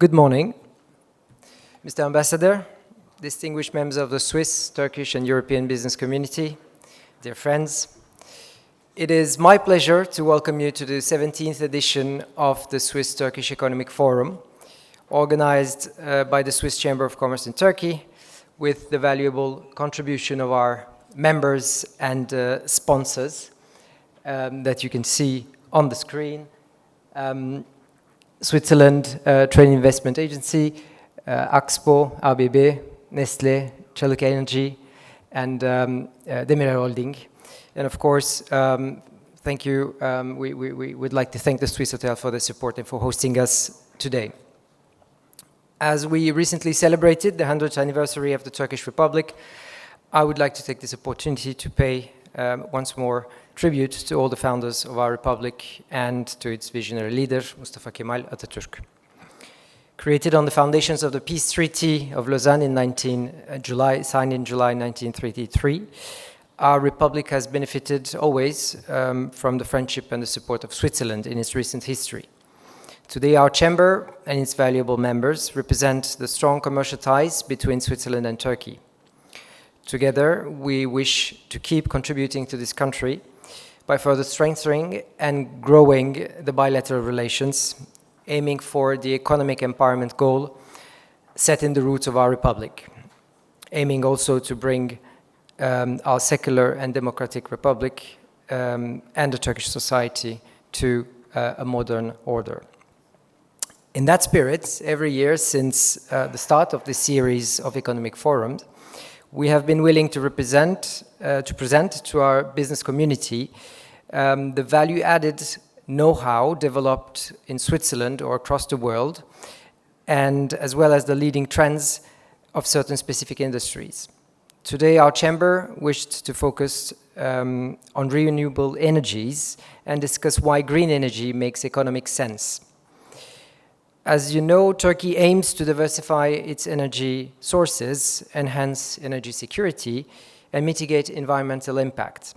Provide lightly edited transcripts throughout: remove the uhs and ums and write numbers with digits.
Good morning, Mr. Ambassador, distinguished members of the Swiss, Turkish, and European business community, dear friends. It is my pleasure to welcome you to the 17th edition of the Swiss-Turkish Economic Forum, organized by the Swiss Chamber of Commerce in Turkey, with the valuable contribution of our members and sponsors that you can see on the screen. Switzerland Trade Investment Agency, Axpo, ABB, Nestlé, Çalık Enerji, and Demirer Holding. And of course, thank you. We would like to thank the Swissôtel for the support and for hosting us today. As we recently celebrated the 100th anniversary of the Turkish Republic, I would like to take this opportunity to pay once more tribute to all the founders of our republic and to its visionary leader, Mustafa Kemal Atatürk. Created on the foundations of the Peace Treaty of Lausanne in signed in July 1933, our republic has benefited always from the friendship and the support of Switzerland in its recent history. Today, our chamber and its valuable members represent the strong commercial ties between Switzerland and Turkey. Together, we wish to keep contributing to this country by further strengthening and growing the bilateral relations, aiming for the economic empowerment goal set in the roots of our republic, aiming also to bring our secular and democratic republic and the Turkish society to a modern order. In that spirit, every year since the start of this series of economic forums, we have been willing to present to our business community the value-added know-how developed in Switzerland or across the world, and as well as the leading trends of certain specific industries. Today, our chamber wished to focus on renewable energies and discuss why green energy makes economic sense. As you know, Turkey aims to diversify its energy sources, enhance energy security, and mitigate environmental impact.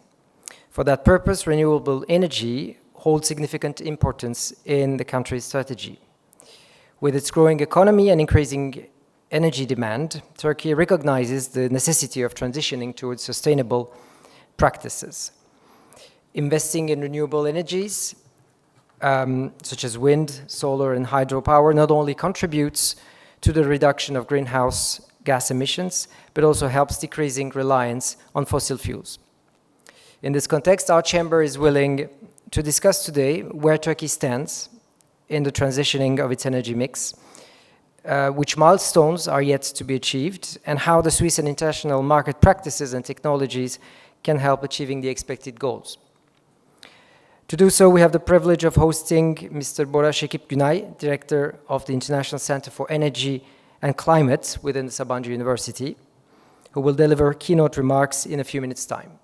For that purpose, renewable energy holds significant importance in the country's strategy. With its growing economy and increasing energy demand, Turkey recognizes the necessity of transitioning towards sustainable practices. Investing in renewable energies, such as wind, solar, and hydropower, not only contributes to the reduction of greenhouse gas emissions, but also helps decreasing reliance on fossil fuels. In this context, our chamber is willing to discuss today where Turkey stands in the transitioning of its energy mix, which milestones are yet to be achieved, and how the Swiss and international market practices and technologies can help achieving the expected goals. To do so, we have the privilege of hosting Mr. Bora Şekip Güray, Director of the International Center for Energy and Climate within the Sabancı University, who will deliver keynote remarks in a few minutes' time.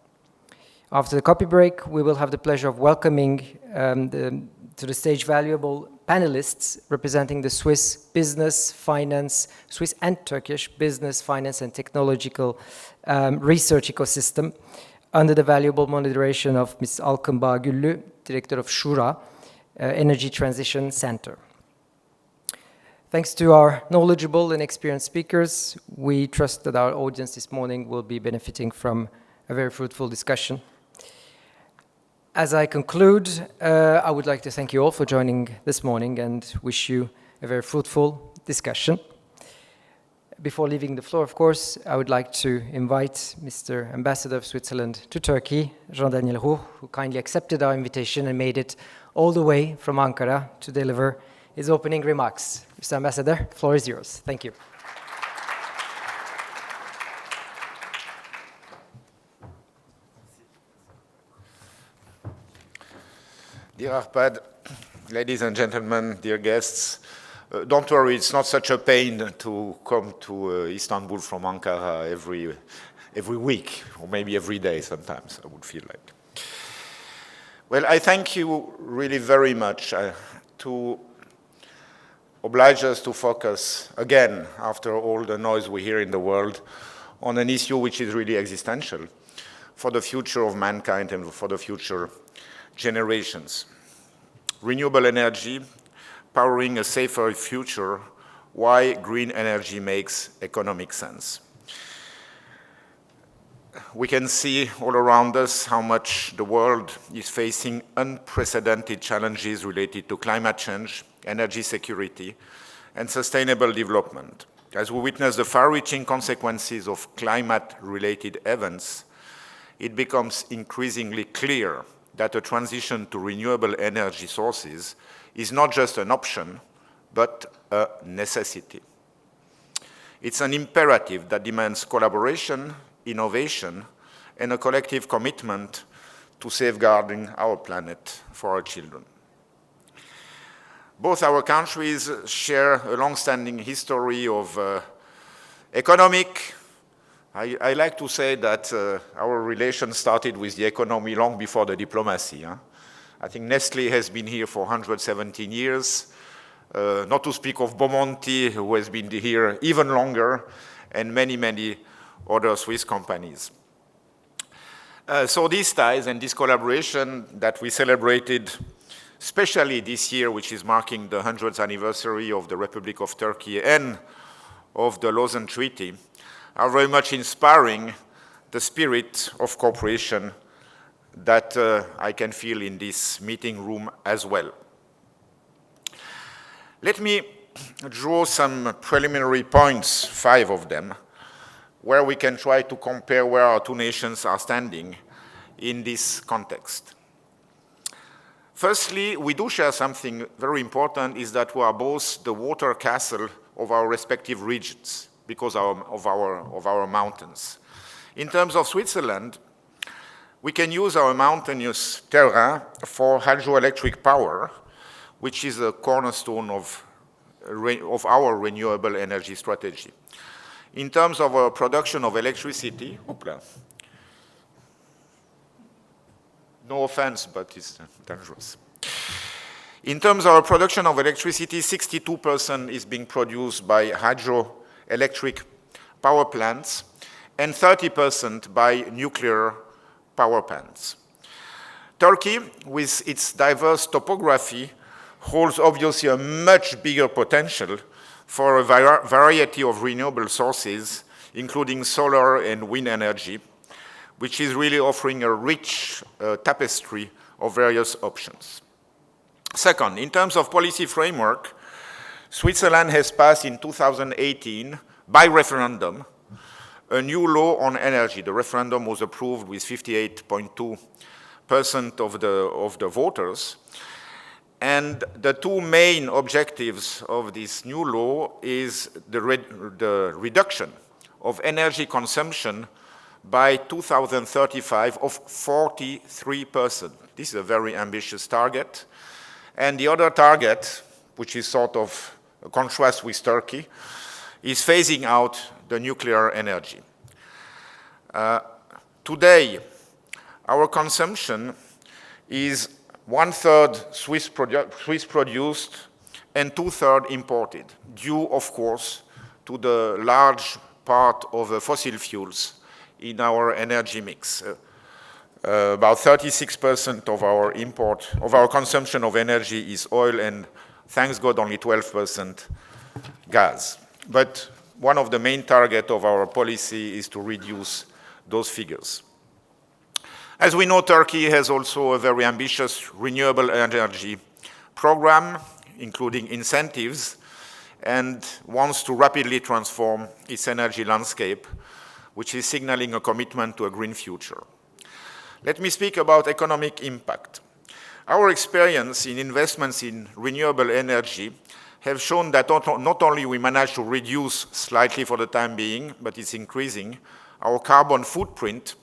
After the coffee break, we will have the pleasure of welcoming to the stage valuable panelists representing the Swiss business, finance, Swiss and Turkish business, finance, and technological research ecosystem, under the valuable moderation of Ms. Alkım Bağ Güllü, Director of Shura, Energy Transition Center. Thanks to our knowledgeable and experienced speakers, we trust that our audience this morning will be benefiting from a very fruitful discussion. As I conclude, I would like to thank you all for joining this morning and wish you a very fruitful discussion. Before leaving the floor, of course, I would like to invite Mr. Ambassador of Switzerland to Turkey, Jean-Daniel Roux, who kindly accepted our invitation and made it all the way from Ankara to deliver his opening remarks. Mr. Ambassador, the floor is yours. Thank you. Dear Arpad, ladies and gentlemen, dear guests, don't worry, it's not such a pain to come to Istanbul from Ankara every week, or maybe every day sometimes, I would feel like. Well, I thank you really very much to oblige us to focus again, after all the noise we hear in the world, on an issue which is really existential for the future of mankind and for the future generations. Renewable energy, powering a safer future why green energy makes economic sense. We can see all around us how much the world is facing unprecedented challenges related to climate change, energy security, and sustainable development. As we witness the far-reaching consequences of climate-related events, it becomes increasingly clear that a transition to renewable energy sources is not just an option, but a necessity. It's an imperative that demands collaboration, innovation, and a collective commitment to safeguarding our planet for our children. Both our countries share a long-standing history of economic. I like to say that our relation started with the economy long before the diplomacy. I think Nestlé has been here for 117 years, not to speak of Beaumonti, who has been here even longer, and many, many other Swiss companies. So these ties and this collaboration that we celebrated, especially this year, which is marking the 100th anniversary of the Republic of Turkey and of the Lausanne Treaty, are very much inspiring the spirit of cooperation that I can feel in this meeting room as well. Let me draw some preliminary points, 5 of them, where we can try to compare where our two nations are standing in this context. Firstly, we do share something very important, is that we are both the water castle of our respective regions because of our mountains. In terms of Switzerland, we can use our mountainous terrain for hydroelectric power, which is a cornerstone of our renewable energy strategy. In terms of our production of electricity, no offense, but it's dangerous. In terms of our production of electricity, 62% is being produced by hydroelectric power plants and 30% by nuclear power plants. Turkey, with its diverse topography, holds obviously a much bigger potential for a variety of renewable sources, including solar and wind energy, which is really offering a rich tapestry of various options. Second, in terms of policy framework, Switzerland has passed in 2018, by referendum, a new law on energy. The referendum was approved with 58.2% of the voters. And the two main objectives of this new law is the reduction of energy consumption by 2035 of 43%. This is a very ambitious target. And the other target, which is sort of a contrast with Turkey, is phasing out the nuclear energy. Today, our consumption is 1/3 Swiss produced and 2/3 imported, due, of course, to the large part of the fossil fuels in our energy mix. About 36% of our consumption of energy is oil, and thanks God, only 12% gas. But one of the main targets of our policy is to reduce those figures. As we know, Turkey has also a very ambitious renewable energy program, including incentives, and wants to rapidly transform its energy landscape, which is signaling a commitment to a green future. Let me speak about economic impact. Our experience in investments in renewable energy have shown that not only we managed to reduce slightly for the time being, but it's increasing our carbon footprint,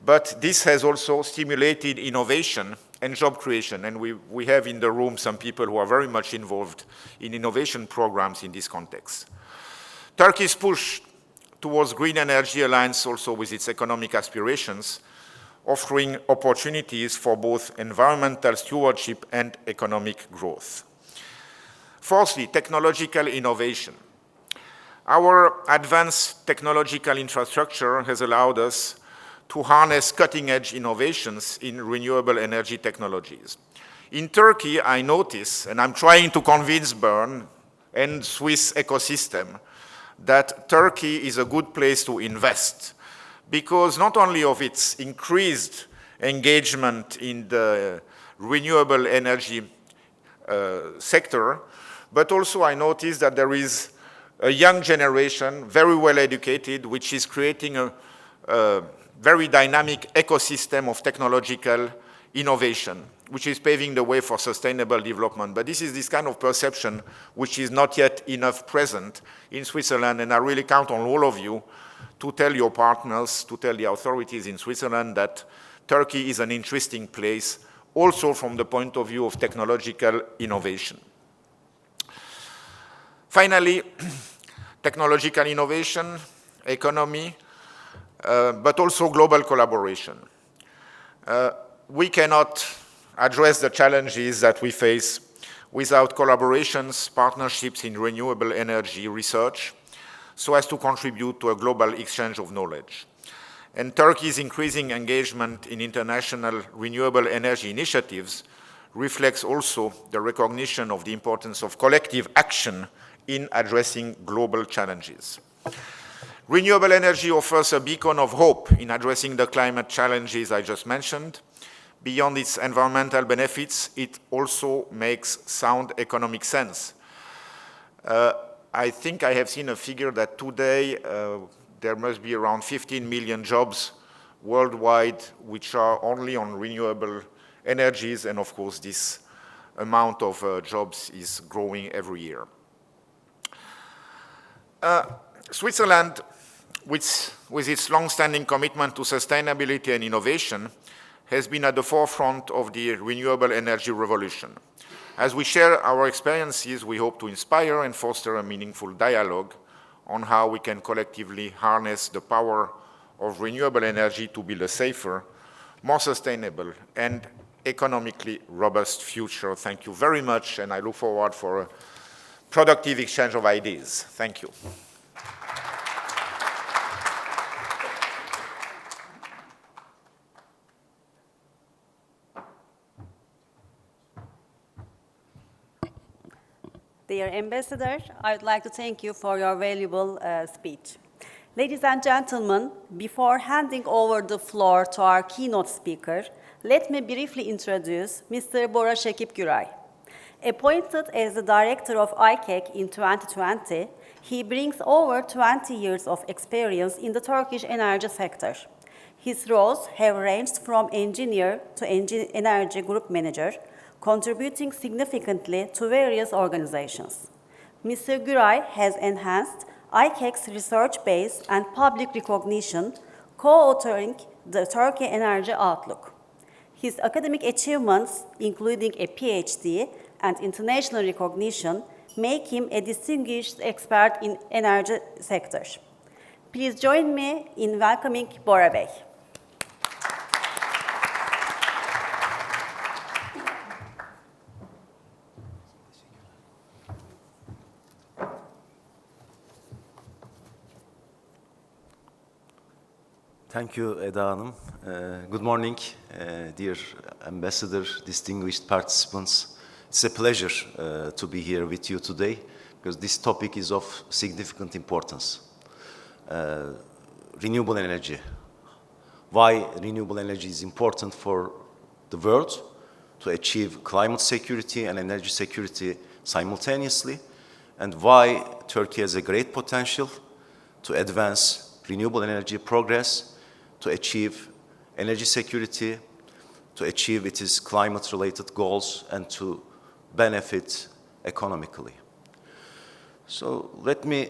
but this has also stimulated innovation and job creation. And we have in the room some people who are very much involved in innovation programs in this context. Turkey's push towards green energy aligns also with its economic aspirations, offering opportunities for both environmental stewardship and economic growth. Fourthly, technological innovation. Our advanced technological infrastructure has allowed us to harness cutting-edge innovations in renewable energy technologies. In Turkey, I notice, and I'm trying to convince Bern and Swiss ecosystem, that Turkey is a good place to invest, because not only of its increased engagement in the renewable energy sector, but also I noticed that there is a young generation, very well educated, which is creating a very dynamic ecosystem of technological innovation, which is paving the way for sustainable development. But this is this kind of perception which is not yet enough present in Switzerland, and I really count on all of you to tell your partners, to tell the authorities in Switzerland that Turkey is an interesting place, also from the point of view of technological innovation. Finally, technological innovation, economy, but also global collaboration. We cannot address the challenges that we face without collaborations, partnerships in renewable energy research, so as to contribute to a global exchange of knowledge. And Turkey's increasing engagement in international renewable energy initiatives reflects also the recognition of the importance of collective action in addressing global challenges. Renewable energy offers a beacon of hope in addressing the climate challenges I just mentioned. Beyond its environmental benefits, it also makes sound economic sense. I think I have seen a figure that today there must be around 15 million jobs worldwide which are only on renewable energies, and of course this amount of jobs is growing every year. Switzerland, with its long-standing commitment to sustainability and innovation, has been at the forefront of the renewable energy revolution. As we share our experiences, we hope to inspire and foster a meaningful dialogue on how we can collectively harness the power of renewable energy to build a safer, more sustainable, and economically robust future. Thank you very much, and I look forward for a productive exchange of ideas. Thank you. Dear Ambassador, I would like to thank you for your valuable speech. Ladies and gentlemen, before handing over the floor to our keynote speaker, let me briefly introduce Mr. Bora Şekip Güray. Appointed as the director of ICAC in 2020, he brings over 20 years of experience in the Turkish energy sector. His roles have ranged from engineer to energy group manager, contributing significantly to various organizations. Mr. Güray has enhanced ICAC's research base and public recognition, co-authoring the Turkey Energy Outlook. His academic achievements, including a PhD and international recognition, make him a distinguished expert in energy sector. Please join me in welcoming Bora Bey. Thank you, Eda Hanım. Good morning, dear Ambassador, distinguished participants. It's a pleasure to be here with you today because this topic is of significant importance. Renewable energy. Why renewable energy is important for the world to achieve climate security and energy security simultaneously, and why Turkey has a great potential to advance renewable energy progress, to achieve energy security, to achieve its climate-related goals, and to benefit economically. So let me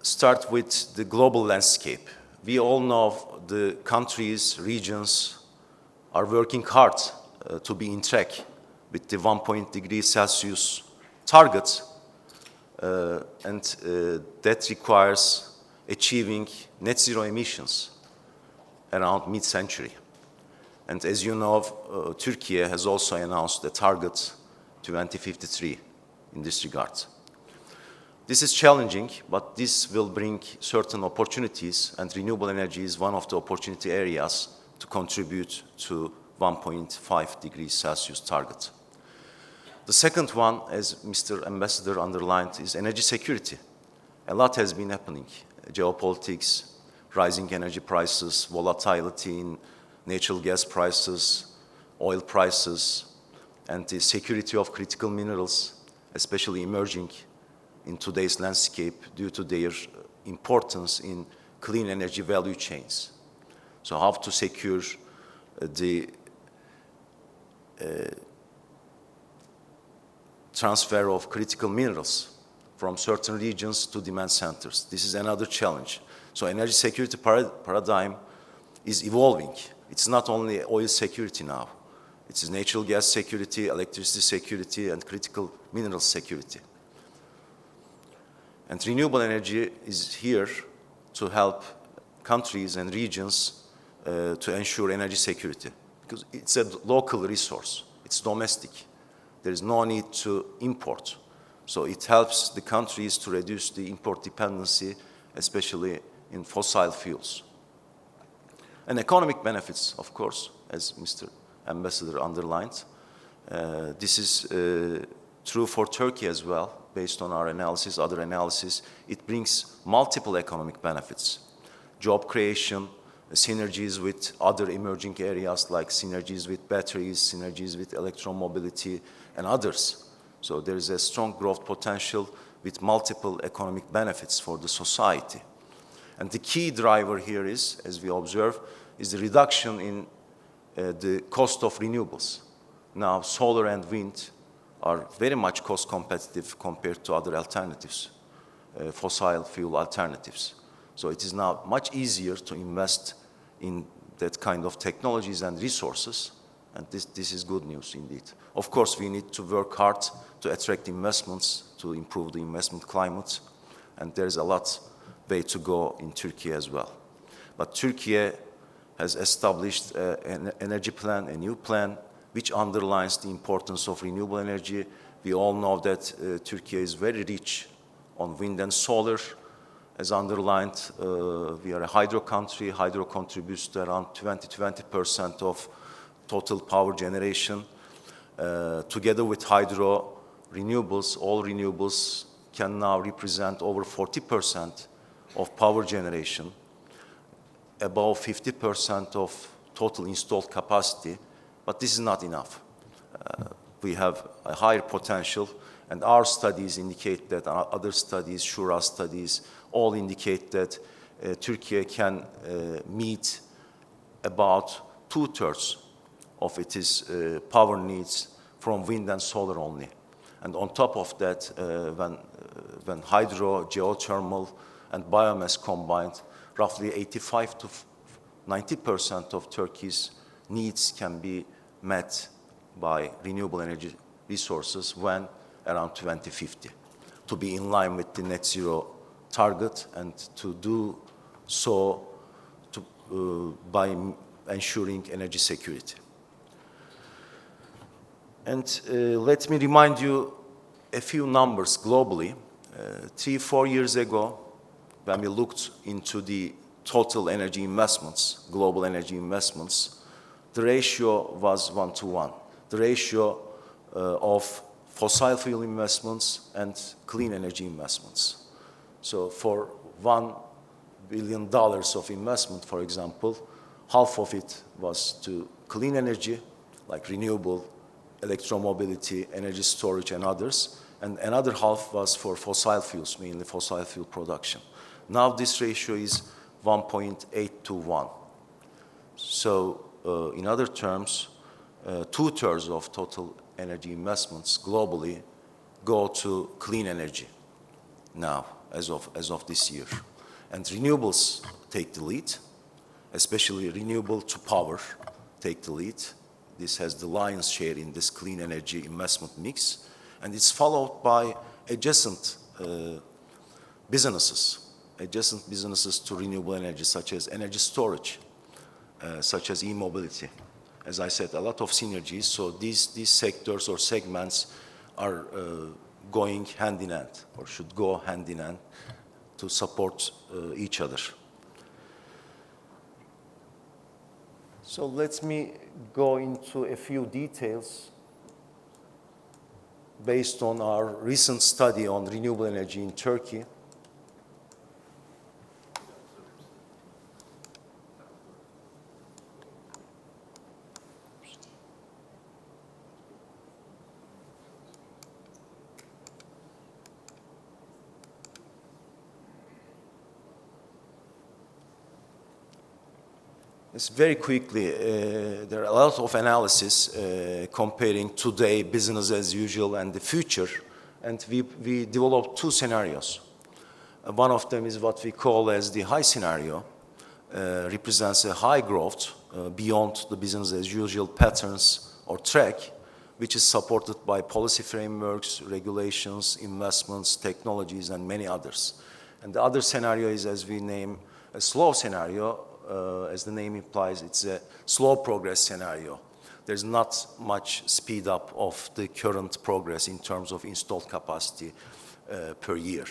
start with the global landscape. We all know the countries, regions are working hard to be in track with the 1 degree Celsius target, and that requires achieving net zero emissions around mid-century. And as you know, Turkey has also announced a target 2053 in this regard. This is challenging, but this will bring certain opportunities, and renewable energy is one of the opportunity areas to contribute to 1.5 degrees Celsius target. The second one, as Mr. Ambassador underlined, is energy security. A lot has been happening. Geopolitics, rising energy prices, volatility in natural gas prices, oil prices, and the security of critical minerals, especially emerging in today's landscape due to their importance in clean energy value chains. So how to secure the transfer of critical minerals from certain regions to demand centers. This is another challenge. So energy security paradigm is evolving. It's not only oil security now. It is natural gas security, electricity security, and critical mineral security. And renewable energy is here to help countries and regions to ensure energy security, because it's a local resource. It's domestic. There is no need to import. So it helps the countries to reduce the import dependency, especially in fossil fuels. And economic benefits, of course, as Mr. Ambassador underlined. This is true for Turkey as well, based on our analysis, other analysis. It brings multiple economic benefits. Job creation, synergies with other emerging areas like synergies with batteries, synergies with electromobility, and others. So there is a strong growth potential with multiple economic benefits for the society. And the key driver here is, as we observe, is the reduction in the cost of renewables. Now, solar and wind are very much cost competitive compared to other alternatives, fossil fuel alternatives. So it is now much easier to invest in that kind of technologies and resources, and this is good news indeed. Of course, we need to work hard to attract investments, to improve the investment climate, and there's a lot way to go in Turkey as well. But Turkey has established an energy plan, a new plan, which underlines the importance of renewable energy. We all know that Turkey is very rich on wind and solar. As underlined, we are a hydro country. Hydro contributes to around 20% of total power generation. Together with hydro, renewables, all renewables can now represent over 40% of power generation, above 50% of total installed capacity, but this is not enough. We have a higher potential, and our studies indicate that, other studies, Shura studies, all indicate that Turkey can meet about 2/3 of its power needs from wind and solar only. And on top of that, when hydro, geothermal, and biomass combined, roughly 85 to 90% of Turkey's needs can be met by renewable energy resources when around 2050, to be in line with the net zero target, and to do so by ensuring energy security. And let me remind you a few numbers globally. 3-4 years ago, when we looked into the total energy investments, global energy investments, the ratio was 1-to-1. The ratio of fossil fuel investments and clean energy investments. So for $1 billion of investment, for example, half of it was to clean energy, like renewable, electromobility, energy storage, and others, and another half was for fossil fuels, mainly fossil fuel production. Now this ratio is 1.8-to-1. So in other terms, 2/3 of total energy investments globally go to clean energy now, as of this year. And renewables take the lead, especially renewable to power take the lead. This has the lion's share in this clean energy investment mix, and it's followed by adjacent businesses to renewable energy, such as energy storage, such as e-mobility. As I said, a lot of synergies, so these sectors or segments are going hand in hand, or should go hand in hand, to support each other. So let me go into a few details based on our recent study on renewable energy in Turkey, it's very quickly, there are a lot of analysis comparing today business as usual and the future, and we developed two scenarios. One of them is what we call as the high scenario, represents a high growth beyond the business as usual patterns or track, which is supported by policy frameworks, regulations, investments, technologies, and many others. And the other scenario is, as we name, a slow scenario. As the name implies, it's a slow progress scenario. There's not much speed up of the current progress in terms of installed capacity per year.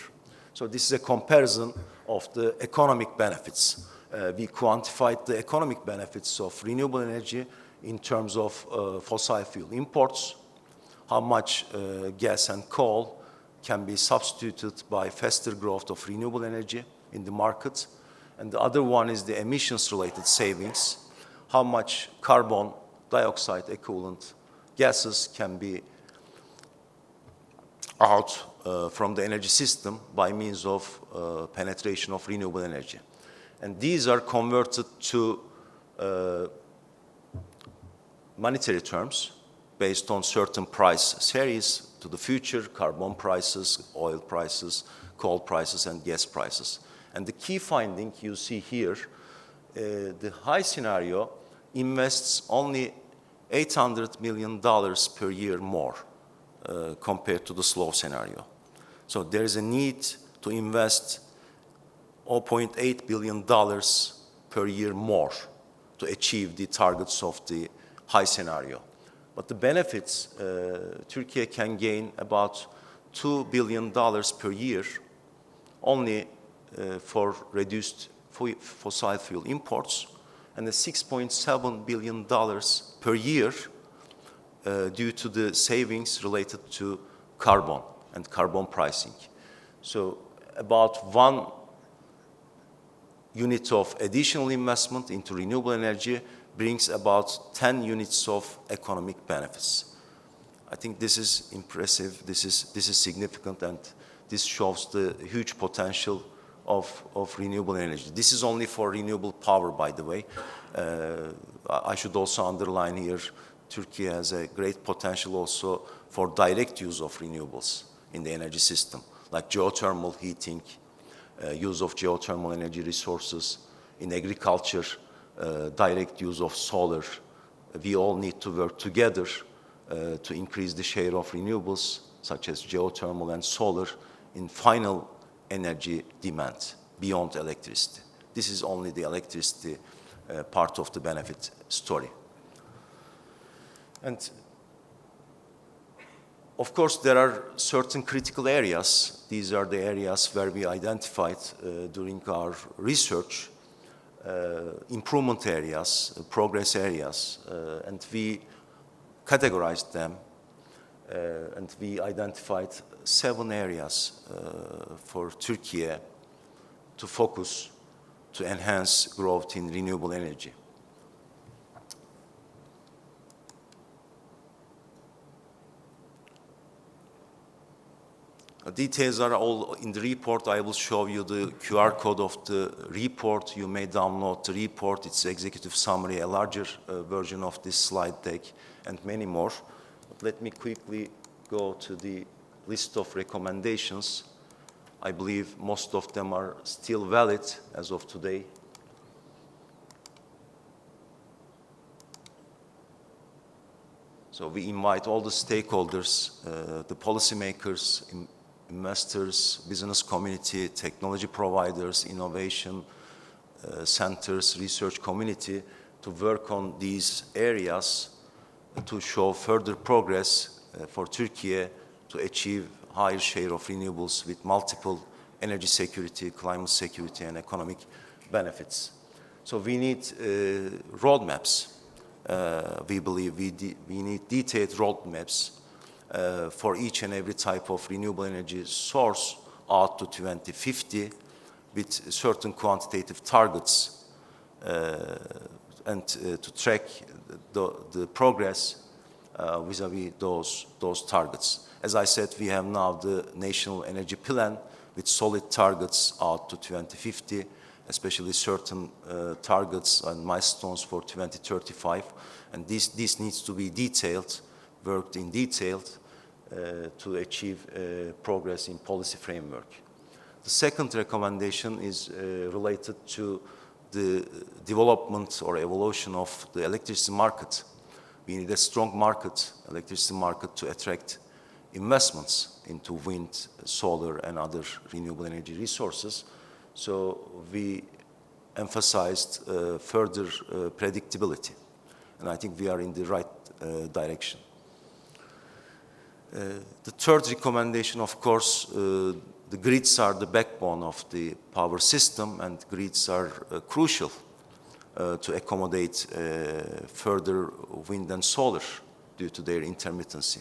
So this is a comparison of the economic benefits. We quantified the economic benefits of renewable energy in terms of fossil fuel imports, how much gas and coal can be substituted by faster growth of renewable energy in the market. And the other one is the emissions-related savings, how much carbon dioxide equivalent gases can be out from the energy system by means of penetration of renewable energy. And these are converted to monetary terms based on certain price series to the future, carbon prices, oil prices, coal prices, and gas prices. And the key finding you see here, the high scenario invests only $800 million per year more compared to the slow scenario. So there is a need to invest $0.8 billion per year more to achieve the targets of the high scenario. But the benefits, Turkey can gain about $2 billion per year only for reduced fossil fuel imports, and the $6.7 billion per year due to the savings related to carbon and carbon pricing. So about 1 unit of additional investment into renewable energy brings about 10 units of economic benefits. I think this is impressive, this is significant, and this shows the huge potential of renewable energy. This is only for renewable power, by the way. I should also underline here, Turkey has a great potential also for direct use of renewables in the energy system, like geothermal heating, use of geothermal energy resources, in agriculture, direct use of solar. We all need to work together to increase the share of renewables, such as geothermal and solar, in final energy demand beyond electricity. This is only the electricity part of the benefit story. And of course, there are certain critical areas. These are the areas where we identified during our research, improvement areas, progress areas, and we categorized them, and we identified 7 areas for Turkey to focus to enhance growth in renewable energy. Details are all in the report. I will show you the QR code of the report. You may download the report. It's executive summary, a larger version of this slide deck, and many more. But let me quickly go to the list of recommendations. I believe most of them are still valid as of today. So we invite all the stakeholders, the policymakers, investors, business community, technology providers, innovation centers, research community to work on these areas to show further progress for Turkey to achieve higher share of renewables with multiple energy security, climate security, and economic benefits. So we need roadmaps. We believe we need detailed roadmaps for each and every type of renewable energy source out to 2050 with certain quantitative targets and to track the progress vis-à-vis those targets. As I said, we have now the National Energy Plan with solid targets out to 2050, especially certain targets and milestones for 2035. And this needs to be detailed, worked in detail to achieve progress in policy framework. The second recommendation is related to the development or evolution of the electricity market. We need a strong market, electricity market, to attract investments into wind, solar, and other renewable energy resources. So we emphasized further predictability. And I think we are in the right direction. The third recommendation, of course, the grids are the backbone of the power system, and grids are crucial to accommodate further wind and solar due to their intermittency.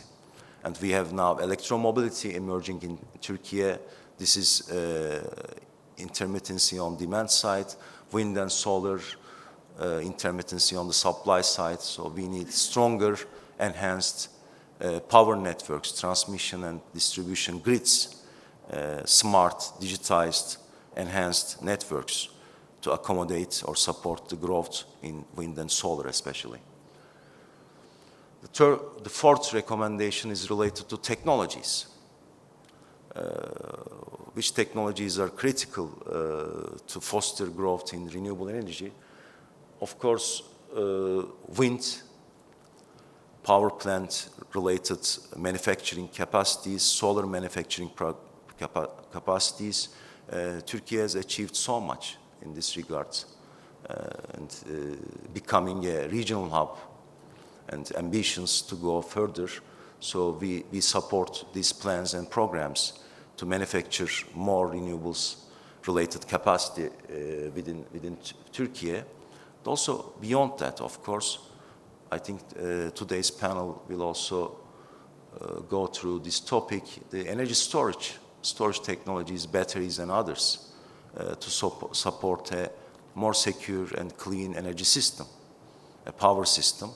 And we have now electromobility emerging in Turkey. This is intermittency on demand side, wind and solar intermittency on the supply side. So we need stronger, enhanced power networks, transmission and distribution grids, smart, digitized, enhanced networks to accommodate or support the growth in wind and solar especially. The fourth recommendation is related to technologies. Which technologies are critical to foster growth in renewable energy? Of course, wind, power plant related manufacturing capacities, solar manufacturing capacities. Turkey has achieved so much in this regard and becoming a regional hub and ambitions to go further. So we support these plans and programs to manufacture more renewables related capacity within Turkey. But also beyond that, of course, I think today's panel will also go through this topic, the energy storage technologies, batteries and others to support a more secure and clean energy system, a power system.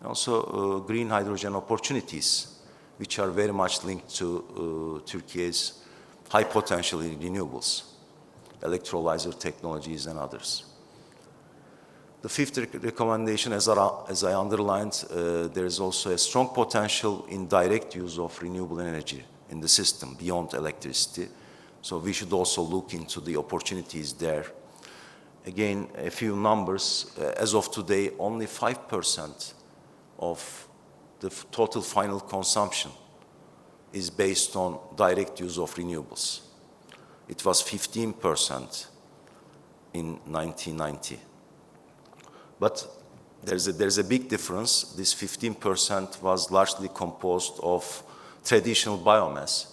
And also green hydrogen opportunities, which are very much linked to Turkey's high potential in renewables, electrolyzer technologies and others. The fifth recommendation, as I underlined, there is also a strong potential in direct use of renewable energy in the system beyond electricity. So we should also look into the opportunities there. Again, a few numbers. As of today, only 5% of the total final consumption is based on direct use of renewables. It was 15% in 1990. But there's a big difference. This 15% was largely composed of traditional biomass.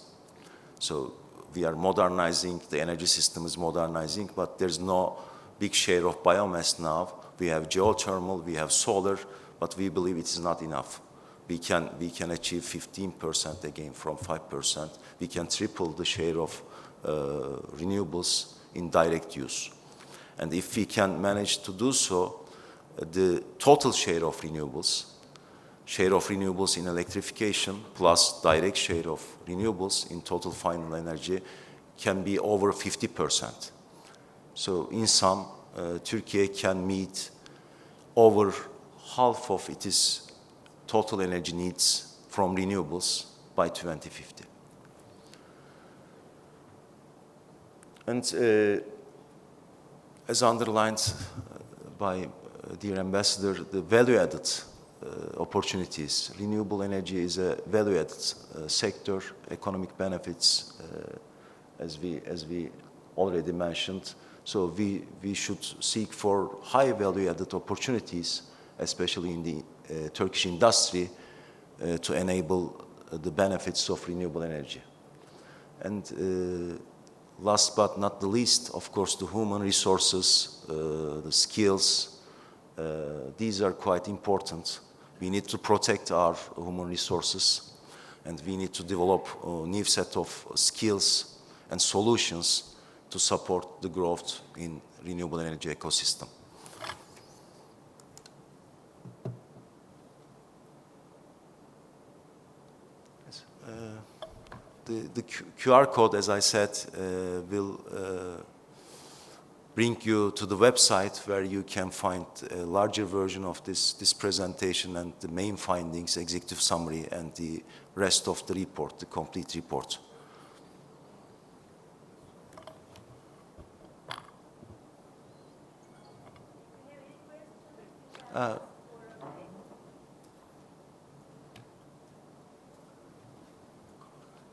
So we are modernizing, the energy system is modernizing, but there's no big share of biomass now. We have geothermal, we have solar, but we believe it is not enough. We can achieve 15% again from 5%. We can triple the share of renewables in direct use. And if we can manage to do so, the total share of renewables in electrification plus direct share of renewables in total final energy can be over 50%. So in sum, Turkey can meet over half of its total energy needs from renewables by 2050. And as underlined by dear Ambassador, the value-added opportunities. Renewable energy is a value-added sector, economic benefits, as we already mentioned. So we should seek for high value-added opportunities, especially in the Turkish industry, to enable the benefits of renewable energy. And last but not the least, of course, the human resources, the skills, these are quite important. We need to protect our human resources. and we need to develop a new set of skills and solutions to support the growth in renewable energy ecosystem. Yes. The QR code, as I said, will bring you to the website where you can find a larger version of this presentation and the main findings, executive summary, and the rest of the report, the complete report.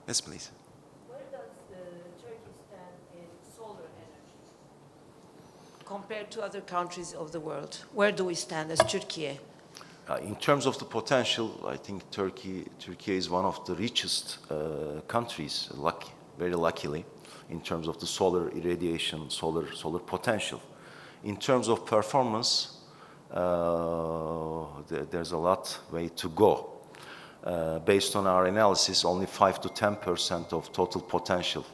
Yes, please. Where does Turkey stand in solar energy compared to other countries of the world? Where do we stand as Turkey? In terms of the potential, I think Turkey is one of the richest countries, very luckily, in terms of the solar irradiation, solar potential. In terms of performance, there's a lot way to go. Based on our analysis, only 5 to 10% of total potential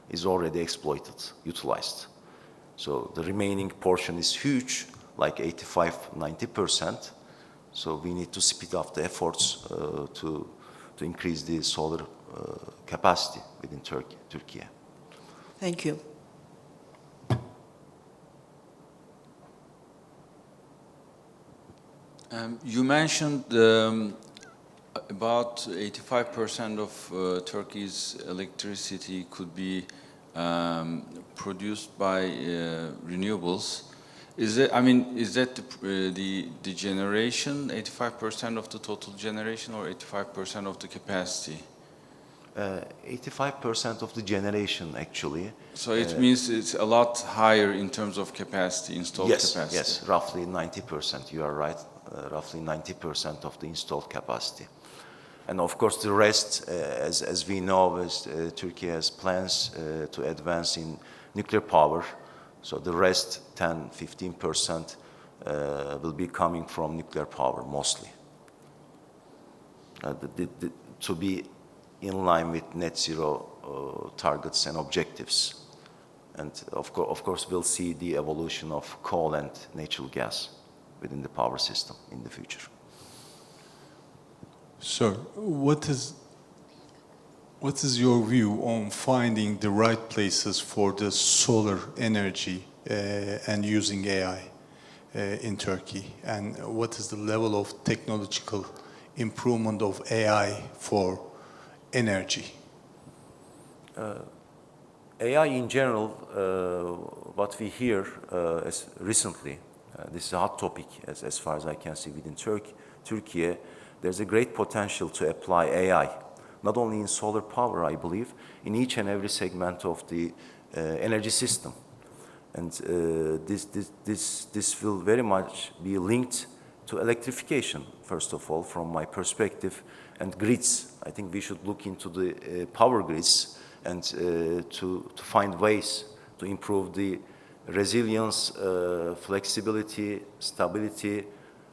is already exploited, utilized. So the remaining portion is huge, like 85–90%. So we need to speed up the efforts to increase the solar capacity within Turkey. Thank you. You mentioned about 85% of Turkey's electricity could be produced by renewables. Is that the generation, 85% of the total generation, or 85% of the capacity? 85% of the generation, actually. So it means it's a lot higher in terms of capacity, installed capacity. Yes, roughly 90%. You are right. Roughly 90% of the installed capacity. And of course, the rest, as we know, Turkey has plans to advance in nuclear power. So the rest, 10–15%, will be coming from nuclear power, mostly. To be in line with net zero targets and objectives. And of course, we'll see the evolution of coal and natural gas within the power system in the future. Sir, what is your view on finding the right places for the solar energy and using AI in Turkey? And what is the level of technological improvement of AI for energy? AI in general, what we hear as recently, this is a hot topic as far as I can see within Turkey. There's a great potential to apply AI, not only in solar power, I believe, in each and every segment of the energy system. And this will very much be linked to electrification, first of all, from my perspective, and grids. I think we should look into the power grids and to find ways to improve the resilience, flexibility, stability,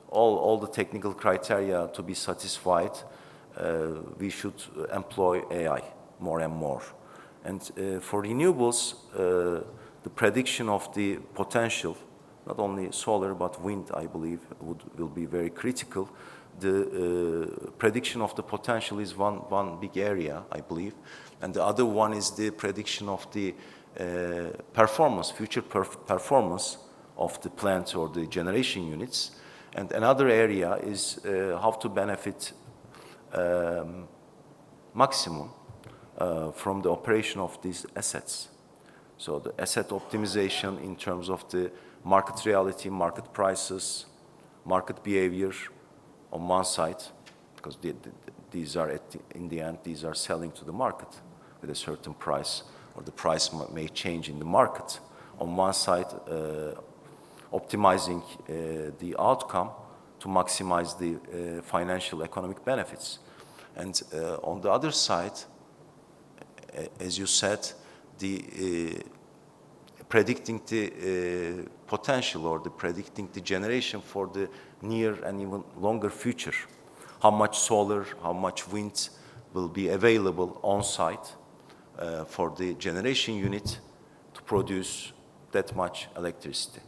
all the technical criteria to be satisfied. We should employ AI more and more. And for renewables, the prediction of the potential, not only solar but wind, I believe, will be very critical. The prediction of the potential is one big area, I believe, and the other one is the prediction of the future performance of the plant or the generation units. And another area is how to benefit maximum from the operation of these assets. So the asset optimization in terms of the market reality, market prices, market behavior on one side, because these are, in the end, these are selling to the market with a certain price, or the price may change in the market. On one side, optimizing the outcome to maximize the financial economic benefits. And on the other side, as you said, predicting the potential or predicting the generation for the near and even longer future. How much solar, how much wind will be available on site for the generation unit to produce that much electricity.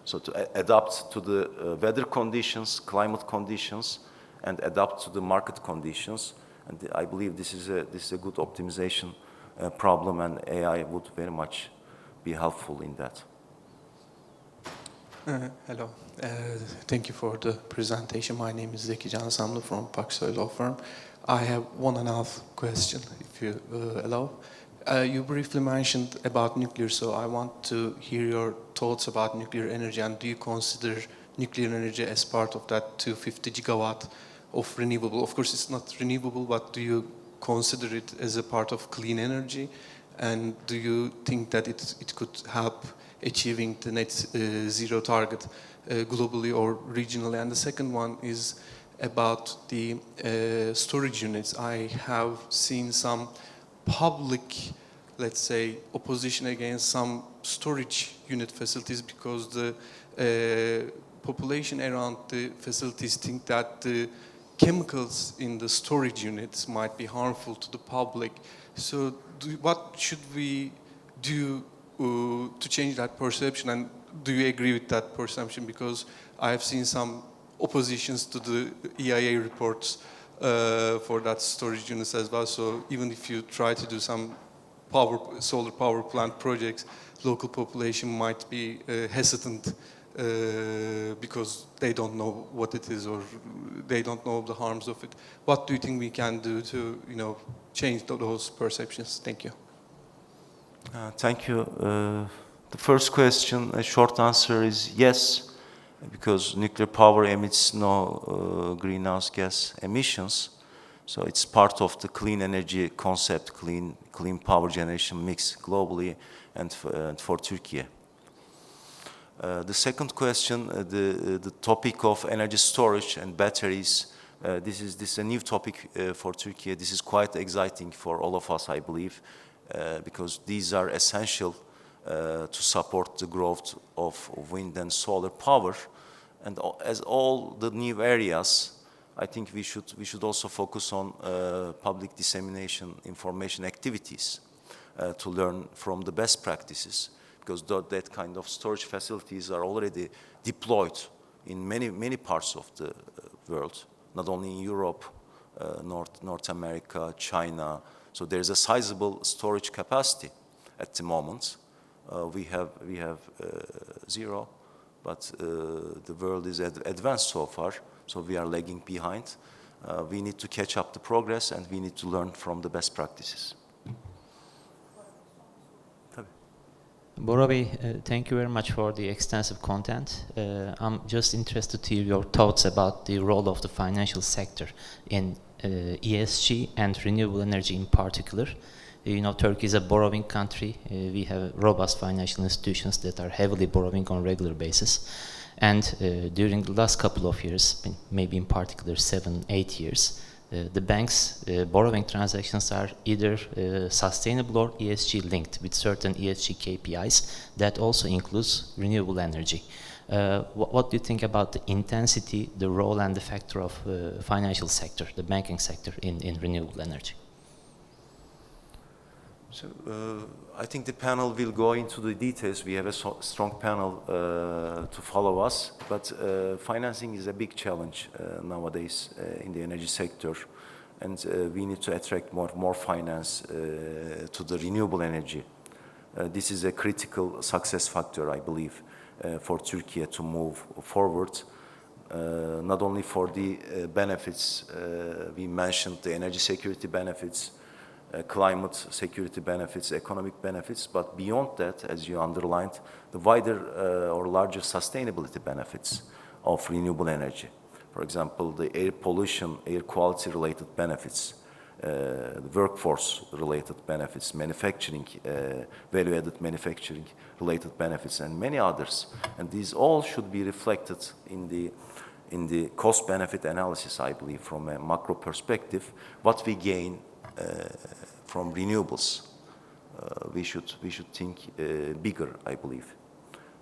So to adapt to the weather conditions, climate conditions, and adapt to the market conditions. And I believe this is a good optimization problem, and AI would very much be helpful in that. Hello. Thank you for the presentation. My name is Zeki Cansamlı from Paksoy Law Firm. I have 1.5 question, if you allow. You briefly mentioned about nuclear, so I want to hear your thoughts about nuclear energy, and do you consider nuclear energy as part of that 250 gigawatt of renewable? Of course, it's not renewable, but do you consider it as a part of clean energy? And do you think that it could help achieving the net zero target globally or regionally? And the second one is about the storage units. I have seen some public, let's say, opposition against some storage unit facilities because the population around the facilities think that the chemicals in the storage units might be harmful to the public. So what should we do to change that perception, and do you agree with that perception? Because I have seen some oppositions to the EIA reports for that storage units as well. So even if you try to do some solar power plant projects, local population might be hesitant because they don't know what it is or they don't know the harms of it. What do you think we can do to, change those perceptions? Thank you. Thank you. The first question, a short answer is yes, because nuclear power emits no greenhouse gas emissions. So it's part of the clean energy concept, clean power generation mix globally and for Turkey. The second question, the topic of energy storage and batteries, this is a new topic for Turkey. This is quite exciting for all of us, I believe, because these are essential to support the growth of wind and solar power. And as all the new areas, I think we should also focus on public dissemination information activities to learn from the best practices, because that kind of storage facilities are already deployed in many parts of the world, not only in Europe, North America, China. So there's a sizable storage capacity at the moment. We have zero, but the world is advanced so far, so we are lagging behind. We need to catch up the progress, and we need to learn from the best practices. Bora Bey, thank you very much for the extensive content. I'm just interested to hear your thoughts about the role of the financial sector in ESG and renewable energy in particular. Turkey is a borrowing country. We have robust financial institutions that are heavily borrowing on a regular basis. And during the last couple of years, maybe in particular 7-8 years, the bank's borrowing transactions are either sustainable or ESG linked with certain ESG KPIs that also includes renewable energy. What do you think about the intensity, the role and the factor of financial sector, the banking sector in renewable energy? So I think the panel will go into the details. We have a strong panel to follow us, but financing is a big challenge nowadays in the energy sector, and we need to attract more finance to the renewable energy. This is a critical success factor, I believe, for Turkey to move forward, not only for the benefits, we mentioned the energy security benefits, climate security benefits, economic benefits, but beyond that, as you underlined, the wider or larger sustainability benefits of renewable energy. For example, the air pollution, air quality related benefits, workforce related benefits, manufacturing, value-added manufacturing related benefits, and many others. And these all should be reflected in the cost-benefit analysis, I believe, from a macro perspective. What we gain from renewables, we should think bigger, I believe,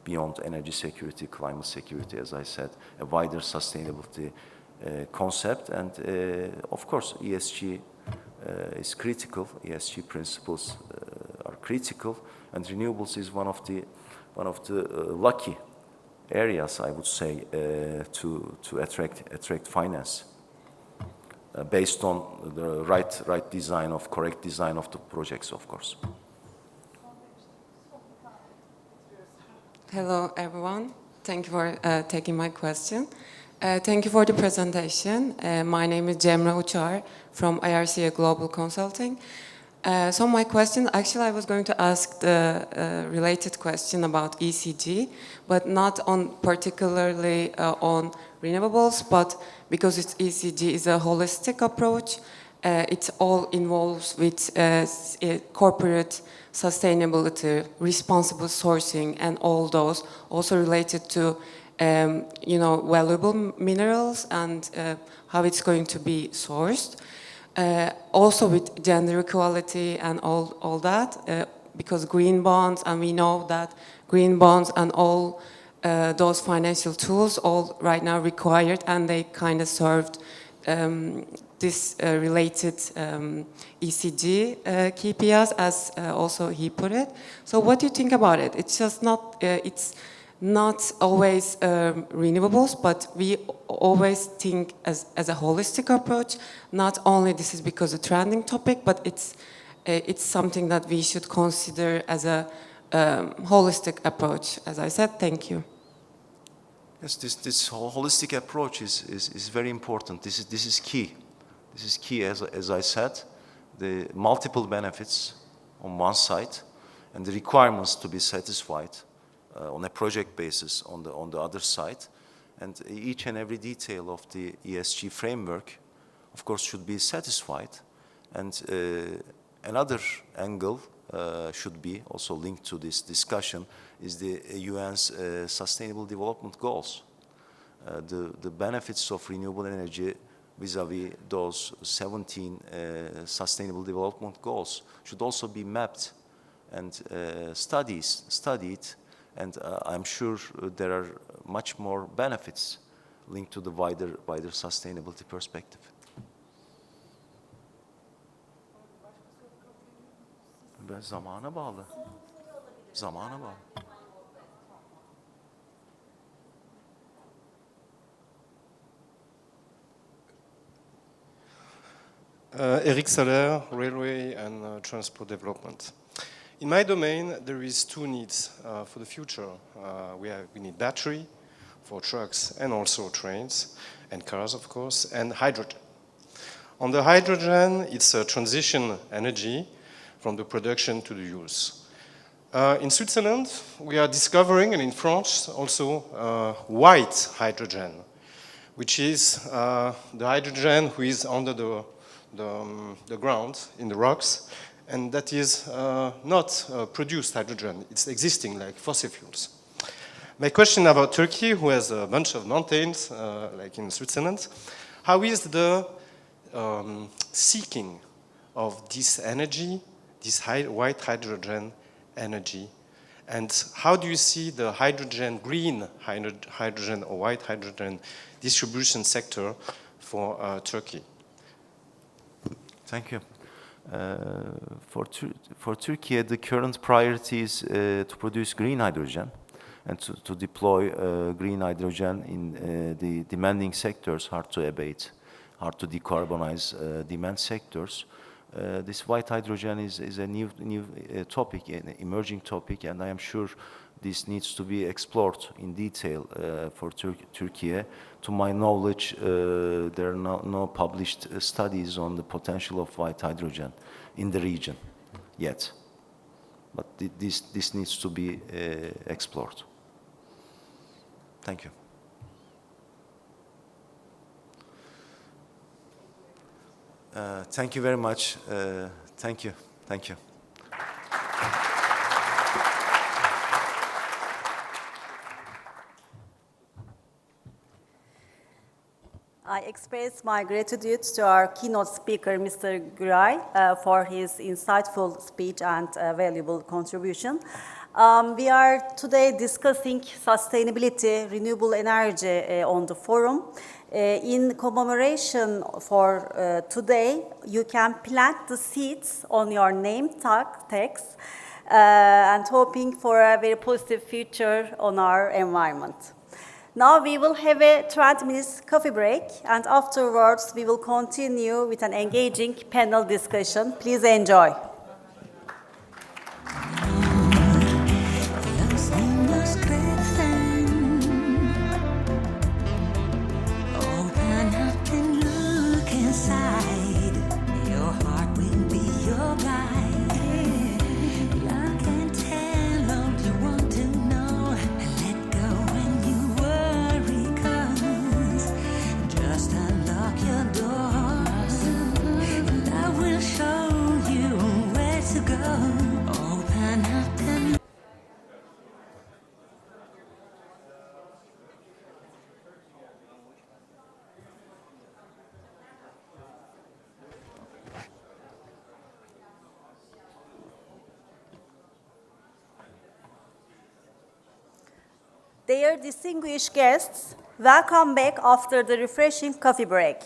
beyond energy security, climate security, as I said, a wider sustainability concept. And of course, ESG is critical. ESG principles are critical, and renewables is one of the lucky areas, I would say, to attract finance based on the right design of correct design of the projects, of course. Hello, everyone. Thank you for taking my question. Thank you for the presentation. My name is Cemre Uçar from IRCA Global Consulting. So my question, actually I was going to ask the related question about ECG, but not on particularly on renewables, but because ECG is a holistic approach, it all involves with corporate sustainability, responsible sourcing, and all those, also related to valuable minerals and how it's going to be sourced. Also with gender equality and all that, because green bonds, and we know that green bonds and all those financial tools all right now required, and they kind of served this related ECG KPIs, as also he put it. So what do you think about it? It's just not, it's not always renewables, but we always think as a holistic approach. Not only this is because a trending topic, but it's something that we should consider as a holistic approach. As I said, thank you. Yes, this holistic approach is very important. This is key. This is key, as I said, the multiple benefits on one side and the requirements to be satisfied on a project basis on the other side, and each and every detail of the ESG framework, of course, should be satisfied. And another angle should be also linked to this discussion is the UN's Sustainable Development Goals. The benefits of renewable energy vis-à-vis those 17 Sustainable Development Goals should also be mapped and studied. And I'm sure there are much more benefits linked to the wider sustainability perspective. Zamana bağlı. Zamana bağlı. Eric Saller, Railway and Transport Development. In my domain, there is two needs for the future. We need battery for trucks and also trains and cars, of course, and hydrogen. On the hydrogen, it's a transition energy from the production to the use. In Switzerland, we are discovering, and in France also, white hydrogen, which is the hydrogen who is under the ground, in the rocks, and that is not produced hydrogen. It's existing like fossil fuels. My question about Turkey, who has a bunch of mountains, like in Switzerland, how is the seeking of this energy, this white hydrogen energy, and how do you see the hydrogen, green hydrogen or white hydrogen distribution sector for Turkey? Thank you. For Turkey, the current priority is to produce green hydrogen and to deploy green hydrogen in the demanding sectors, hard to abate, hard to decarbonize demand sectors. This white hydrogen is a new topic, an emerging topic, and I am sure this needs to be explored in detail for Turkey. To my knowledge, there are no published studies on the potential of white hydrogen in the region yet. But this needs to be explored. Thank you. Thank you very much. Thank you. Thank you. I express my gratitude to our keynote speaker, Mr. Güray, for his insightful speech and valuable contribution. We are today discussing sustainability, renewable energy on the forum. In commemoration for today, you can plant the seeds on your name tags and hoping for a very positive future on our environment. Now we will have a 20 minutes coffee break, and afterwards we will continue with an engaging panel discussion. Please enjoy. Dear distinguished guests, welcome back after the refreshing coffee break.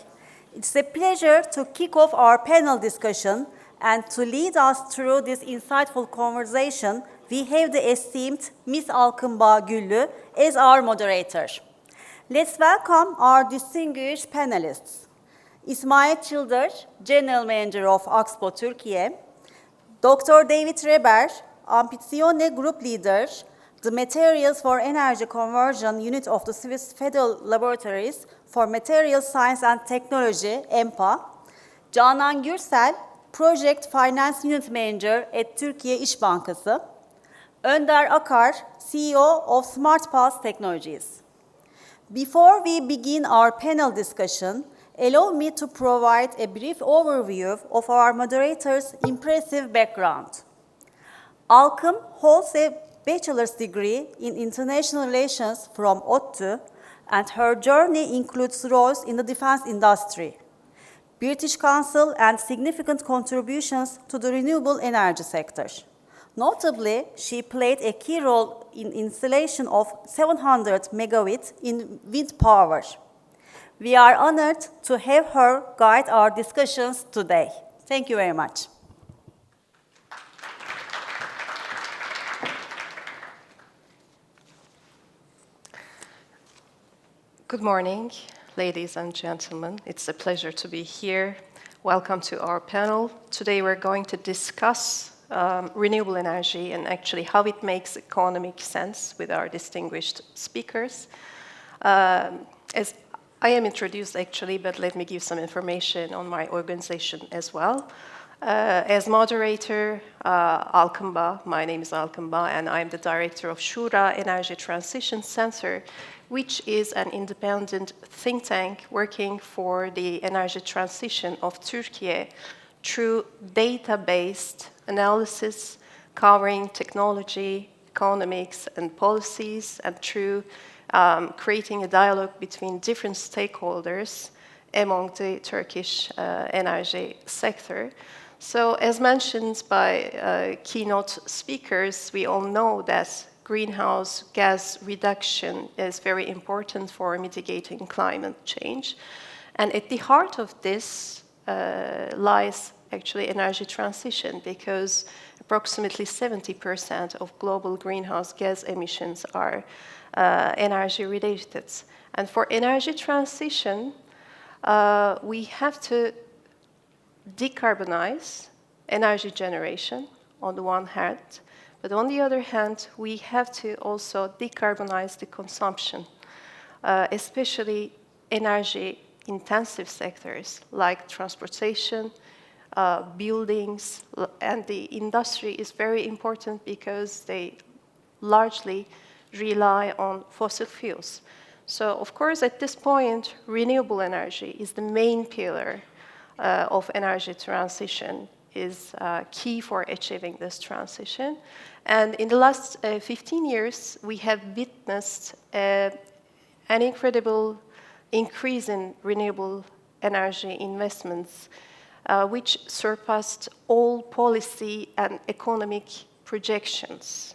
It's a pleasure to kick off our panel discussion, and to lead us through this insightful conversation, we have the esteemed Miss Alkım Bağ Güllü as our moderator. Let's welcome our distinguished panelists. Ismail Çıldır, General Manager of Axpo Türkiye, Dr. David Reber, Ambizione Group Leader, the Materials for Energy Conversion Unit of the Swiss Federal Laboratories for Materials Science and Technology, EMPA, Canan Gürsel, Project Finance Unit Manager at Türkiye İş Bankası, Önder Akar, CEO of Smart Pulse Technologies. Before we begin our panel discussion, allow me to provide a brief overview of our moderator's impressive background. Alkım holds a bachelor's degree in international relations from ODTÜ, and her journey includes roles in the defense industry, British Council, and significant contributions to the renewable energy sector. Notably, she played a key role in installation of 700 megawatts in wind power. We are honored to have her guide our discussions today. Thank you very much. Good morning, ladies and gentlemen. It's a pleasure to be here. Welcome to our panel. Today we're going to discuss renewable energy and actually how it makes economic sense with our distinguished speakers. As I am introduced actually, but let me give some information on my organization as well. As moderator, Alkım Bağ, my name is Alkım Bağ, and I'm the director of Şura Energy Transition Center, which is an independent think tank working for the energy transition of Türkiye through data-based analysis covering technology, economics, and policies, and through creating a dialogue between different stakeholders among the Turkish energy sector. So, as mentioned by keynote speakers, we all know that greenhouse gas reduction is very important for mitigating climate change. And at the heart of this lies actually energy transition, because approximately 70% of global greenhouse gas emissions are energy related. And for energy transition, we have to decarbonize energy generation on the one hand, but on the other hand, we have to also decarbonize the consumption, especially energy-intensive sectors like transportation, buildings, and the industry is very important because they largely rely on fossil fuels. So, of course, at this point, renewable energy is the main pillar of energy transition, is key for achieving this transition. And in the last 15 years, we have witnessed an incredible increase in renewable energy investments, which surpassed all policy and economic projections.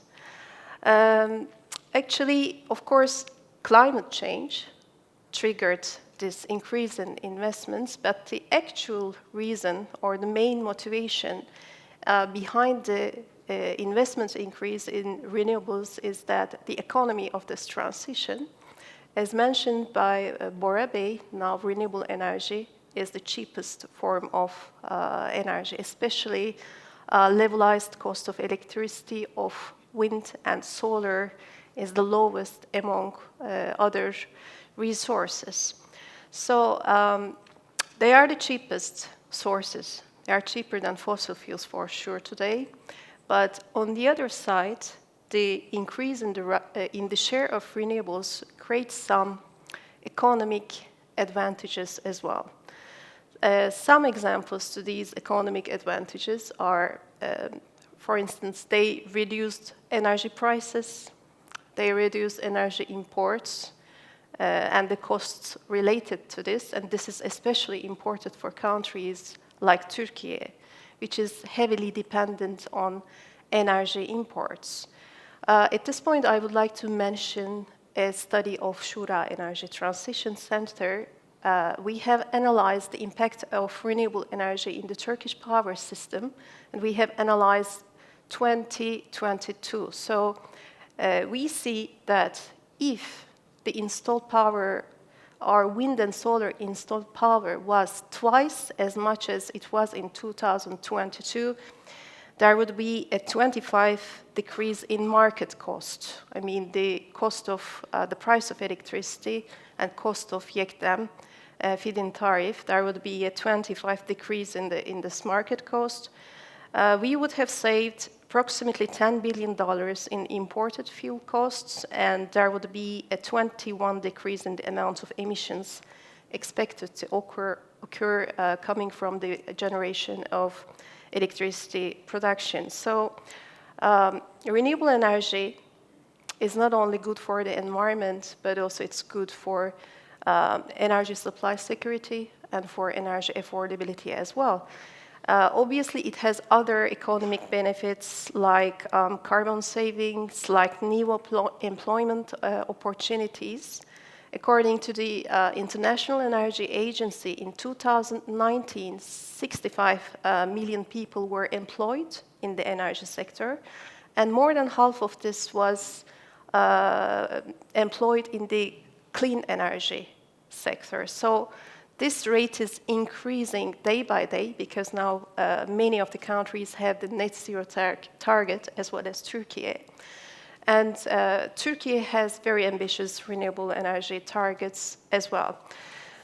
Actually, of course, climate change triggered this increase in investments, but the actual reason or the main motivation behind the investment increase in renewables is that the economy of this transition, as mentioned by Bora Bey, now renewable energy is the cheapest form of energy, especially levelized cost of electricity of wind and solar is the lowest among other resources. So they are the cheapest sources. They are cheaper than fossil fuels for sure today. But on the other side, the increase in the share of renewables creates some economic advantages as well. Some examples to these economic advantages are, for instance, they reduced energy prices, they reduce energy imports, and the costs related to this, and this is especially important for countries like Turkey, which is heavily dependent on energy imports. At this point, I would like to mention a study of Shura Energy Transition Center. We have analyzed the impact of renewable energy in the Turkish power system, and we have analyzed 2022. So we see that if the installed power, our wind and solar installed power was twice as much as it was in 2022, there would be a 25 decrease in market cost. I mean, the cost of the price of electricity and cost of YEKDEM feed-in tariff, there would be a 25 decrease in this market cost. We would have saved approximately $10 billion in imported fuel costs, and there would be a 21 decrease in the amount of emissions expected to occur coming from the generation of electricity production. So renewable energy is not only good for the environment, but also it's good for energy supply security and for energy affordability as well. Obviously, it has other economic benefits like carbon savings, like new employment opportunities. According to the International Energy Agency, in 2019, 65 million people were employed in the energy sector, and more than half of this was employed in the clean energy sector. So this rate is increasing day by day because now many of the countries have the net zero target, as well as Turkey. And Turkey has very ambitious renewable energy targets as well.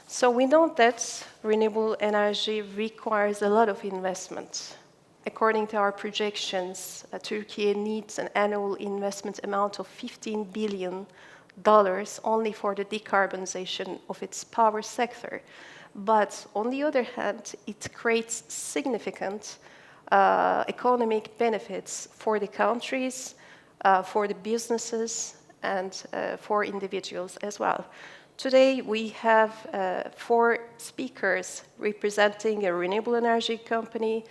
So we know that renewable energy requires a lot of investment. According to our projections, Turkey needs an annual investment amount of $15 billion only for the decarbonization of its power sector. But on the other hand, it creates significant economic benefits for the countries, for the businesses, and for individuals as well. Today, we have 4 speakers representing a renewable energy company,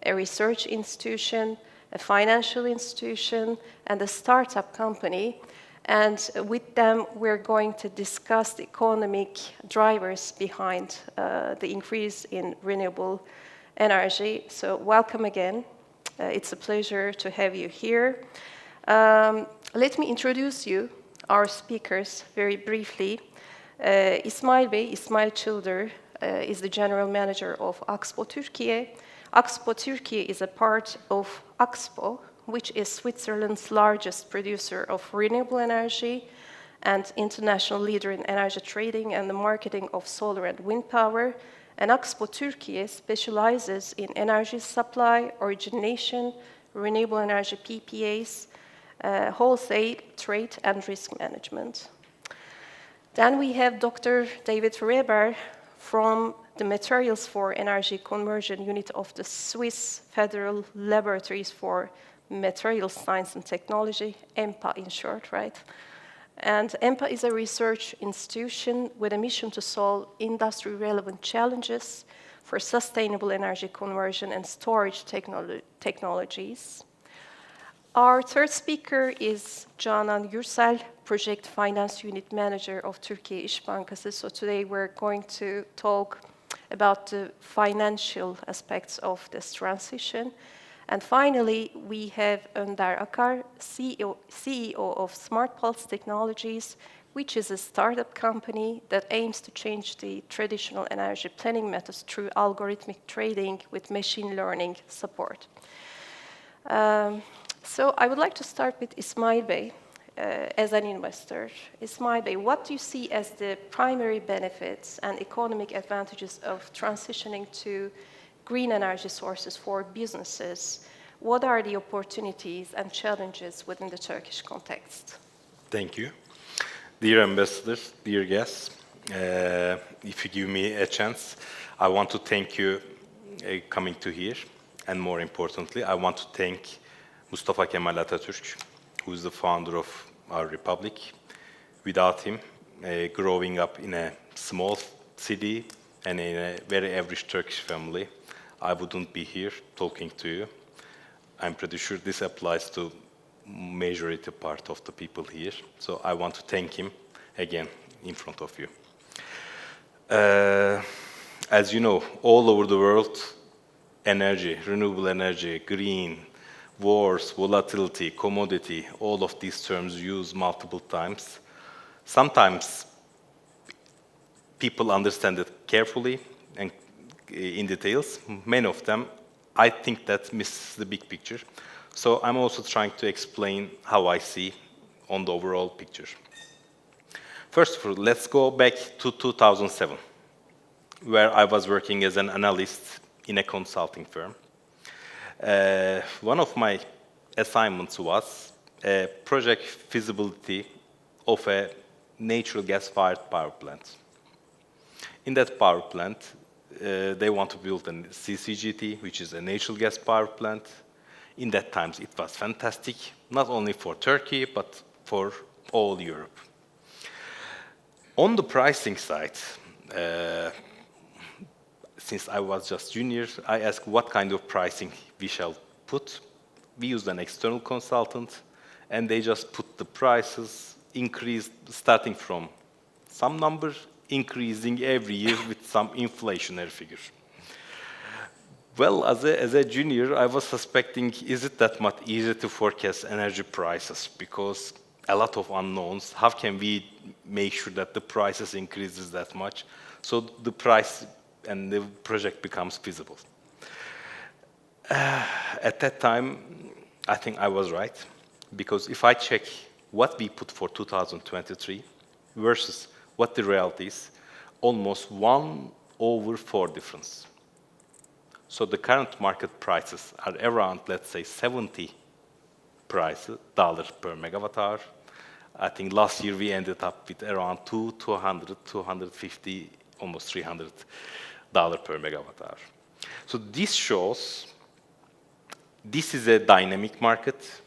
a research institution, a financial institution, and a startup company. And with them, we're going to discuss the economic drivers behind the increase in renewable energy. So welcome again. It's a pleasure to have you here. Let me introduce you, our speakers, very briefly. Ismail Çıldır is the general manager of Axpo Türkiye. Axpo Türkiye is a part of Axpo, which is Switzerland's largest producer of renewable energy and international leader in energy trading and the marketing of solar and wind power. And Axpo Türkiye specializes in energy supply, origination, renewable energy PPAs, wholesale trade, and risk management. Then we have Dr. David Reber from the Materials for Energy Conversion Unit of the Swiss Federal Laboratories for Materials Science and Technology, EMPA in short, right? And EMPA is a research institution with a mission to solve industry-relevant challenges for sustainable energy conversion and storage technologies. Our third speaker is Canan Gürsel, Project Finance Unit Manager of Türkiye İş Bankası. So today we're going to talk about the financial aspects of this transition. And finally, we have Önder Akar, CEO of Smart Pulse Technologies, which is a startup company that aims to change the traditional energy planning methods through algorithmic trading with machine learning support. So I would like to start with Ismail Bey as an investor. Ismail Bey, what do you see as the primary benefits and economic advantages of transitioning to green energy sources for businesses? What are the opportunities and challenges within the Turkish context? Thank you. Dear ambassadors, dear guests, if you give me a chance, I want to thank you coming to here. And more importantly, I want to thank Mustafa Kemal Atatürk, who is the founder of our republic. Without him, growing up in a small city and in a very average Turkish family, I wouldn't be here talking to you. I'm pretty sure this applies to majority part of the people here. So I want to thank him again in front of you. As you know, all over the world, energy, renewable energy, green, wars, volatility, commodity, all of these terms used multiple times. Sometimes people understand it carefully and in details. Many of them, I think that misses the big picture. So I'm also trying to explain how I see on the overall picture. First of all, let's go back to 2007, where I was working as an analyst in a consulting firm. One of my assignments was a project feasibility of a natural gas-fired power plant. In that power plant, they want to build a CCGT, which is a natural gas power plant. In that times, it was fantastic, not only for Turkey, but for all Europe. On the pricing side, since I was just junior, I asked what kind of pricing we shall put. We used an external consultant, and they just put the prices, increased starting from some number, increasing every year with some inflationary figure. Well, as a junior, I was suspecting, is it that much easier to forecast energy prices? Because a lot of unknowns. How can we make sure that the prices increases that much? So the price and the project becomes feasible. At that time, I think I was right, because if I check what we put for 2023 versus what the reality is, almost 1/4 difference. So the current market prices are around, let's say, $70 per megawatt hour. I think last year we ended up with around $200, $250, almost $300 per megawatt hour. So this shows this is a dynamic market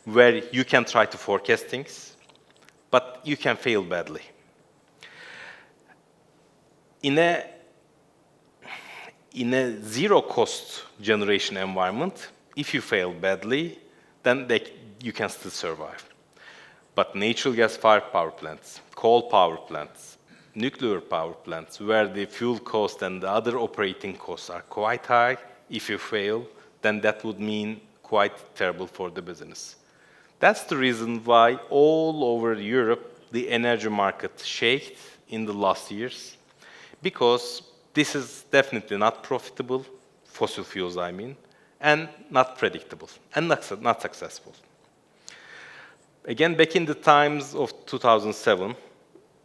where you can try to forecast things, but you can fail badly. In a zero-cost generation environment, if you fail badly, then you can still survive. But natural gas-fired power plants, coal power plants, nuclear power plants, where the fuel cost and the other operating costs are quite high, if you fail, then that would mean quite terrible for the business. That's the reason why all over Europe, the energy market shaked in the last years, because this is definitely not profitable, fossil fuels I mean, and not predictable, and not successful. Again, back in the times of 2007,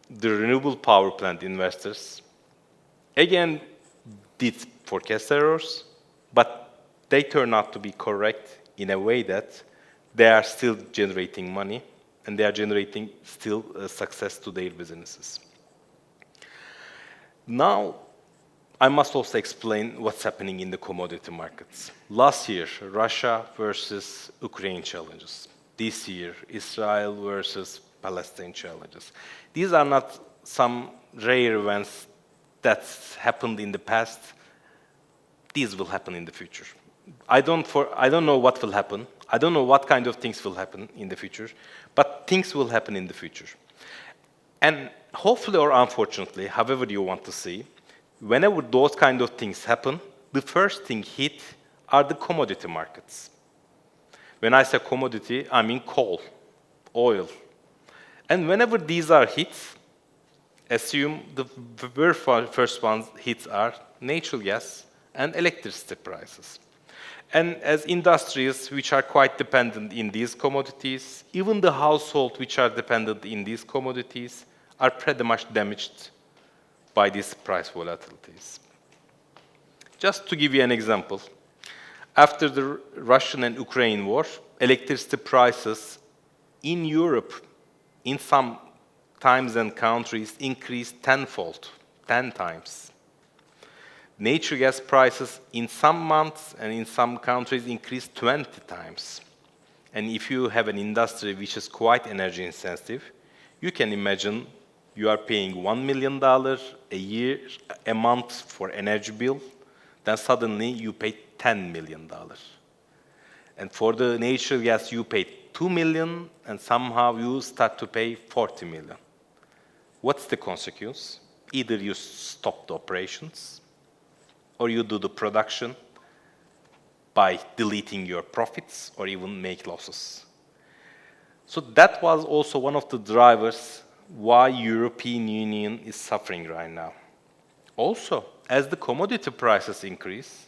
the renewable power plant investors, again, did forecast errors, but they turn out to be correct in a way that they are still generating money, and they are generating still success to their businesses. Now, I must also explain what's happening in the commodity markets. Last year, Russia versus Ukraine challenges. This year, Israel versus Palestine challenges. These are not some rare events that happened in the past. These will happen in the future. I don't know what will happen. I don't know what kind of things will happen in the future, but things will happen in the future. And hopefully or unfortunately, however you want to see, whenever those kind of things happen, the first thing hit are the commodity markets. When I say commodity, I mean coal, oil. And whenever these are hit, assume the very first ones hits are natural gas and electricity prices. And as industries which are quite dependent in these commodities, even the households which are dependent in these commodities are pretty much damaged by these price volatilities. Just to give you an example, after the Russian and Ukraine war, electricity prices in Europe, in some times and countries, increased tenfold, 10 times. Natural gas prices in some months and in some countries increased 20 times. And if you have an industry which is quite energy intensive, you can imagine you are paying $1 million a month for energy bill, then suddenly you pay $10 million. And for the natural gas, you pay $2 million, and somehow you start to pay $40 million. What's the consequence? Either you stop the operations, or you do the production by deleting your profits, or even make losses. So that was also one of the drivers why European Union is suffering right now. Also, as the commodity prices increase,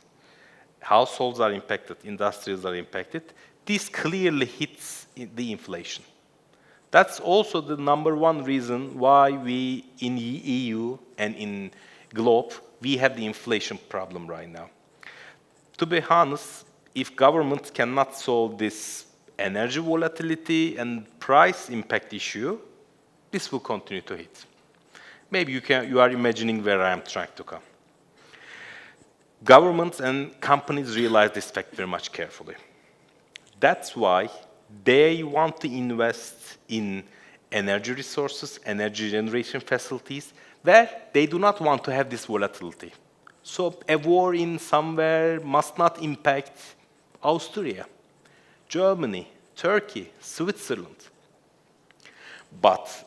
households are impacted, industries are impacted, this clearly hits the inflation. That's also the number one reason why we in the EU and in globe, we have the inflation problem right now. To be honest, if governments cannot solve this energy volatility and price impact issue, this will continue to hit. Maybe you are imagining where I am trying to come. Governments and companies realize this fact very much carefully. That's why they want to invest in energy resources, energy generation facilities, where they do not want to have this volatility. So a war in somewhere must not impact Austria, Germany, Turkey, Switzerland. But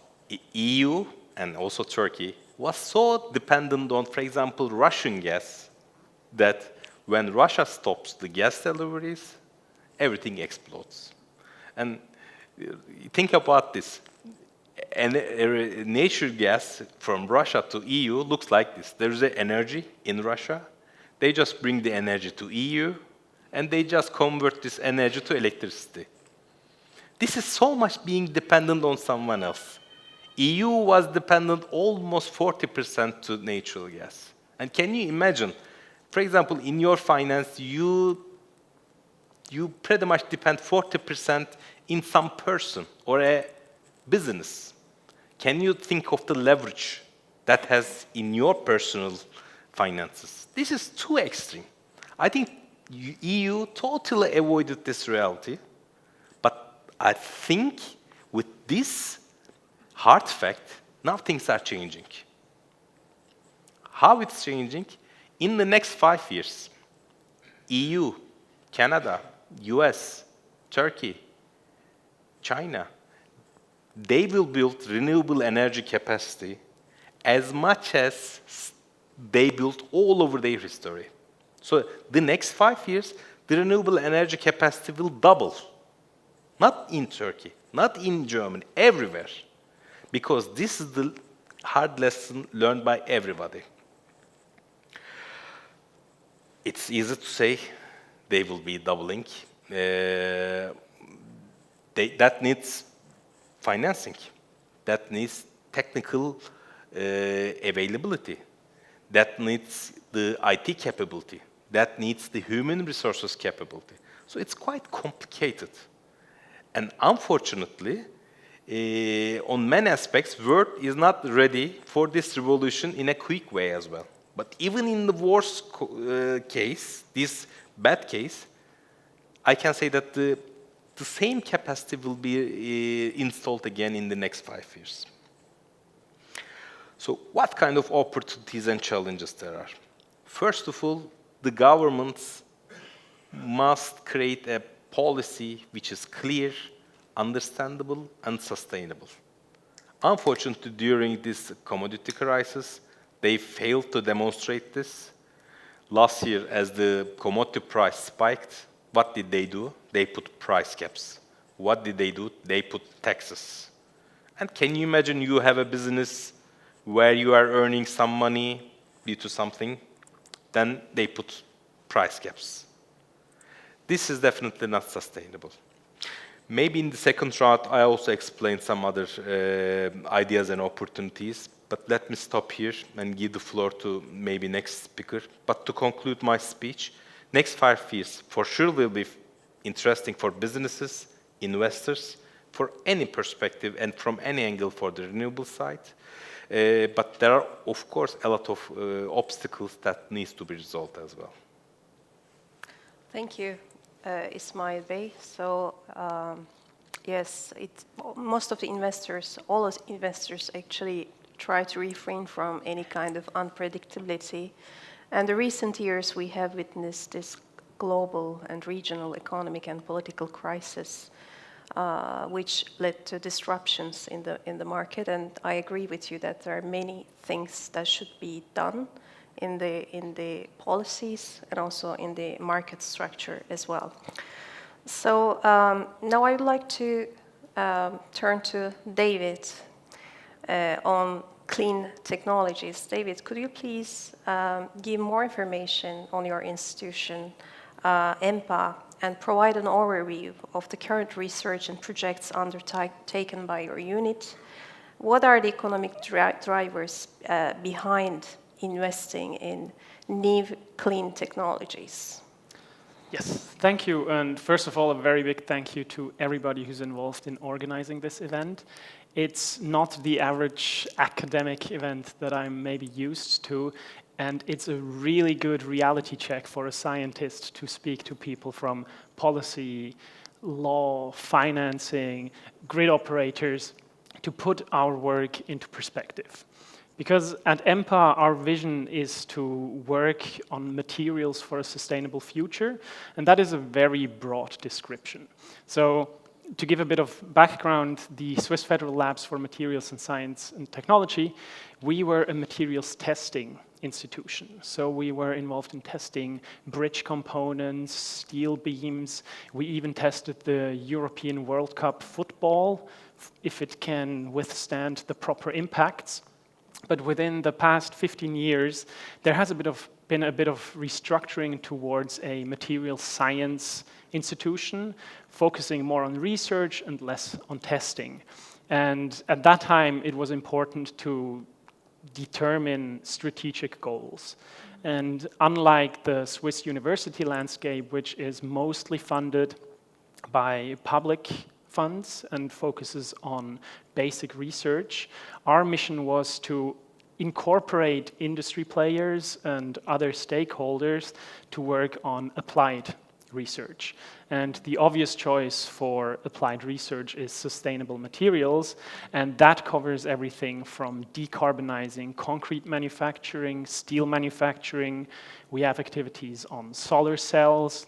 EU and also Turkey was so dependent on, for example, Russian gas, that when Russia stops the gas deliveries, everything explodes. And think about this. Natural gas from Russia to EU looks like this. There's energy in Russia. They just bring the energy to EU, and they just convert this energy to electricity. This is so much being dependent on someone else. EU was dependent almost 40% to natural gas. And can you imagine, for example, in your finance, you pretty much depend 40% in some person or a business. Can you think of the leverage that has in your personal finances? This is too extreme. I think EU totally avoided this reality, but I think with this hard fact, now things are changing. How it's changing? In the next 5 years, EU, Canada, US, Turkey, China, they will build renewable energy capacity as much as they built all over their history. So the next 5 years, the renewable energy capacity will double. Not in Turkey, not in Germany, everywhere. Because this is the hard lesson learned by everybody. It's easy to say they will be doubling. That needs financing. That needs technical availability. That needs the IT capability. That needs the human resources capability. So it's quite complicated. And unfortunately, on many aspects, world is not ready for this revolution in a quick way as well. But even in the worst case, this bad case, I can say that the same capacity will be installed again in the next 5 years. So what kind of opportunities and challenges there are? First of all, the governments must create a policy which is clear, understandable, and sustainable. Unfortunately, during this commodity crisis, they failed to demonstrate this. Last year, as the commodity price spiked, what did they do? They put price caps. What did they do? They put taxes. And can you imagine you have a business where you are earning some money due to something, then they put price caps. This is definitely not sustainable. Maybe in the second round, I also explained some other ideas and opportunities, but let me stop here and give the floor to maybe next speaker. But to conclude my speech, next 5 years for sure will be interesting for businesses, investors, for any perspective and from any angle for the renewable side. But there are, of course, a lot of obstacles that needs to be resolved as well. Thank you, Ismail Bey. So, yes, most of the investors, all of the investors actually try to refrain from any kind of unpredictability. And the recent years we have witnessed this global and regional economic and political crisis, which led to disruptions in the market. And I agree with you that there are many things that should be done in the policies and also in the market structure as well. So now I would like to turn to David on clean technologies. David, could you please give more information on your institution, EMPA, and provide an overview of the current research and projects undertaken by your unit? What are the economic drivers behind investing in new clean technologies? Yes, thank you. And first of all, a very big thank you to everybody who's involved in organizing this event. It's not the average academic event that I'm maybe used to, and it's a really good reality check for a scientist to speak to people from policy, law, financing, grid operators, to put our work into perspective. Because at EMPA, our vision is to work on materials for a sustainable future, and that is a very broad description. So, to give a bit of background, the Swiss Federal Labs for Materials and Science and Technology, we were a materials testing institution. So we were involved in testing bridge components, steel beams. We even tested the European World Cup football, if it can withstand the proper impacts. But within the past 15 years, there has been a bit of restructuring towards a material science institution, focusing more on research and less on testing. And at that time, it was important to determine strategic goals. And unlike the Swiss university landscape, which is mostly funded by public funds and focuses on basic research, our mission was to incorporate industry players and other stakeholders to work on applied research. And the obvious choice for applied research is sustainable materials, and that covers everything from decarbonizing concrete manufacturing, steel manufacturing. We have activities on solar cells,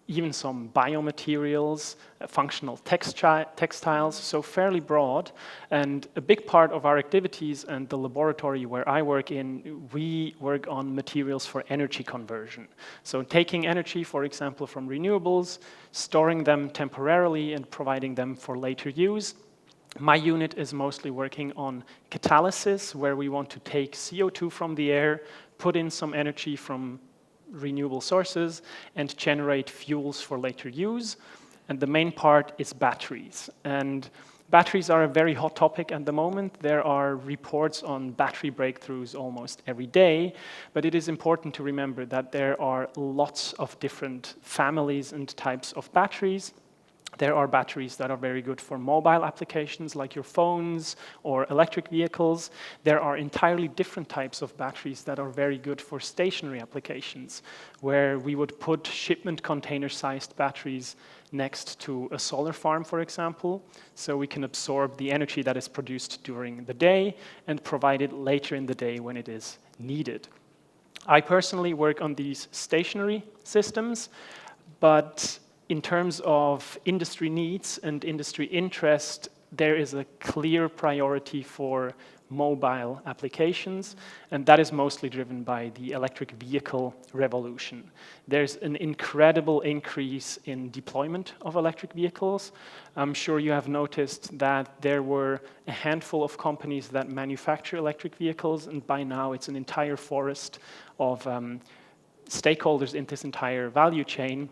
even some biomaterials, functional textiles, so fairly broad. And a big part of our activities and the laboratory where I work in, we work on materials for energy conversion. So taking energy, for example, from renewables, storing them temporarily and providing them for later use. My unit is mostly working on catalysis, where we want to take CO2 from the air, put in some energy from renewable sources, and generate fuels for later use. And the main part is batteries. And batteries are a very hot topic at the moment. There are reports on battery breakthroughs almost every day, but it is important to remember that there are lots of different families and types of batteries. There are batteries that are very good for mobile applications like your phones or electric vehicles. There are entirely different types of batteries that are very good for stationary applications, where we would put shipment container-sized batteries next to a solar farm, for example, so we can absorb the energy that is produced during the day and provide it later in the day when it is needed. I personally work on these stationary systems, but in terms of industry needs and industry interest, there is a clear priority for mobile applications, and that is mostly driven by the electric vehicle revolution. There's an incredible increase in deployment of electric vehicles. I'm sure you have noticed that there were a handful of companies that manufacture electric vehicles, and by now it's an entire forest of stakeholders in this entire value chain,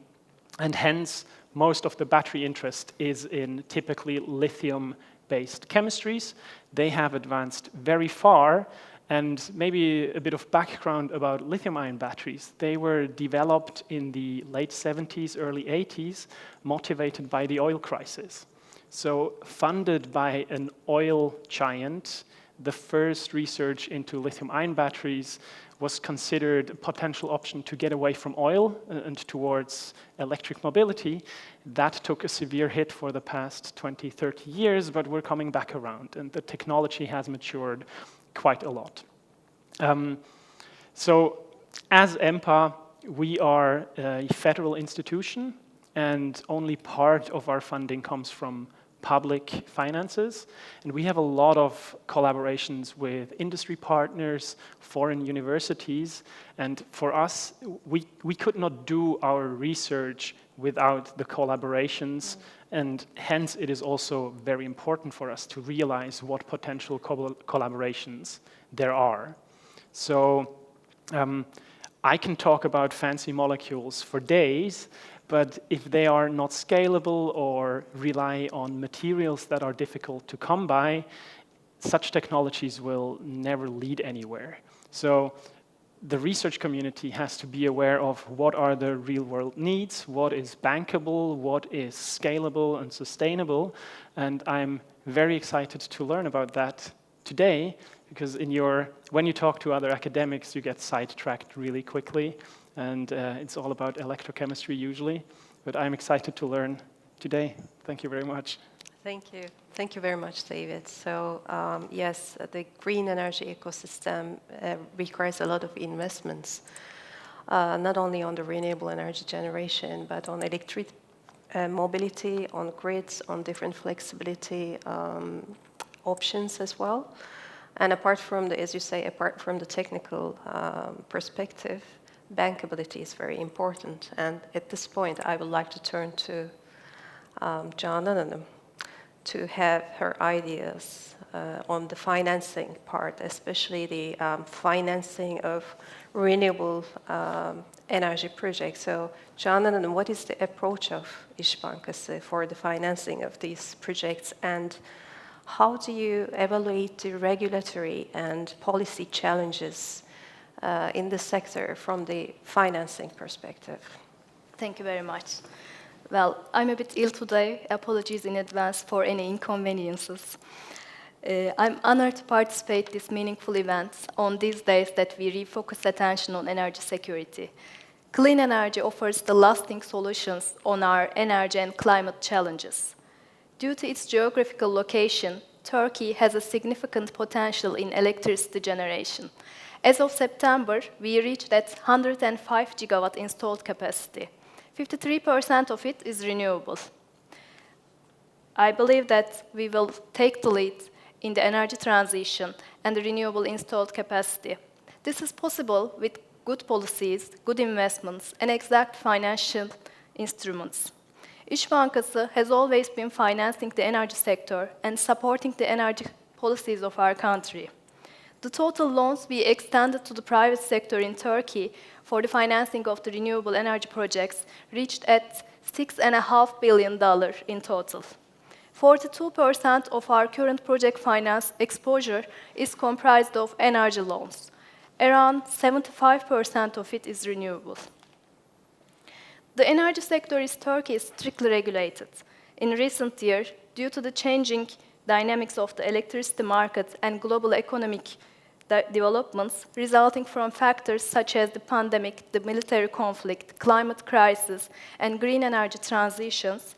and hence most of the battery interest is in typically lithium-based chemistries. They have advanced very far, and maybe a bit of background about lithium-ion batteries. They were developed in the late 70s, early 80s, motivated by the oil crisis. So funded by an oil giant, the first research into lithium-ion batteries was considered a potential option to get away from oil and towards electric mobility. That took a severe hit for the past 20, 30 years, but we're coming back around, and the technology has matured quite a lot. So as EMPA, we are a federal institution, and only part of our funding comes from public finances, and we have a lot of collaborations with industry partners, foreign universities, and for us, we could not do our research without the collaborations, and hence it is also very important for us to realize what potential collaborations there are. So I can talk about fancy molecules for days, but if they are not scalable or rely on materials that are difficult to come by, such technologies will never lead anywhere. So the research community has to be aware of what are the real-world needs, what is bankable, what is scalable and sustainable, and I'm very excited to learn about that today, because when you talk to other academics, you get sidetracked really quickly, and it's all about electrochemistry usually, but I'm excited to learn today. Thank you very much. Thank you. Thank you very much, David. So yes, the green energy ecosystem requires a lot of investments, not only on the renewable energy generation, but on electric mobility, on grids, on different flexibility options as well. And apart from the, as you say, apart from the technical perspective, bankability is very important. And at this point, I would like to turn to Canan to have her ideas on the financing part, especially the financing of renewable energy projects. So, Canan, what is the approach of İş Bankası for the financing of these projects, and how do you evaluate the regulatory and policy challenges in the sector from the financing perspective? Thank you very much. Well, I'm a bit ill today. Apologies in advance for any inconveniences. I'm honored to participate in this meaningful event on these days that we refocus attention on energy security. Clean energy offers the lasting solutions on our energy and climate challenges. Due to its geographical location, Turkey has a significant potential in electricity generation. As of September, we reached at 105 gigawatt installed capacity. 53% of it is renewable. I believe that we will take the lead in the energy transition and the renewable installed capacity. This is possible with good policies, good investments, and exact financial instruments. İş Bankası has always been financing the energy sector and supporting the energy policies of our country. The total loans we extended to the private sector in Turkey for the financing of the renewable energy projects reached at $6.5 billion in total. 42% of our current project finance exposure is comprised of energy loans. Around 75% of it is renewable. The energy sector in Turkey is strictly regulated. In recent years, due to the changing dynamics of the electricity market and global economic developments resulting from factors such as the pandemic, the military conflict, climate crisis, and green energy transitions,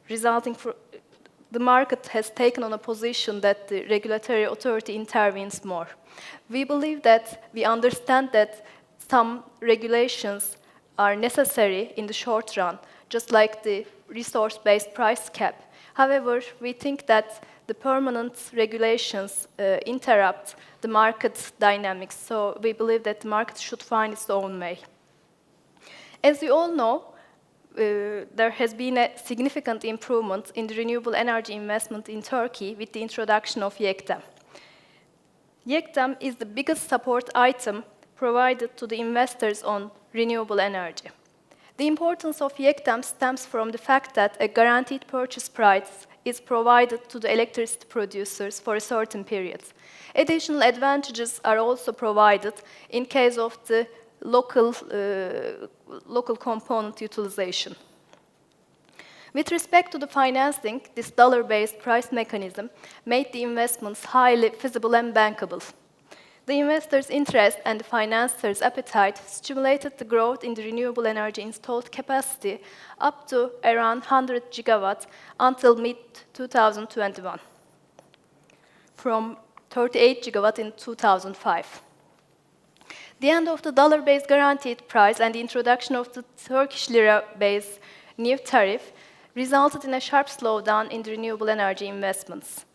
the market has taken on a position that the regulatory authority intervenes more. We believe that we understand that some regulations are necessary in the short run, just like the resource-based price cap. However, we think that the permanent regulations interrupt the market dynamics, so we believe that the market should find its own way. As you all know, there has been a significant improvement in the renewable energy investment in Turkey with the introduction of XVII. XVII is the biggest support item provided to the investors on renewable energy. The importance of XVII stems from the fact that a guaranteed purchase price is provided to the electricity producers for a certain period. Additional advantages are also provided in case of the local component utilization. With respect to the financing, this dollar-based price mechanism made the investments highly feasible and bankable. The investors' interest and the financiers' appetite stimulated the growth in the renewable energy installed capacity up to around 100 gigawatts until mid-2021, from 38 gigawatts in 2005. The end of the dollar-based guaranteed price and the introduction of the Turkish lira-based new tariff resulted in a sharp slowdown in the renewable energy investments.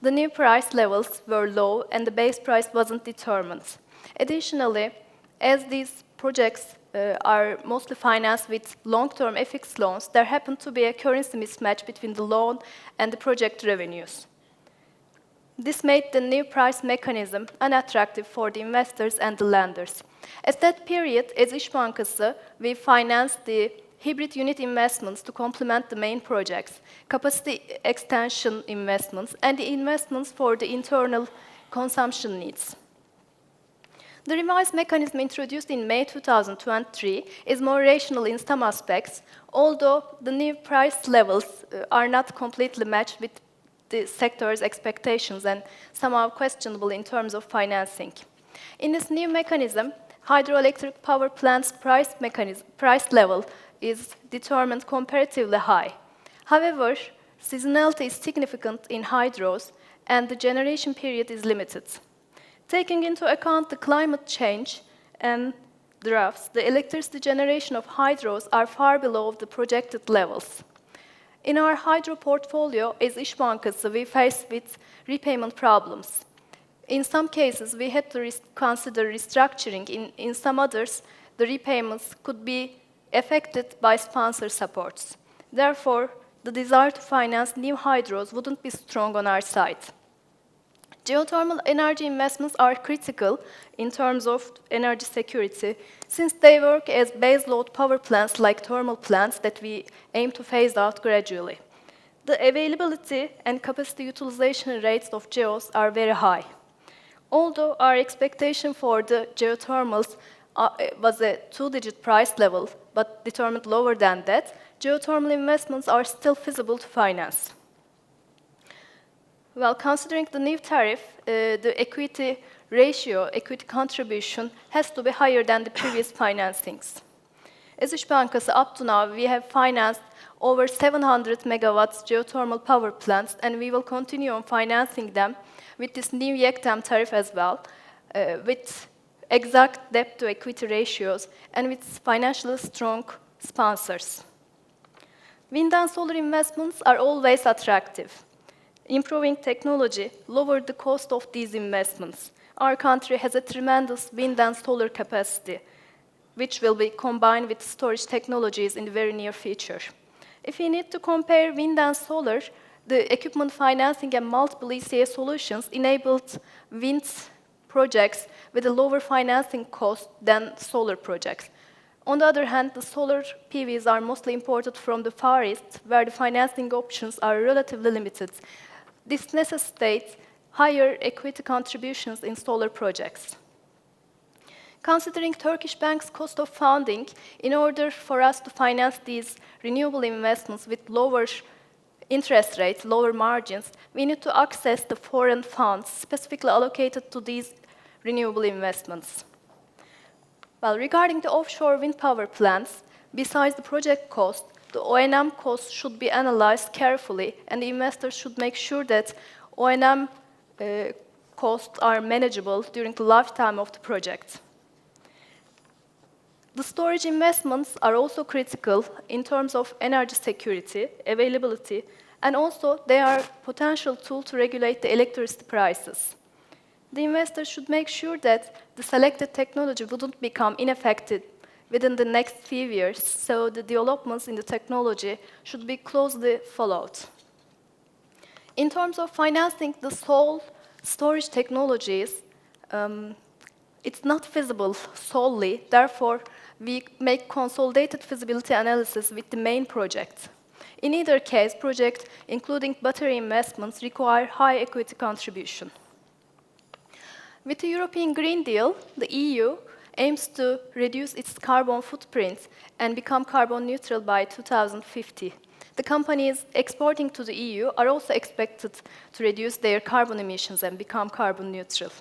The new price levels were low and the base price wasn't determined. Additionally, as these projects are mostly financed with long-term FX loans, there happened to be a currency mismatch between the loan and the project revenues. This made the new price mechanism unattractive for the investors and the lenders. At that period, as İş Bankası, we financed the hybrid unit investments to complement the main projects, capacity extension investments, and the investments for the internal consumption needs. The revised mechanism introduced in May 2023 is more rational in some aspects, although the new price levels are not completely matched with the sector's expectations and somehow questionable in terms of financing. In this new mechanism, hydroelectric power plants' price level is determined comparatively high. However, seasonality is significant in hydros and the generation period is limited. Taking into account the climate change and droughts, the electricity generation of hydros are far below the projected levels. In our hydro portfolio, as İş Bankası, we face with repayment problems. In some cases, we had to consider restructuring. In some others, the repayments could be affected by sponsor supports. Therefore, the desire to finance new hydros wouldn't be strong on our side. Geothermal energy investments are critical in terms of energy security, since they work as baseload power plants like thermal plants that we aim to phase out gradually. The availability and capacity utilization rates of geos are very high. Although our expectation for the geothermals was a two-digit price level, but determined lower than that, geothermal investments are still feasible to finance. Well, considering the new tariff, the equity ratio, equity contribution, has to be higher than the previous financings. As İş Bankası, up to now, we have financed over 700 megawatts geothermal power plants, and we will continue on financing them with this new XVII tariff as well, with exact debt-to-equity ratios and with financially strong sponsors. Wind and solar investments are always attractive. Improving technology lowered the cost of these investments. Our country has a tremendous wind and solar capacity, which will be combined with storage technologies in the very near future. If we need to compare wind and solar, the equipment financing and multiple ECA solutions enabled wind projects with a lower financing cost than solar projects. On the other hand, the solar PVs are mostly imported from the Far East, where the financing options are relatively limited. This necessitates higher equity contributions in solar projects. Considering Turkish banks' cost of funding, in order for us to finance these renewable investments with lower interest rates, lower margins, we need to access the foreign funds specifically allocated to these renewable investments. Well, regarding the offshore wind power plants, besides the project cost, the O&M costs should be analyzed carefully, and the investors should make sure that O&M costs are manageable during the lifetime of the project. The storage investments are also critical in terms of energy security, availability, and also they are a potential tool to regulate the electricity prices. The investors should make sure that the selected technology wouldn't become ineffective within the next few years, so the developments in the technology should be closely followed. In terms of financing the sole storage technologies, it's not feasible solely, therefore, we make consolidated feasibility analysis with the main project. In either case, projects including battery investments require high equity contribution. With the European Green Deal, the EU aims to reduce its carbon footprint and become carbon neutral by 2050. The companies exporting to the EU are also expected to reduce their carbon emissions and become carbon neutral.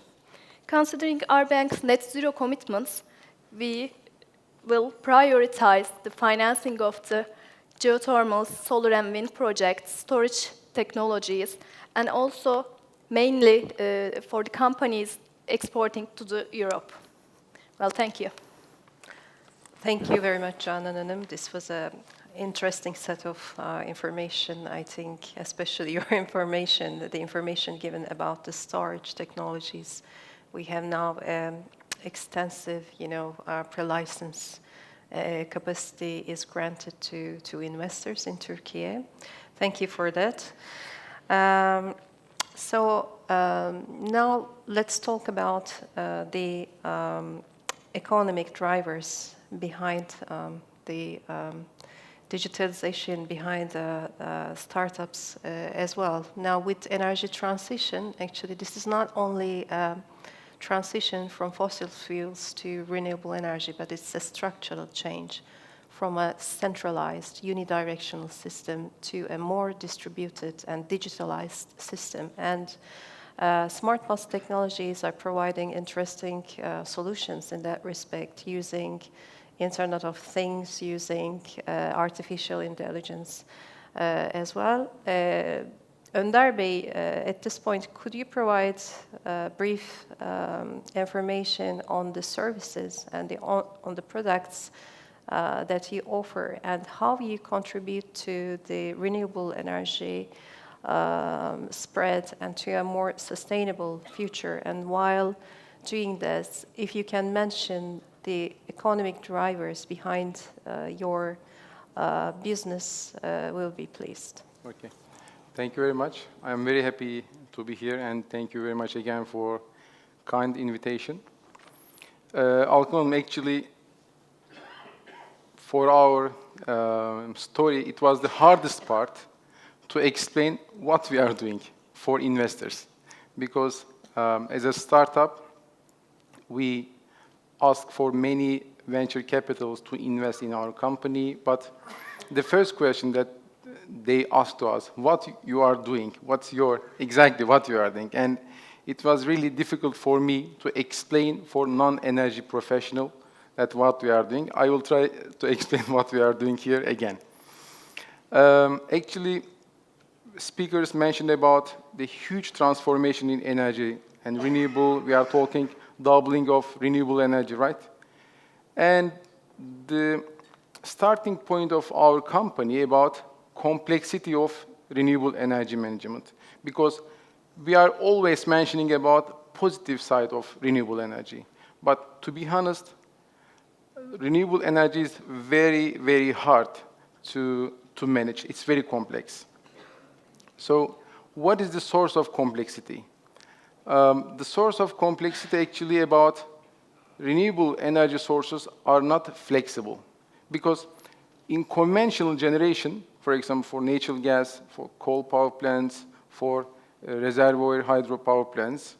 Considering our bank's net zero commitments, we will prioritize the financing of the geothermal, solar and wind projects, storage technologies, and also mainly for the companies exporting to Europe. Well, thank you. Thank you very much, Canan Hanım. This was an interesting set of information, I think, especially your information, the information given about the storage technologies. We have now extensive, pre-license capacity is granted to investors in Turkey. Thank you for that. Now let's talk about the economic drivers behind the digitalization, behind the startups as well. Now with energy transition, actually this is not only transition from fossil fuels to renewable energy, but it's a structural change from a centralized unidirectional system to a more distributed and digitalized system. And smart pulse technologies are providing interesting solutions in that respect, using Internet of Things, using artificial intelligence as well. Önder Bey, at this point, could you provide brief information on the services and on the products that you offer and how you contribute to the renewable energy spread and to a more sustainable future? And while doing this, if you can mention the economic drivers behind your business, we'll be pleased. Okay. Thank you very much. I'm very happy to be here, and thank you very much again for kind invitation. Alkım, actually, for our story, it was the hardest part to explain what we are doing for investors. Because as a startup, we ask for many venture capitals to invest in our company, but the first question that they asked to us, what you are doing, exactly what you are doing. And it was really difficult for me to explain for non-energy professional that what we are doing. I will try to explain what we are doing here again. Actually, speakers mentioned about the huge transformation in energy and renewable. We are talking doubling of renewable energy, right? And the starting point of our company about complexity of renewable energy management, because we are always mentioning about positive side of renewable energy. But to be honest, renewable energy is very, very hard to manage. It's very complex. So what is the source of complexity? The source of complexity actually about renewable energy sources are not flexible, because in conventional generation, for example, for natural gas, for coal power plants, for reservoir hydropower plants,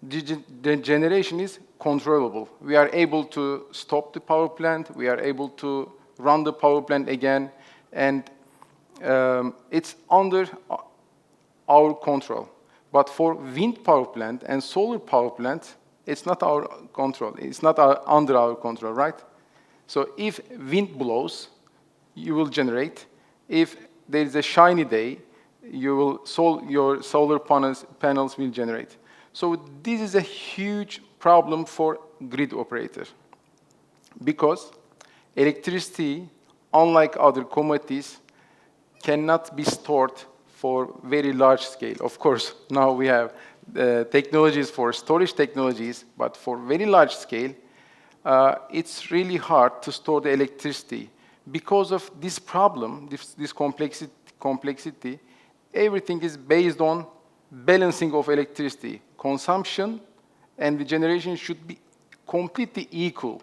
the generation is controllable. We are able to stop the power plant, we are able to run the power plant again, and it's under our control. But for wind power plant and solar power plant, it's not our control. It's not under our control, right? So if wind blows, you will generate. If there is a shiny day, your solar panels will generate. So this is a huge problem for grid operator, because electricity, unlike other commodities, cannot be stored for very large scale. Of course, now we have technologies for storage technologies, but for very large scale, it's really hard to store the electricity. Because of this problem, this complexity, everything is based on balancing of electricity. Consumption and the generation should be completely equal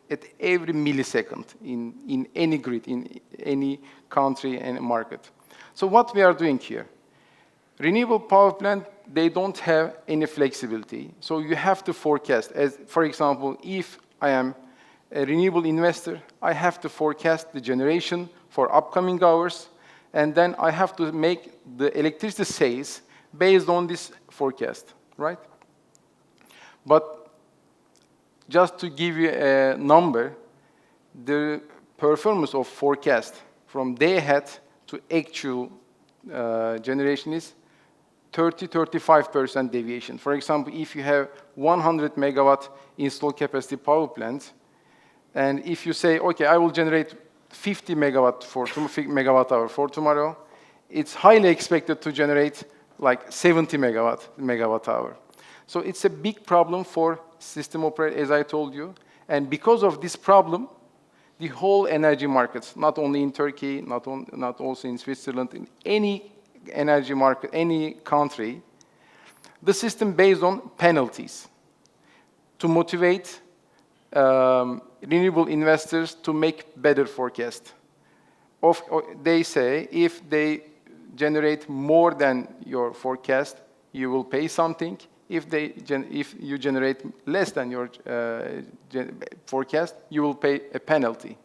at every millisecond in any grid, in any country and market. So what we are doing here, renewable power plant, they don't have any flexibility. So you have to forecast. As, for example, if I am a renewable investor, I have to forecast the generation for upcoming hours, and then I have to make the electricity sales based on this forecast, right? But just to give you a number, the performance of forecast from day ahead to actual generation is 30-35% deviation. For example, if you have 100 megawatt installed capacity power plant, and if you say, okay, I will generate 50 megawatt hour for tomorrow, it's highly expected to generate like 70 megawatt hour. So it's a big problem for system operator, as I told you. And because of this problem, the whole energy markets, not only in Turkey, not also in Switzerland, in any energy market, any country, the system based on penalties to motivate renewable investors to make better forecast. They say if they generate more than your forecast, you will pay something. If you generate less than your forecast, you will pay a penalty.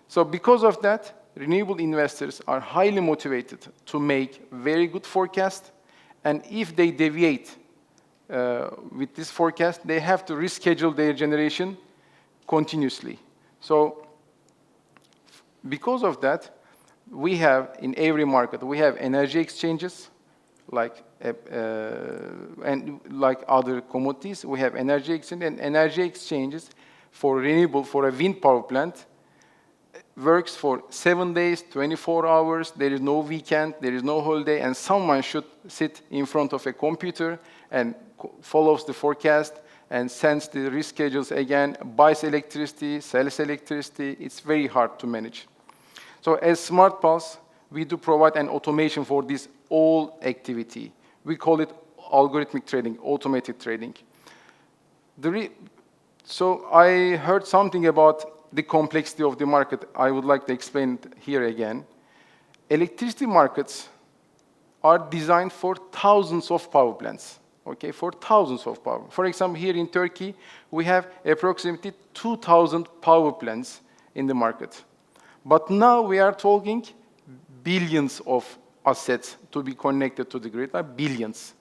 So because of that, renewable investors are highly motivated to make very good forecast, and if they deviate with this forecast, they have to reschedule their generation continuously. So because of that, we have in every market, we have energy exchanges, like and like other commodities, we have energy exchange, and energy exchanges for renewable, for a wind power plant, works for 7 days, 24 hours, there is no weekend, there is no holiday, and someone should sit in front of a computer and follows the forecast and sends the reschedules again, buys electricity, sells electricity. It's very hard to manage. So as Smart Pulse, we do provide an automation for this all activity. We call it algorithmic trading, automated trading. So I heard something about the complexity of the market. I would like to explain it here again. Electricity markets are designed for thousands of power plants, okay, for thousands of power. For example, here in Turkey, we have approximately 2,000 power plants in the market. But now we are talking billions of assets to be connected to the grid, billions.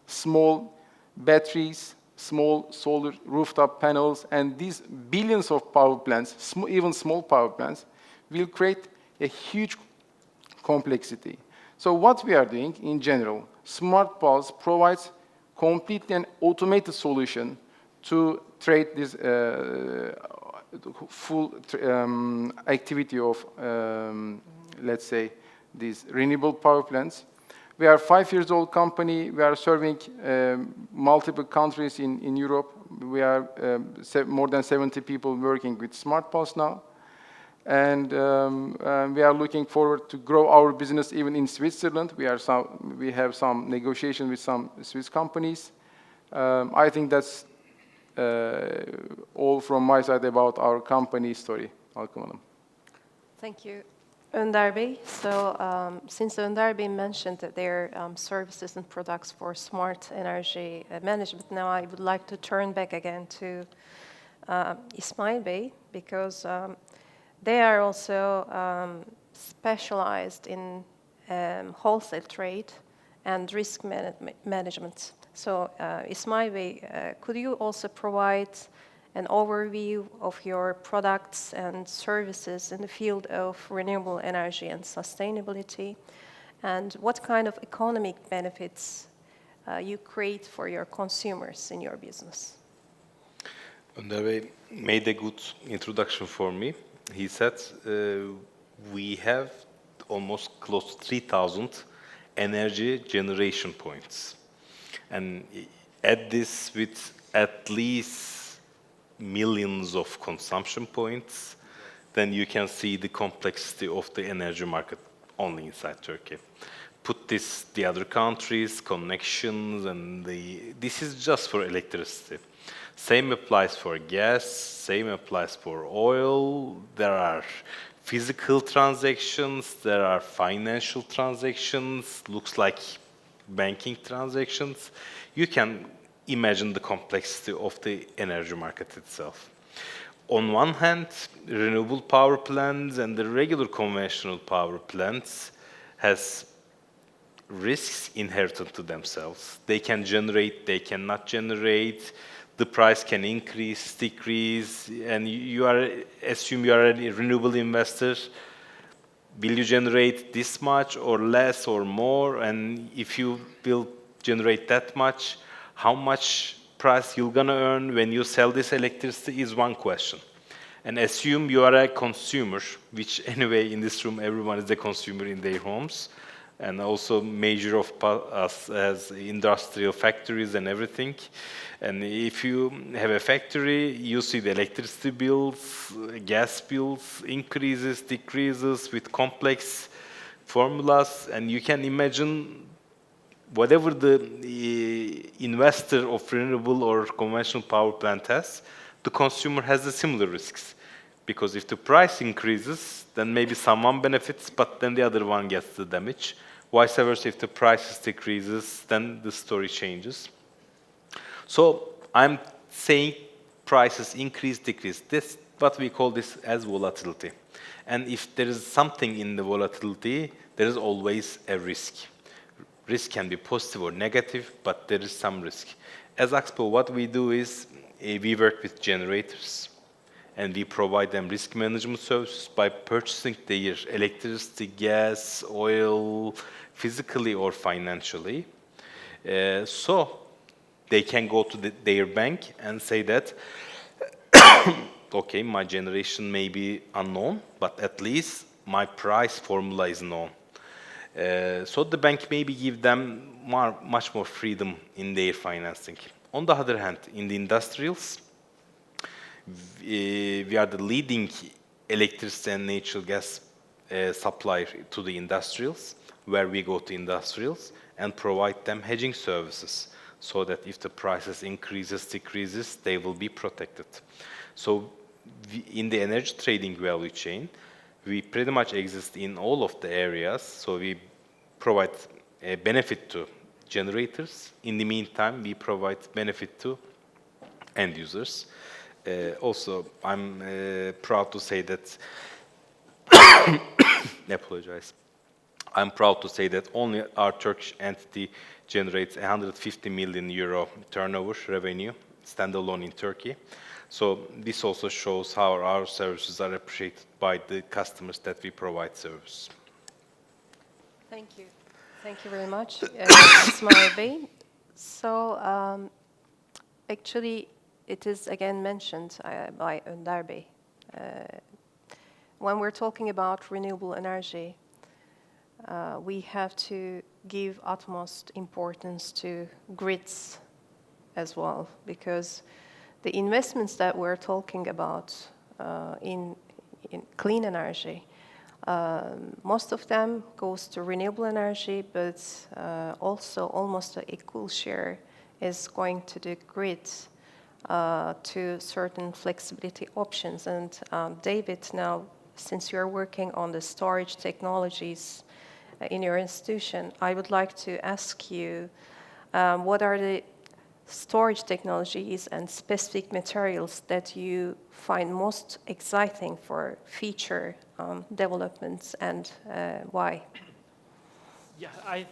Small batteries, small solar rooftop panels, and these billions of power plants, even small power plants, will create a huge complexity. So what we are doing in general, Smart Pulse provides completely an automated solution to trade this full activity of, let's say, these renewable power plants. We are a 5-year-old company. We are serving multiple countries in Europe. We are more than 70 people working with Smart Pulse now. And we are looking forward to grow our business even in Switzerland. We have some negotiation with some Swiss companies. I think that's all from my side about our company story. Alkım Hanım. Thank you, Önder Bey. So since Önder Bey mentioned that their services and products for smart energy management, now I would like to turn back again to Ismail Bey, because they are also specialized in wholesale trade and risk management. So Ismail Bey, could you also provide an overview of your products and services in the field of renewable energy and sustainability, and what kind of economic benefits you create for your consumers in your business? Önder made a good introduction for me. He said we have almost close to 3,000 energy generation points. And add this with at least millions of consumption points, then you can see the complexity of the energy market only inside Turkey. Put this the other countries, connections, and this is just for electricity. Same applies for gas, same applies for oil. There are physical transactions, there are financial transactions, looks like banking transactions. You can imagine the complexity of the energy market itself. On one hand, renewable power plants and the regular conventional power plants has risks inherent to themselves. They can generate, they cannot generate, the price can increase, decrease, and assume you are a renewable investor. Will you generate this much or less or more? And if you will generate that much, how much price you're gonna earn when you sell this electricity is one question. And assume you are a consumer, which anyway in this room everyone is a consumer in their homes, and also major of us as industrial factories and everything. And if you have a factory, you see the electricity bills, gas bills increases, decreases with complex formulas, and you can imagine whatever the investor of renewable or conventional power plant has, the consumer has the similar risks. Because if the price increases, then maybe someone benefits, but then the other one gets the damage. Vice versa, if the prices decreases, then the story changes. So I'm saying prices increase, decrease. This what we call this as volatility. And if there is something in the volatility, there is always a risk. Risk can be positive or negative, but there is some risk. As Axpo, what we do is we work with generators and we provide them risk management services by purchasing their electricity, gas, oil, physically or financially. So they can go to their bank and say that, okay, my generation may be unknown, but at least my price formula is known. So the bank maybe give them much more freedom in their financing. On the other hand, in the industrials, we are the leading electricity and natural gas supplier to the industrials, where we go to industrials and provide them hedging services, so that if the prices increases, decreases, they will be protected. So in the energy trading value chain, we pretty much exist in all of the areas, so we provide a benefit to generators. In the meantime, we provide benefit to end users. Also, I'm proud to say that, I apologize. I'm proud to say that only our Turkish entity generates 150 million euro turnover revenue, standalone in Turkey. So this also shows how our services are appreciated by the customers that we provide service. Thank you. Thank you very much, Ismail Bey. So actually, it is again mentioned by Önder Bey. When we're talking about renewable energy, we have to give utmost importance to grids as well, because the investments that we're talking about in clean energy, most of them goes to renewable energy, but also almost an equal share is going to the grids to certain flexibility options. And David, now, since you're working on the storage technologies in your institution, I would like to ask you, what are the storage technologies and specific materials that you find most exciting for future developments, and why? Yeah, I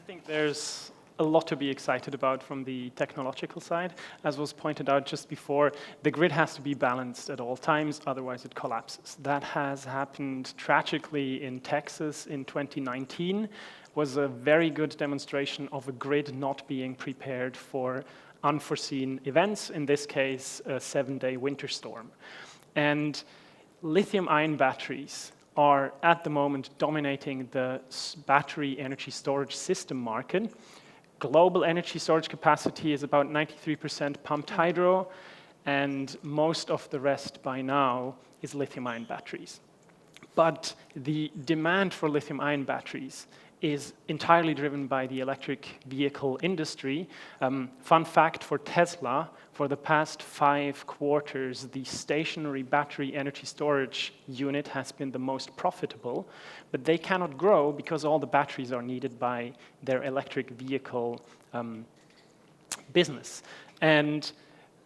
think there's a lot to be excited about from the technological side. As was pointed out just before, the grid has to be balanced at all times, otherwise it collapses. That has happened tragically in Texas in 2019. Was a very good demonstration of a grid not being prepared for unforeseen events, in this case, a 7-day winter storm. And lithium-ion batteries are at the moment dominating the battery energy storage system market. Global energy storage capacity is about 93% pumped hydro, and most of the rest by now is lithium-ion batteries. But the demand for lithium-ion batteries is entirely driven by the electric vehicle industry. Fun fact for Tesla, for the past 5 quarters, the stationary battery energy storage unit has been the most profitable, but they cannot grow because all the batteries are needed by their electric vehicle business. And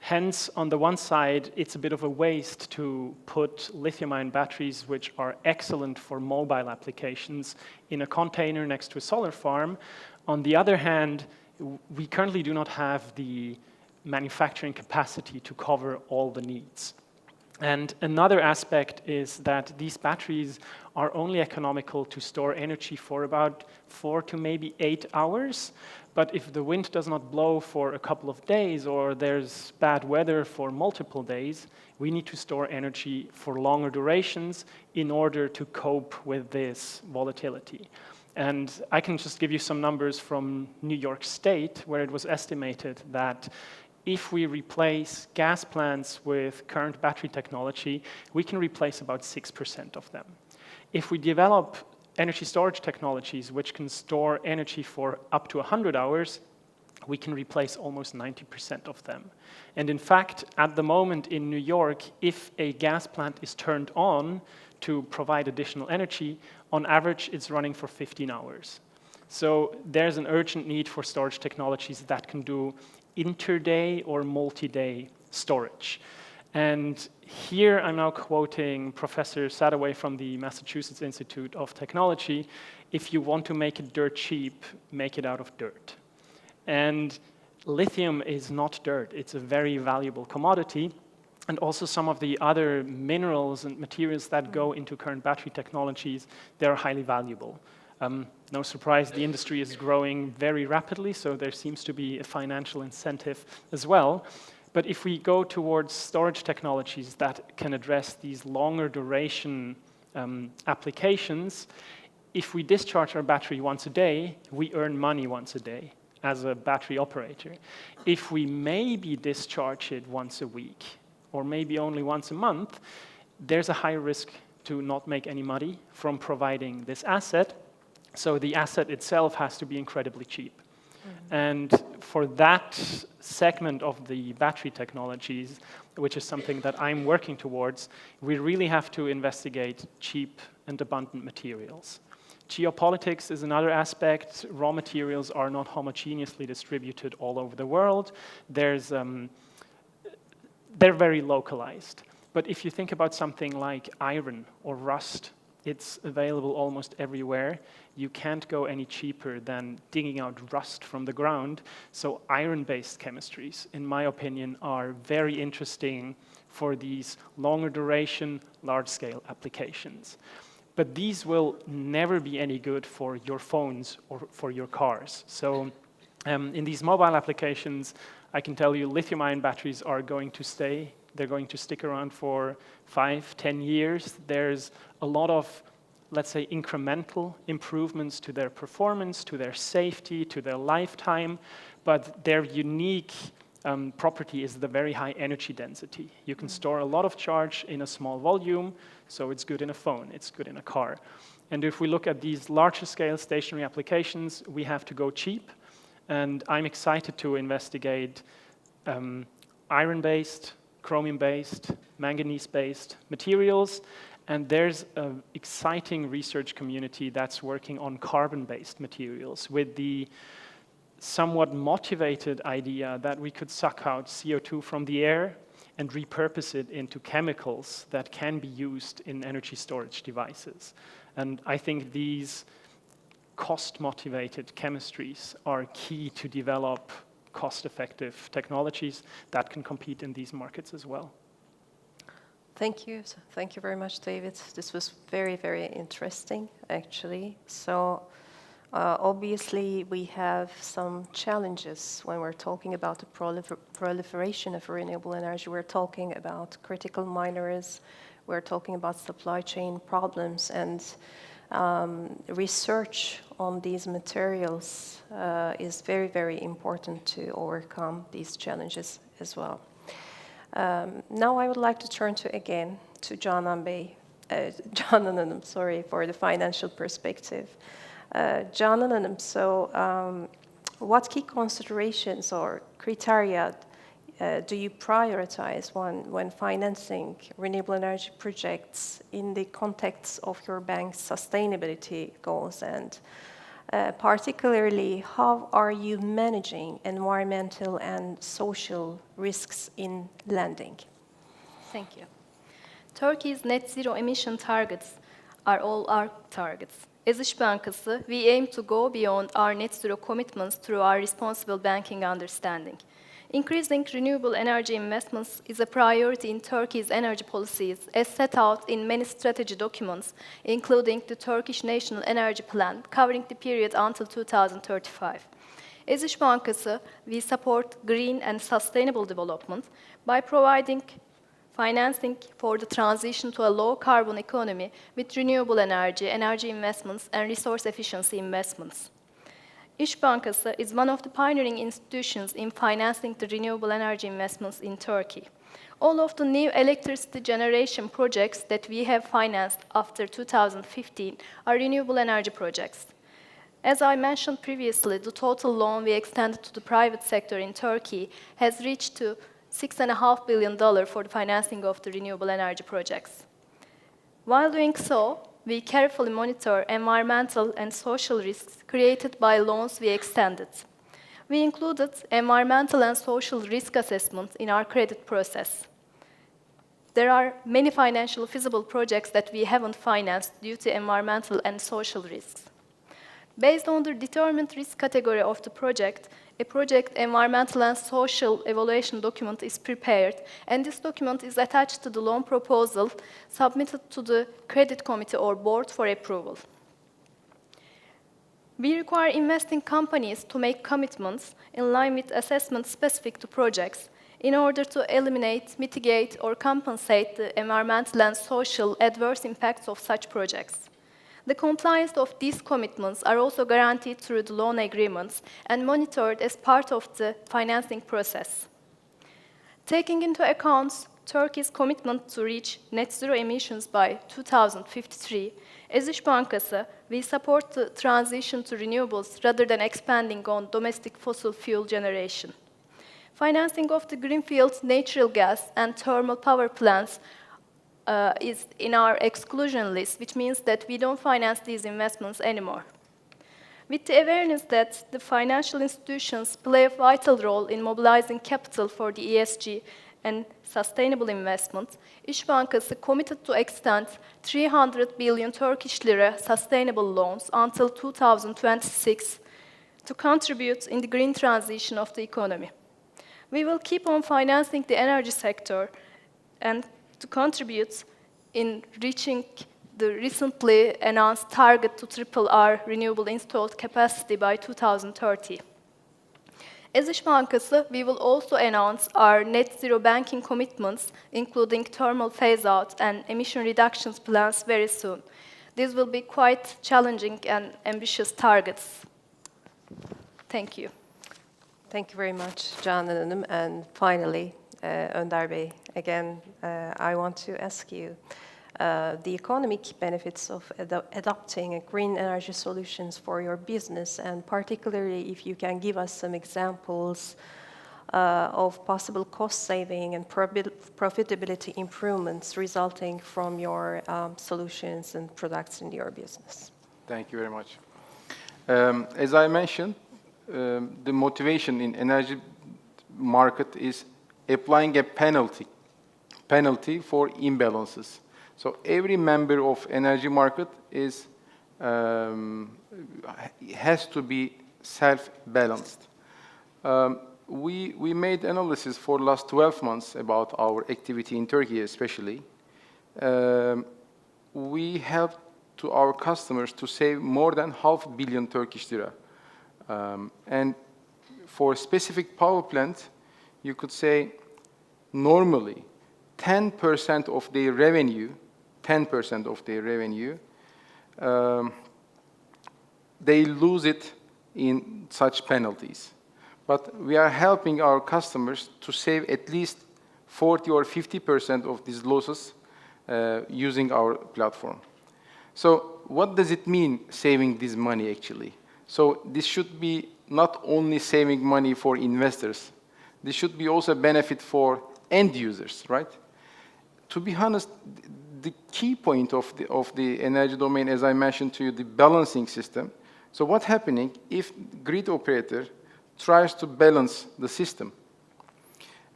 hence, on the one side, it's a bit of a waste to put lithium-ion batteries, which are excellent for mobile applications, in a container next to a solar farm. On the other hand, we currently do not have the manufacturing capacity to cover all the needs. And another aspect is that these batteries are only economical to store energy for about 4 to maybe 8 hours. But if the wind does not blow for a couple of days or there's bad weather for multiple days, we need to store energy for longer durations in order to cope with this volatility. And I can just give you some numbers from New York State, where it was estimated that if we replace gas plants with current battery technology, we can replace about 6% of them. If we develop energy storage technologies which can store energy for up to 100 hours, we can replace almost 90% of them. And in fact, at the moment in New York, if a gas plant is turned on to provide additional energy, on average it's running for 15 hours. So there's an urgent need for storage technologies that can do inter-day or multi-day storage. And here I'm now quoting Professor Sadaway from the Massachusetts Institute of Technology. If you want to make it dirt cheap, make it out of dirt. And lithium is not dirt. It's a very valuable commodity. And also some of the other minerals and materials that go into current battery technologies, they're highly valuable. No surprise, the industry is growing very rapidly, so there seems to be a financial incentive as well. But if we go towards storage technologies that can address these longer duration applications, if we discharge our battery once a day, we earn money once a day as a battery operator. If we maybe discharge it once a week, or maybe only once a month, there's a high risk to not make any money from providing this asset. So the asset itself has to be incredibly cheap. Mm-hmm. And for that segment of the battery technologies, which is something that I'm working towards, we really have to investigate cheap and abundant materials. Geopolitics is another aspect. Raw materials are not homogeneously distributed all over the world. They're very localized. But if you think about something like iron or rust, it's available almost everywhere. You can't go any cheaper than digging out rust from the ground. So iron-based chemistries, in my opinion, are very interesting for these longer duration, large-scale applications. But these will never be any good for your phones or for your cars. So in these mobile applications, I can tell you lithium-ion batteries are going to stay. They're going to stick around for 5, 10 years. There's a lot of, let's say, incremental improvements to their performance, to their safety, to their lifetime, but their unique property is the very high energy density. You can store a lot of charge in a small volume, so it's good in a phone, it's good in a car. And if we look at these larger scale stationary applications, we have to go cheap. And I'm excited to investigate iron-based, chromium-based, manganese-based materials. And there's an exciting research community that's working on carbon-based materials with the somewhat motivated idea that we could suck out CO2 from the air and repurpose it into chemicals that can be used in energy storage devices. And I think these cost-motivated chemistries are key to develop cost-effective technologies that can compete in these markets as well. Thank you. Thank you very much, David. This was very, very interesting, actually. So Obviously, we have some challenges when we're talking about the proliferation of renewable energy. We're talking about critical miners, we're talking about supply chain problems, and research on these materials is very, very important to overcome these challenges as well. Now I would like to turn again to Canan Hanım, sorry, for the financial perspective. Canan Hanım, so what key considerations or criteria do you prioritize when financing renewable energy projects in the context of your bank's sustainability goals? And particularly, how are you managing environmental and social risks in lending? Thank you. Turkey's net zero emission targets are all our targets. As İş Bankası, we aim to go beyond our net zero commitments through our responsible banking understanding. Increasing renewable energy investments is a priority in Turkey's energy policies, as set out in many strategy documents, including the Turkish National Energy Plan, covering the period until 2035. As İş Bankası, we support green and sustainable development by providing financing for the transition to a low-carbon economy with renewable energy, energy investments, and resource efficiency investments. İş Bankası is one of the pioneering institutions in financing the renewable energy investments in Turkey. All of the new electricity generation projects that we have financed after 2015 are renewable energy projects. As I mentioned previously, the total loan we extended to the private sector in Turkey has reached to $6.5 billion for the financing of the renewable energy projects. While doing so, we carefully monitor environmental and social risks created by loans we extended. We included environmental and social risk assessments in our credit process. There are many financially feasible projects that we haven't financed due to environmental and social risks. Based on the determined risk category of the project, a project environmental and social evaluation document is prepared, and this document is attached to the loan proposal submitted to the credit committee or board for approval. We require investing companies to make commitments in line with assessments specific to projects in order to eliminate, mitigate, or compensate the environmental and social adverse impacts of such projects. The compliance of these commitments are also guaranteed through the loan agreements and monitored as part of the financing process. Taking into account Turkey's commitment to reach net zero emissions by 2053, as İş Bankası, we support the transition to renewables rather than expanding on domestic fossil fuel generation. Financing of the greenfield natural gas and thermal power plants is in our exclusion list, which means that we don't finance these investments anymore. With the awareness that the financial institutions play a vital role in mobilizing capital for the ESG and sustainable investments, İş Bankası committed to extend 300 billion Turkish lira sustainable loans until 2026 to contribute in the green transition of the economy. We will keep on financing the energy sector and to contribute in reaching the recently announced target to triple our renewable installed capacity by 2030. As İş Bankası, we will also announce our net zero banking commitments, including thermal phase-out and emission reductions plans very soon. These will be quite challenging and ambitious targets. Thank you. Thank you very much, Canan Hanım. And finally, Önder Bey, again, I want to ask you the economic benefits of adopting green energy solutions for your business, and particularly if you can give us some examples of possible cost saving and profitability improvements resulting from your solutions and products in your business. Thank you very much. As I mentioned, the motivation in energy market is applying a penalty for imbalances. So every member of energy market has to be self-balanced. We made analysis for last 12 months about our activity in Turkey especially. We have to our customers to save more than $500 million Turkish lira. And for a specific power plant, you could say normally 10% of their revenue, 10% of their revenue, they lose it in such penalties. But we are helping our customers to save at least 40 or 50% of these losses using our platform. So what does it mean, saving this money actually? So this should be not only saving money for investors, this should be also a benefit for end users, right? To be honest, the key point of the energy domain, as I mentioned to you, the balancing system. So what's happening if grid operator tries to balance the system?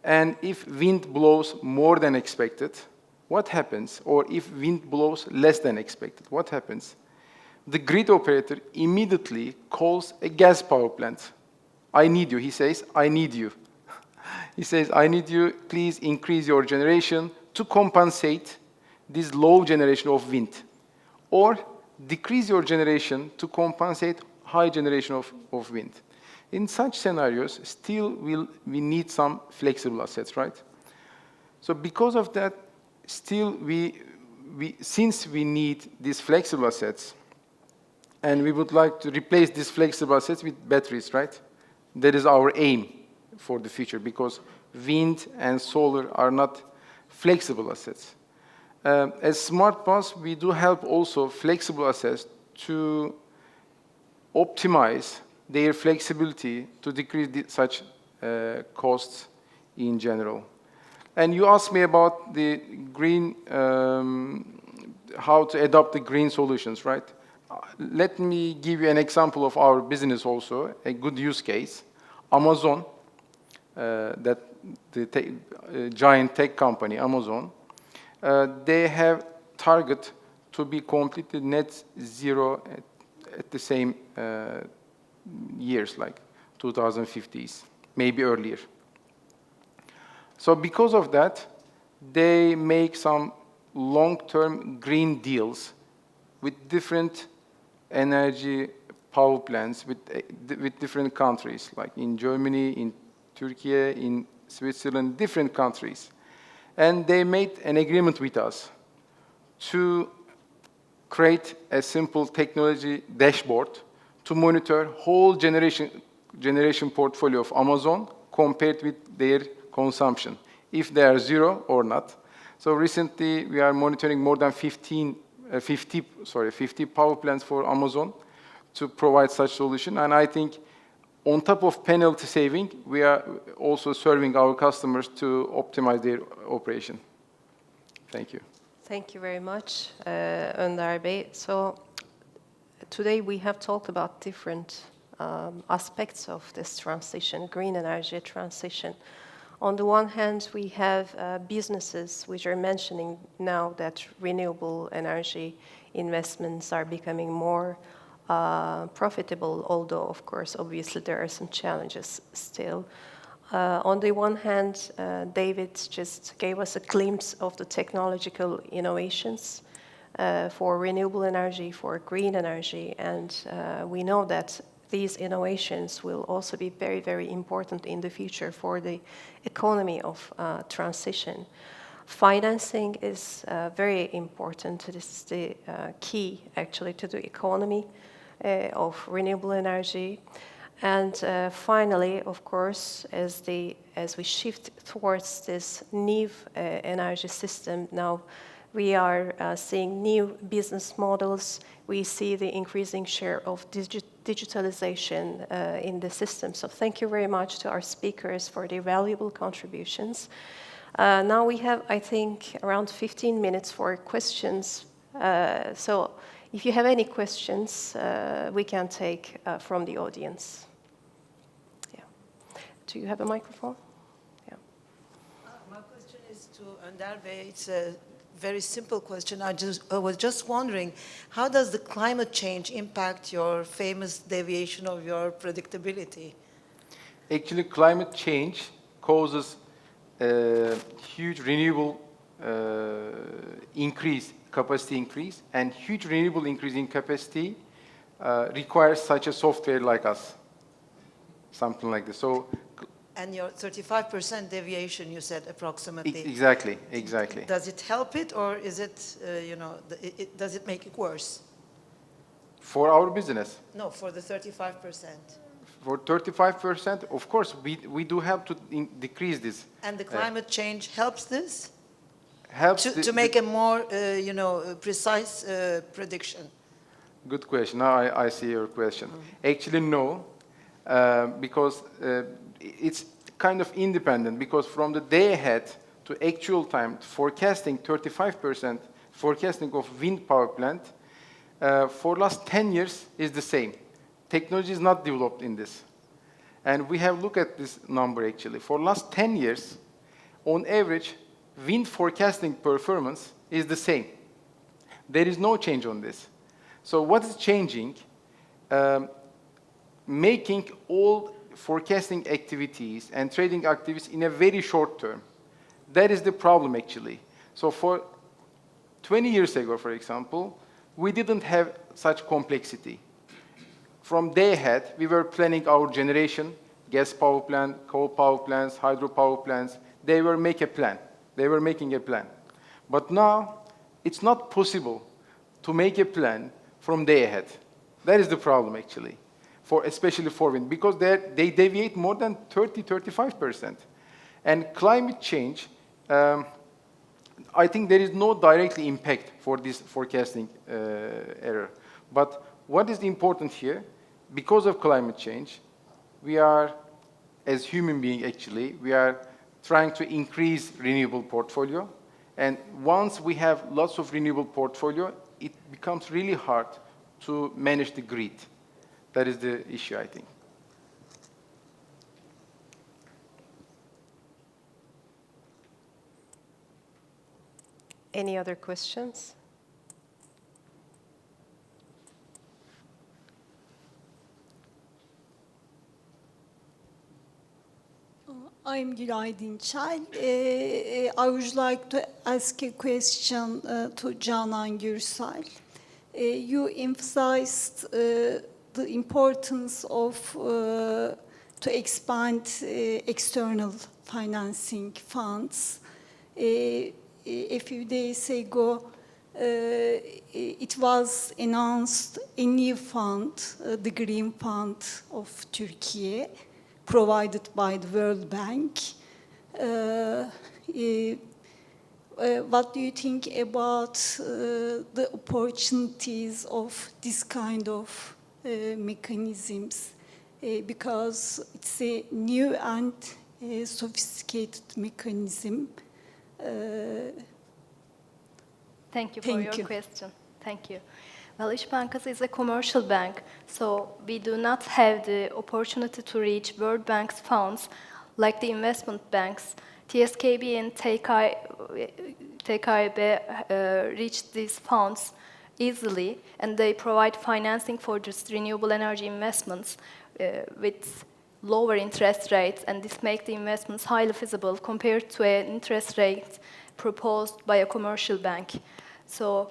And if wind blows more than expected, what happens? Or if wind blows less than expected, what happens? The grid operator immediately calls a gas power plant. I need you. He says, I need you. He says, I need you. Please increase your generation to compensate this low generation of wind. Or decrease your generation to compensate high generation of wind. In such scenarios, still we need some flexible assets, right? So because of that, still since we need these flexible assets, and we would like to replace these flexible assets with batteries, right? That is our aim for the future, because wind and solar are not flexible assets. As Smart Bus, we do help also flexible assets to optimize their flexibility to decrease such costs in general. And you asked me about the green, how to adopt the green solutions, right? Let me give you an example of our business also, a good use case. Amazon, that the giant tech company, Amazon, they have target to be completely net zero at the same years, like 2050s, maybe earlier. So because of that, they make some long-term green deals with different energy power plants with different countries, like in Germany, in Turkey, in Switzerland, different countries. And they made an agreement with us to create a simple technology dashboard to monitor whole generation portfolio of Amazon compared with their consumption, if they are zero or not. So recently, we are monitoring more than 50 power plants for Amazon to provide such solution. And I think on top of penalty saving, we are also serving our customers to optimize their operation. Thank you. Thank you very much, Önder Bey. So today we have talked about different aspects of this transition, green energy transition. On the one hand, we have businesses which are mentioning now that renewable energy investments are becoming more profitable, although, of course, obviously there are some challenges still. On the one hand, David just gave us a glimpse of the technological innovations for renewable energy, for green energy, and we know that these innovations will also be very, very important in the future for the economy of transition. Financing is very important. This is the key, actually, to the economy of renewable energy. And finally, of course, as we shift towards this new energy system, now we are seeing new business models. We see the increasing share of digitalization in the system. So thank you very much to our speakers for their valuable contributions. Now we have, I think, around 15 minutes for questions. So if you have any questions, we can take from the audience. Yeah. Do you have a microphone? Yeah. My question is to Önder Bey. It's a very simple question. I was just wondering, how does the climate change impact your famous deviation of your predictability? Actually, climate change causes a huge renewable increase capacity increase, and huge renewable increase in capacity requires such a software like us, something like this. So, and your 35% deviation, you said approximately. Exactly, exactly. Does it help it, or is it, does it make it worse? For our business? No, for the 35%. For 35%, of course, we do have to decrease this. And the climate change helps this? Helps to make a more, precise prediction. Good question. Now I see your question. Actually, no, because it's kind of independent, because from the day ahead to actual time, forecasting 35% forecasting of wind power plant for last 10 years is the same. Technology is not developed in this. And we have looked at this number actually. For last 10 years, on average, wind forecasting performance is the same. There is no change on this. So what is changing? Making all forecasting activities and trading activities in a very short term. That is the problem actually. So for 20 years ago, for example, we didn't have such complexity. From day ahead, we were planning our generation, gas power plant, coal power plants, hydro power plants. They were making a plan. But now, it's not possible to make a plan from day ahead. That is the problem, actually, especially for wind, because they deviate more than 30–35%. And climate change, I think there is no direct impact for this forecasting error. But what is important here, because of climate change, we are, as human beings actually, we are trying to increase renewable portfolio. And once we have lots of renewable portfolio, it becomes really hard to manage the grid. That is the issue, I think. Any other questions? I'm Güray. I would like to ask a question to Canan Gürsel. You emphasized the importance of to expand external financing funds. A few days ago, it was announced a new fund, the Green Fund of Turkey, provided by the World Bank. What do you think about the opportunities of this kind of mechanisms? Because it's a new and sophisticated mechanism. Thank you for your question. Thank you. Well, İş Bankası is a commercial bank, so we do not have the opportunity to reach World Bank's funds like the investment banks. TSKB and TKB reach these funds easily, and they provide financing for just renewable energy investments with lower interest rates, and this makes the investments highly feasible compared to an interest rate proposed by a commercial bank. So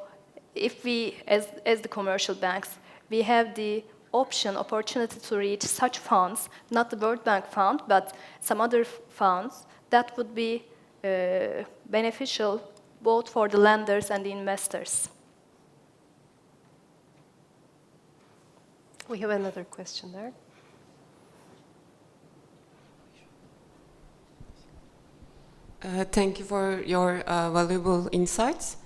if we, as the commercial banks, we have the opportunity to reach such funds, not the World Bank fund, but some other funds, that would be beneficial both for the lenders and the investors. We have another question there. Thank you for your valuable insights.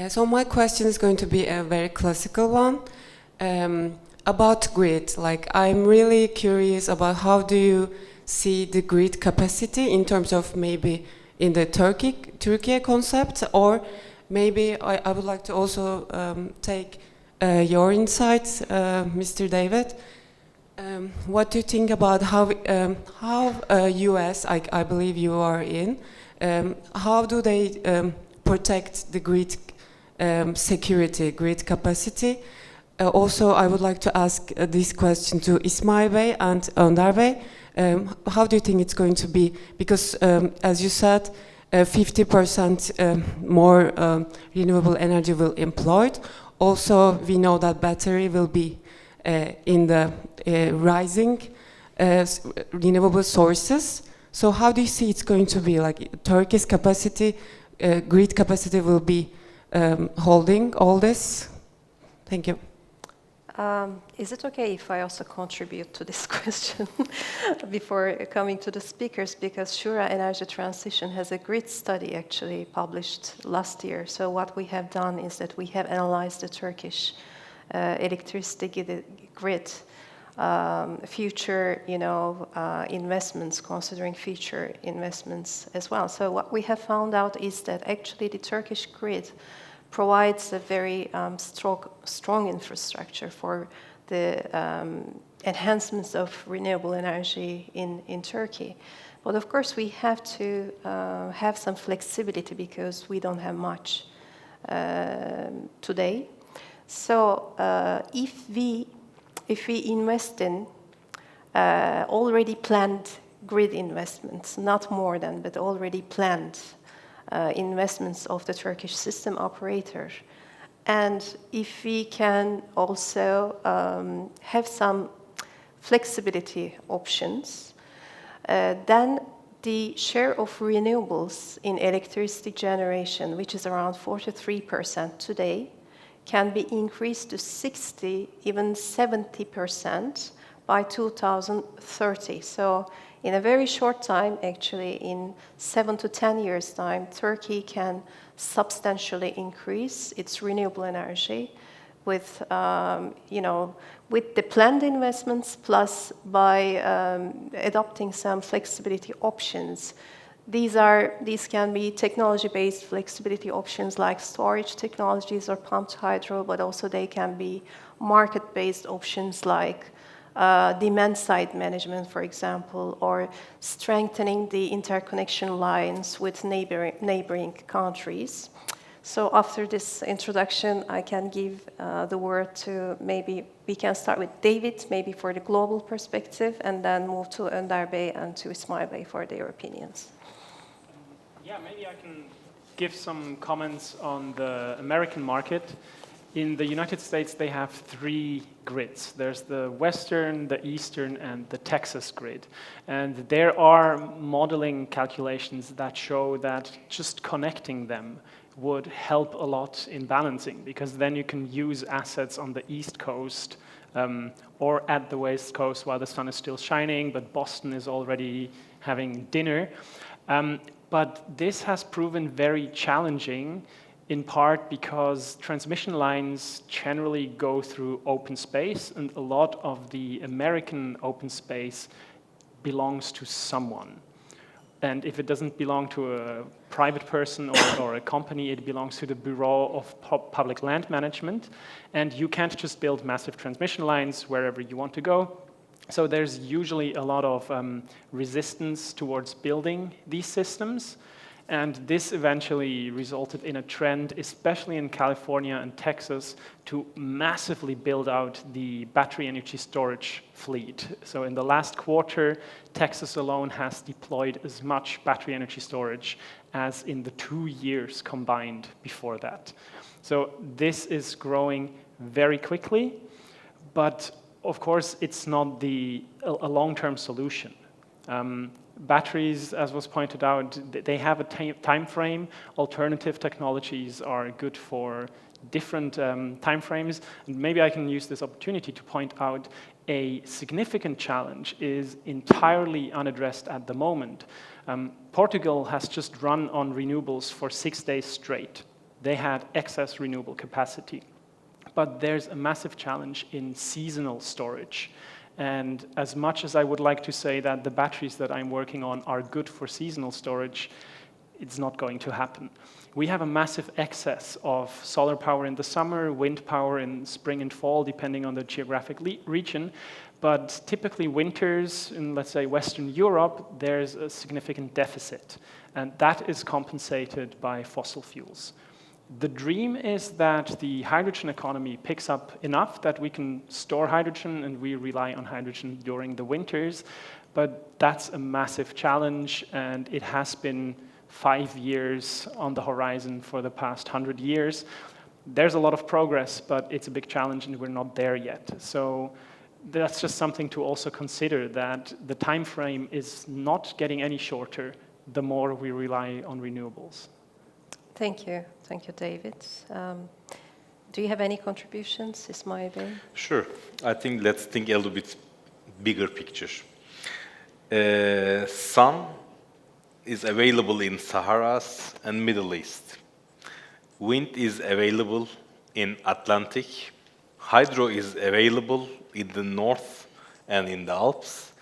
So my question is going to be a very classical one about grid. Like, I'm really curious about how do you see the grid capacity in terms of maybe in the Turkey concept, or maybe I would like to also take your insights, Mr. David. What do you think about how US, I believe you are in, how do they protect the grid security, grid capacity? Also, I would like to ask this question to Ismail Bey and Önder Bey. How do you think it's going to be? Because, as you said, 50% more renewable energy will be employed. Also, we know that battery will be in the rising renewable sources. So how do you see it's going to be? Like Turkey's capacity, grid capacity will be holding all this? Thank you. Is it okay if I also contribute to this question before coming to the speakers? Because Shura Energy Transition has a grid study actually published last year. So what we have done is that we have analyzed the Turkish electricity grid future, investments, considering future investments as well. So what we have found out is that actually the Turkish grid provides a very strong infrastructure for the enhancements of renewable energy in Turkey. But of course, we have to have some flexibility because we don't have much today. So if we invest in already planned grid investments, not more than, but already planned investments of the Turkish system operator, and if we can also have some flexibility options, then the share of renewables in electricity generation, which is around 43% today, can be increased to 60, even 70% by 2030. So in a very short time, actually, in 7 to 10 years' time, Turkey can substantially increase its renewable energy with, with the planned investments plus by adopting some flexibility options. These can be technology-based flexibility options like storage technologies or pumped hydro, but also they can be market-based options like demand-side management, for example, or strengthening the interconnection lines with neighboring countries. So after this introduction, I can give the word to, maybe we can start with David, maybe for the global perspective, and then move to Önder Bey and to Ismail Bey for their opinions. Yeah, maybe I can give some comments on the American market. In the United States, they have 3 grids. There's the Western, the Eastern, and the Texas grid. And there are modeling calculations that show that just connecting them would help a lot in balancing, because then you can use assets on the East Coast or at the West Coast while the sun is still shining, but Boston is already having dinner. But this has proven very challenging, in part because transmission lines generally go through open space, and a lot of the American open space belongs to someone. And if it doesn't belong to a private person or a company, it belongs to the Bureau of Public Land Management. And you can't just build massive transmission lines wherever you want to go. So there's usually a lot of resistance towards building these systems. And this eventually resulted in a trend, especially in California and Texas, to massively build out the battery energy storage fleet. So in the last quarter, Texas alone has deployed as much battery energy storage as in the 2 years combined before that. So this is growing very quickly, but of course, it's not a long-term solution. Batteries, as was pointed out, they have a time frame. Alternative technologies are good for different time frames. And maybe I can use this opportunity to point out a significant challenge is entirely unaddressed at the moment. Portugal has just run on renewables for 6 days straight. They had excess renewable capacity. But there's a massive challenge in seasonal storage. And as much as I would like to say that the batteries that I'm working on are good for seasonal storage, it's not going to happen. We have a massive excess of solar power in the summer, wind power in spring and fall, depending on the geographic region. But typically winters in, let's say, Western Europe, there's a significant deficit. And that is compensated by fossil fuels. The dream is that the hydrogen economy picks up enough that we can store hydrogen and we rely on hydrogen during the winters, but that's a massive challenge and it has been 5 years on the horizon for the past 100 years. There's a lot of progress, but it's a big challenge and we're not there yet. So that's just something to also consider, that the time frame is not getting any shorter the more we rely on renewables. Thank you, David. Do you have any contributions, Ismail Bey? Sure. I think let's think a little bit bigger picture. Sun is available in Saharas and Middle East. Wind is available in Atlantic. Hydro is available in the north and in the Alps.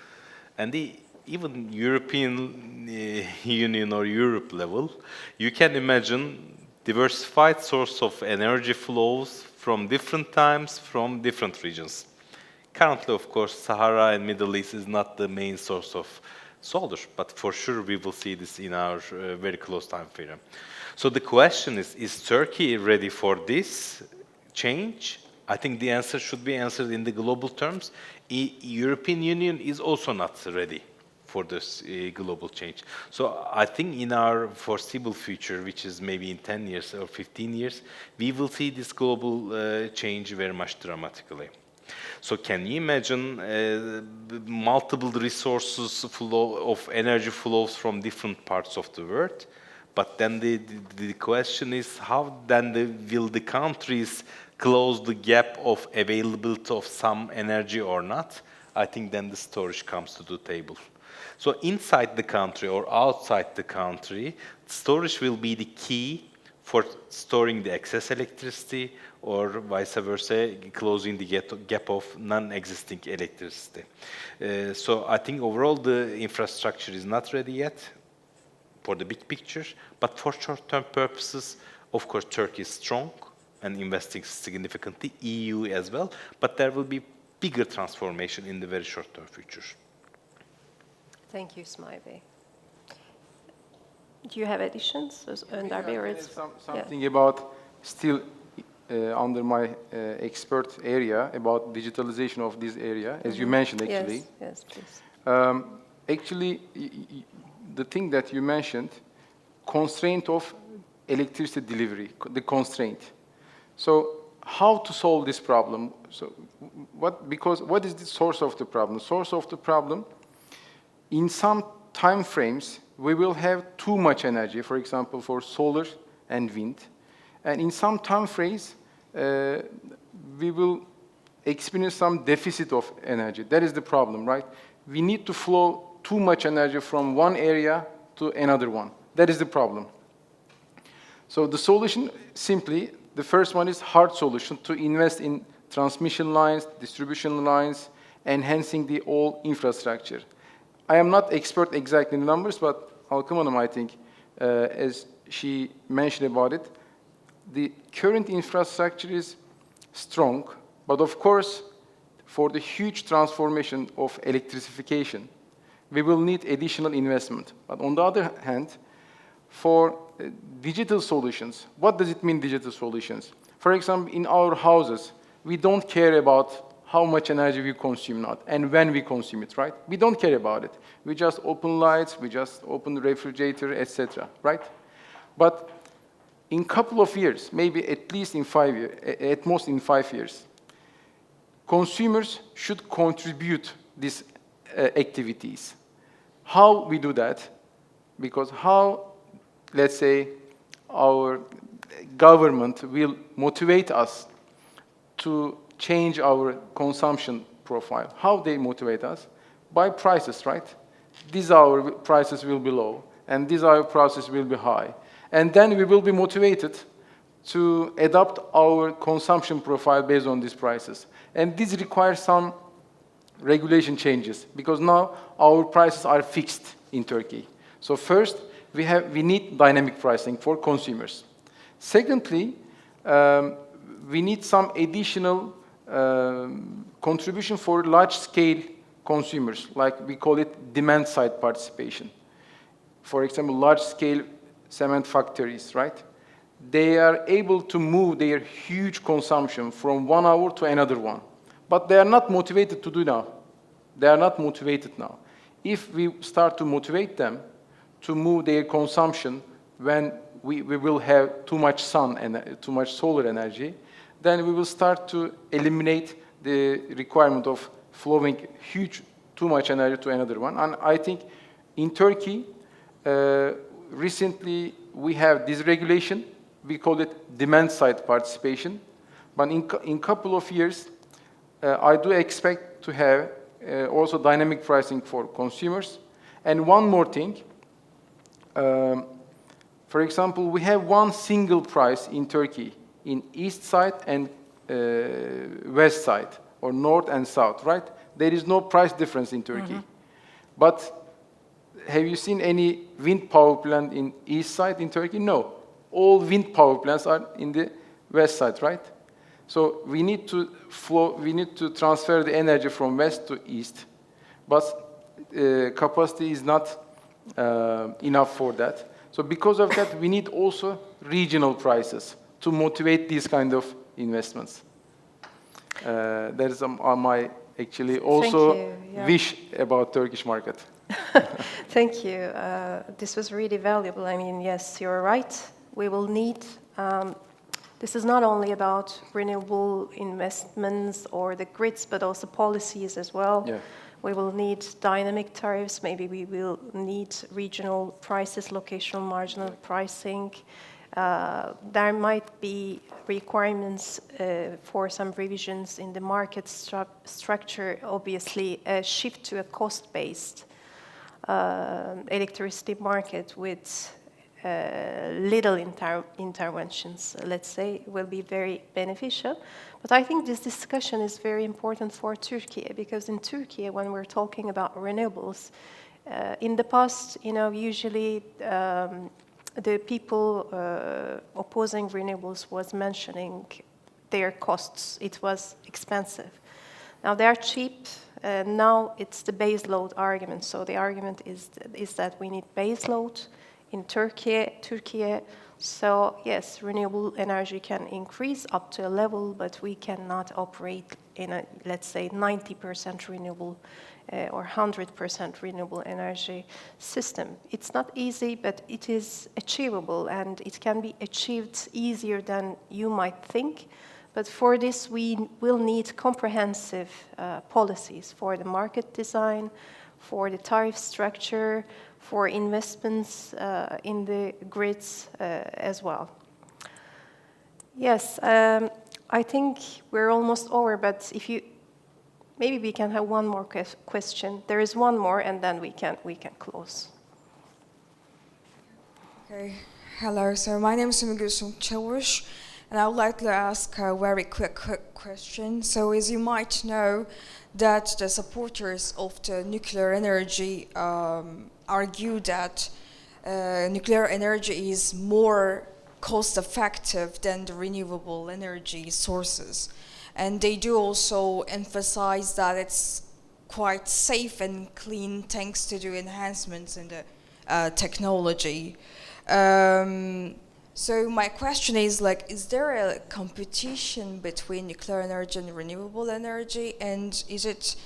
And even European Union or Europe level, you can imagine diversified source of energy flows from different times, from different regions. Currently, of course, Sahara and Middle East is not the main source of solar, but for sure we will see this in our very close time frame. So the question is Turkey ready for this change? I think the answer should be answered in the global terms. European Union is also not ready for this global change. So I think in our foreseeable future, which is maybe in 10 years or 15 years, we will see this global change very much dramatically. So can you imagine multiple resources flow of energy flows from different parts of the world? But then the question is, how then will the countries close the gap of availability of some energy or not? I think then the storage comes to the table. So inside the country or outside the country, storage will be the key for storing the excess electricity, or vice versa, closing the gap of non-existing electricity. So I think overall the infrastructure is not ready yet for the big picture, but for short-term purposes, of course, Turkey is strong and investing significantly, EU as well, but there will be bigger transformation in the very short-term future. Thank you, Ismail Bey. Do you have additions, Önder Bey, or it's something about still under my expert area about digitalization of this area, as you mentioned, actually. Yes, please. Actually, the thing that you mentioned, constraint of electricity delivery, the constraint. So how to solve this problem? So what is the source of the problem? The source of the problem, in some time frames, we will have too much energy, for example, for solar and wind. And in some time frames, we will experience some deficit of energy. That is the problem, right? We need to flow too much energy from one area to another one. That is the problem. So the solution, simply, the first one is hard solution, to invest in transmission lines, distribution lines, enhancing the whole infrastructure. I am not expert exactly in the numbers, but Alkım Hanım, I think, as she mentioned about it, the current infrastructure is strong, but of course, for the huge transformation of electrification, we will need additional investment. But on the other hand, for digital solutions, what does it mean, digital solutions? For example, in our houses, we don't care about how much energy we consume now and when we consume it, right? We don't care about it. We just open lights, we just open the refrigerator, etc., right? But in a couple of years, maybe at least in 5 years, at most in 5 years, consumers should contribute these activities. How we do that? Because how, let's say, our government will motivate us to change our consumption profile. How they motivate us? By prices, right? These our prices will be low, and these our prices will be high. And then we will be motivated to adapt our consumption profile based on these prices. And this requires some regulation changes, because now our prices are fixed in Turkey. So first, we need dynamic pricing for consumers. Secondly, we need some additional contribution for large-scale consumers, like we call it demand-side participation. For example, large-scale cement factories, right? They are able to move their huge consumption from one hour to another one. But they are not motivated to do now. They are not motivated now. If we start to motivate them to move their consumption when we will have too much sun and too much solar energy, then we will start to eliminate the requirement of flowing too much energy to another one. And I think in Turkey, recently we have this regulation. We call it demand-side participation. But in couple of years, I do expect to have also dynamic pricing for consumers. And one more thing. For example, we have one single price in Turkey in east side and west side, or north and south, right? There is no price difference in Turkey. But have you seen any wind power plant in east side in Turkey? No. All wind power plants are in the west side, right? So we need to transfer the energy from west to east. But capacity is not enough for that. So because of that, we need also regional prices to motivate these kind of investments. That is my actually also wish about Turkish market. Thank you. This was really valuable. I mean, yes, you're right. We will need, this is not only about renewable investments or the grids, but also policies as well. Yeah. We will need dynamic tariffs. Maybe we will need regional prices, locational marginal pricing. There might be requirements for some revisions in the market structure. Obviously, a shift to a cost-based electricity market with little interventions, let's say, will be very beneficial. But I think this discussion is very important for Turkey, because in Turkey, when we're talking about renewables, in the past, usually the people opposing renewables was mentioning their costs. It was expensive. Now they are cheap. Now it's the base load argument. So the argument is that we need base load in Turkey. So yes, renewable energy can increase up to a level, but we cannot operate in a, let's say, 90% renewable or 100% renewable energy system. It's not easy, but it is achievable, and it can be achieved easier than you might think. But for this, we will need comprehensive policies for the market design, for the tariff structure, for investments in the grids as well. Yes, I think we're almost over, but if you, maybe we can have one more question. There is one more, and then we can close. Okay, hello. So my name is Ümmü Çavuş, and I would like to ask a very quick question. So as you might know, that the supporters of the nuclear energy argue that nuclear energy is more cost-effective than the renewable energy sources. And they do also emphasize that it's quite safe and clean thanks to the enhancements in the technology. So my question is, is there a competition between nuclear energy and renewable energy? And is it,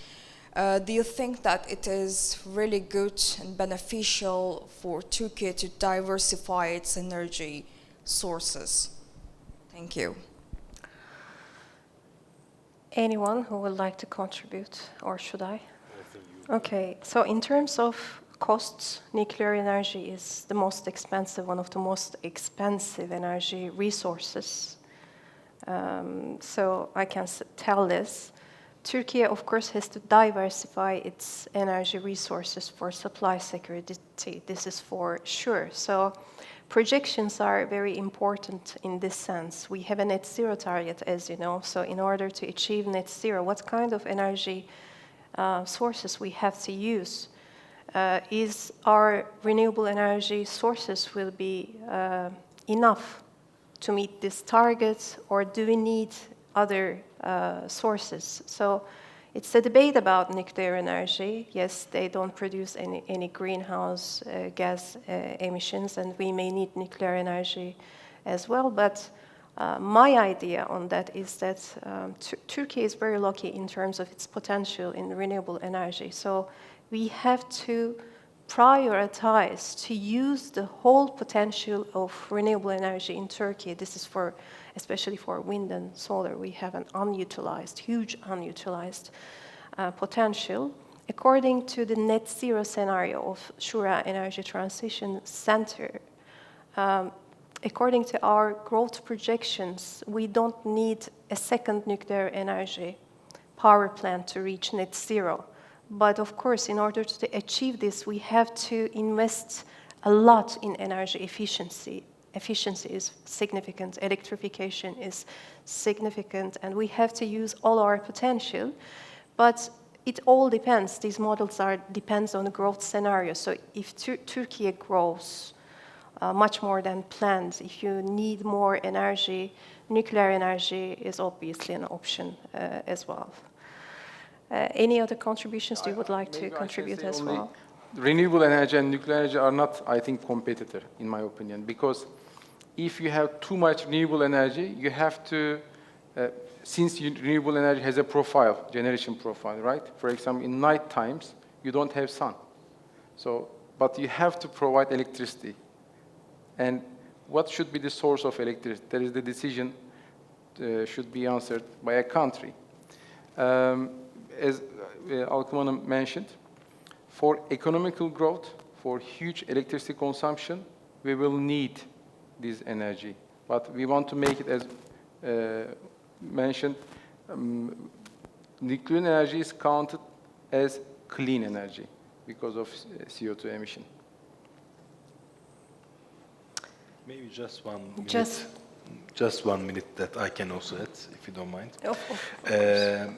do you think that it is really good and beneficial for Turkey to diversify its energy sources? Thank you. Anyone who would like to contribute, or should I? Okay, so in terms of costs, nuclear energy is the most expensive, one of the most expensive energy resources. So I can tell this. Turkey, of course, has to diversify its energy resources for supply security. This is for sure. So projections are very important in this sense. We have a net zero target, as you know. So in order to achieve net zero, what kind of energy sources we have to use? Is our renewable energy sources will be enough to meet this target, or do we need other sources? So it's a debate about nuclear energy. Yes, they don't produce any greenhouse gas emissions, and we may need nuclear energy as well. But my idea on that is that Turkey is very lucky in terms of its potential in renewable energy. So we have to prioritize to use the whole potential of renewable energy in Turkey. This is for, especially for wind and solar, we have an unutilized, huge unutilized potential. According to the net zero scenario of Shura Energy Transition Center, according to our growth projections, we don't need a second nuclear energy power plant to reach net zero. But of course, in order to achieve this, we have to invest a lot in energy efficiency. Efficiency is significant, electrification is significant, and we have to use all our potential. But it all depends. These models depends on the growth scenario. So if Turkey grows much more than planned, if you need more energy, nuclear energy is obviously an option as well. Any other contributions you would like to contribute as well? Renewable energy and nuclear energy are not, I think, competitor, in my opinion, because if you have too much renewable energy, you have to, since renewable energy has a profile, generation profile, right? For example, in night times, you don't have sun. So, but you have to provide electricity. And what should be the source of electricity? That is the decision should be answered by a country. As Alkım Hanım mentioned, for economical growth, for huge electricity consumption, we will need this energy. But we want to make it, as mentioned, nuclear energy is counted as clean energy because of CO2 emission. Maybe just 1 minute. Just 1 minute that I can also add, if you don't mind. Of course.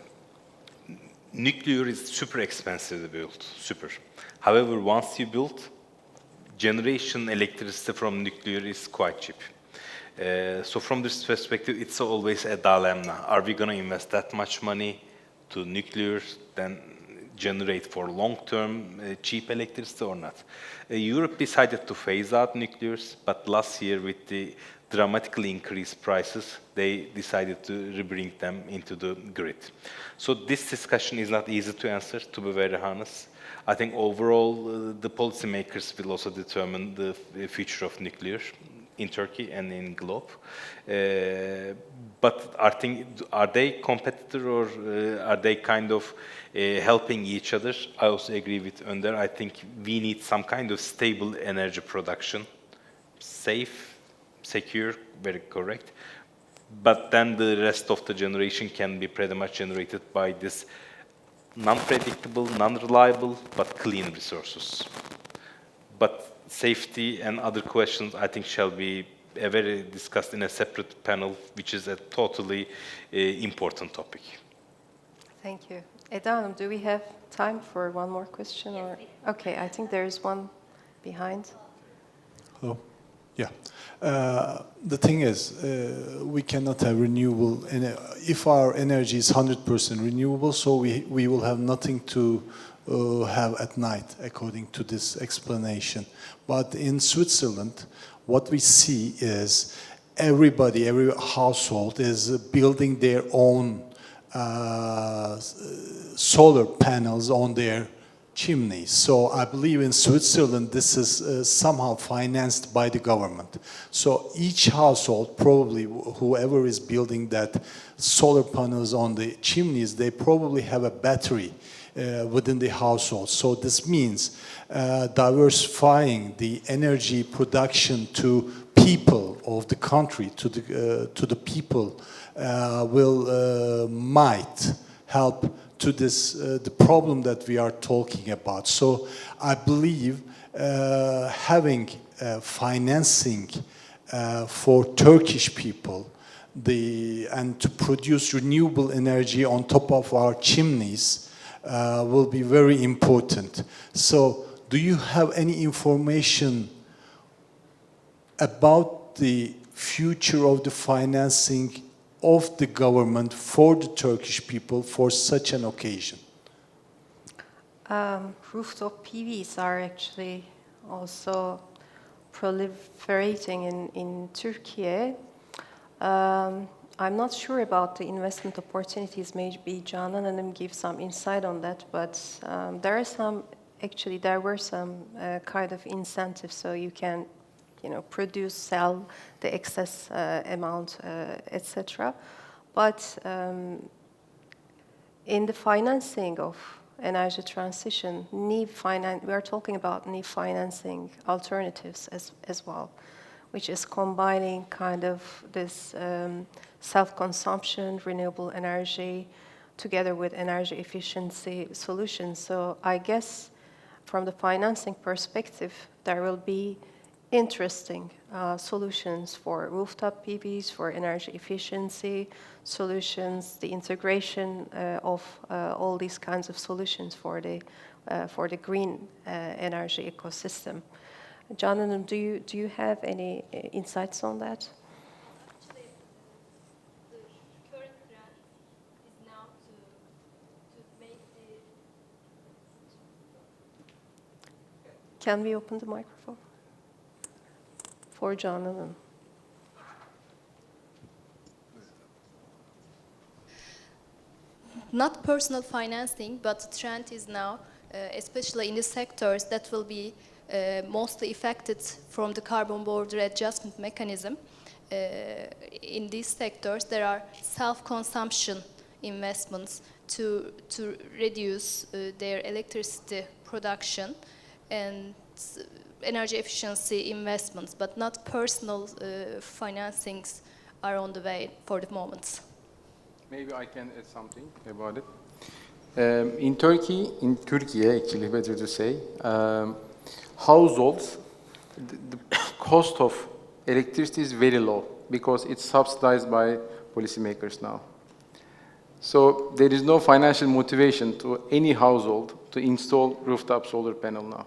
Nuclear is super expensive to build, super. However, once you build, generation electricity from nuclear is quite cheap. So from this perspective, it's always a dilemma. Are we going to invest that much money to nuclear, then generate for long-term cheap electricity or not? Europe decided to phase out nuclears, but last year with the dramatically increased prices, they decided to rebring them into the grid. So this discussion is not easy to answer, to be very honest. I think overall, the policymakers will also determine the future of nuclear in Turkey and in globe. But are they competitor or are they kind of helping each other? I also agree with Önder. I think we need some kind of stable energy production, safe, secure, very correct. But then the rest of the generation can be pretty much generated by this non-predictable, non-reliable, but clean resources. But safety and other questions, I think, shall be very discussed in a separate panel, which is a totally important topic. Thank you. Eda Hanım, do we have time for one more question? Or? Okay, I think there is one behind. Hello. Yeah. The thing is, we cannot have renewable, if our energy is 100% renewable, so we will have nothing to have at night, according to this explanation. But in Switzerland, what we see is every household is building their own solar panels on their chimneys. So I believe in Switzerland this is somehow financed by the government. So each household, probably whoever is building that solar panels on the chimneys, they probably have a battery within the household. So this means diversifying the energy production to people of the country, to the people, might help to this the problem that we are talking about. So I believe having financing for Turkish people and to produce renewable energy on top of our chimneys will be very important. So do you have any information about the future of the financing of the government for the Turkish people for such an occasion? Rooftop PVs are actually also proliferating in Turkey. I'm not sure about the investment opportunities. Maybe Canan and him give some insight on that, but there are some actually there were some kind of incentives, so you can, produce, sell the excess amount, etc. But in the financing of energy transition, we are talking about new financing alternatives as well, which is combining kind of this self-consumption, renewable energy, together with energy efficiency solutions. So I guess from the financing perspective, there will be interesting solutions for rooftop PVs, for energy efficiency solutions, the integration of all these kinds of solutions for the green energy ecosystem. Canan, do you have any insights on that? Can we open the microphone for Canan? Not personal financing, but the trend is now, especially in the sectors that will be mostly affected from the carbon border adjustment mechanism. In these sectors, there are self-consumption investments to reduce their electricity production and energy efficiency investments, but not personal financings are on the way for the moment. Maybe I can add something about it. In Turkey actually, better to say, households, the cost of electricity is very low because it's subsidized by policymakers now. So there is no financial motivation to any household to install rooftop solar panel now,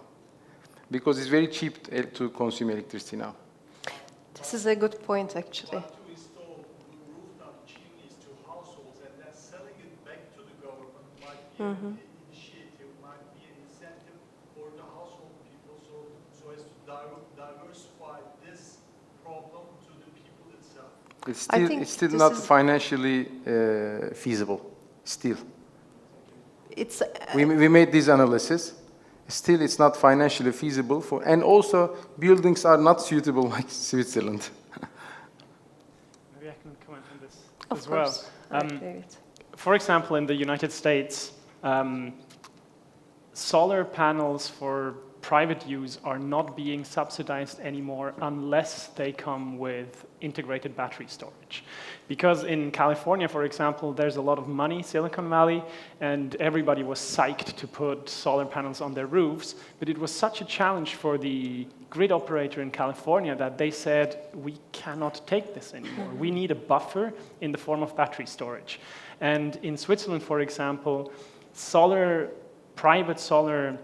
because it's very cheap to consume electricity now. This is a good point, actually. To install rooftop chimneys to households and then selling it back to the government might be an initiative, might be an incentive for the household people, so as to diversify this problem to the people itself. It's still not financially feasible. Still, we made this analysis. Still, it's not financially feasible for, and also buildings are not suitable like Switzerland. Maybe I can comment on this as well. For example, in the United States, solar panels for private use are not being subsidized anymore unless they come with integrated battery storage. Because in California, for example, there's a lot of money, Silicon Valley, and everybody was psyched to put solar panels on their roofs, but it was such a challenge for the grid operator in California that they said, we cannot take this anymore. We need a buffer in the form of battery storage. And in Switzerland, for example, private solar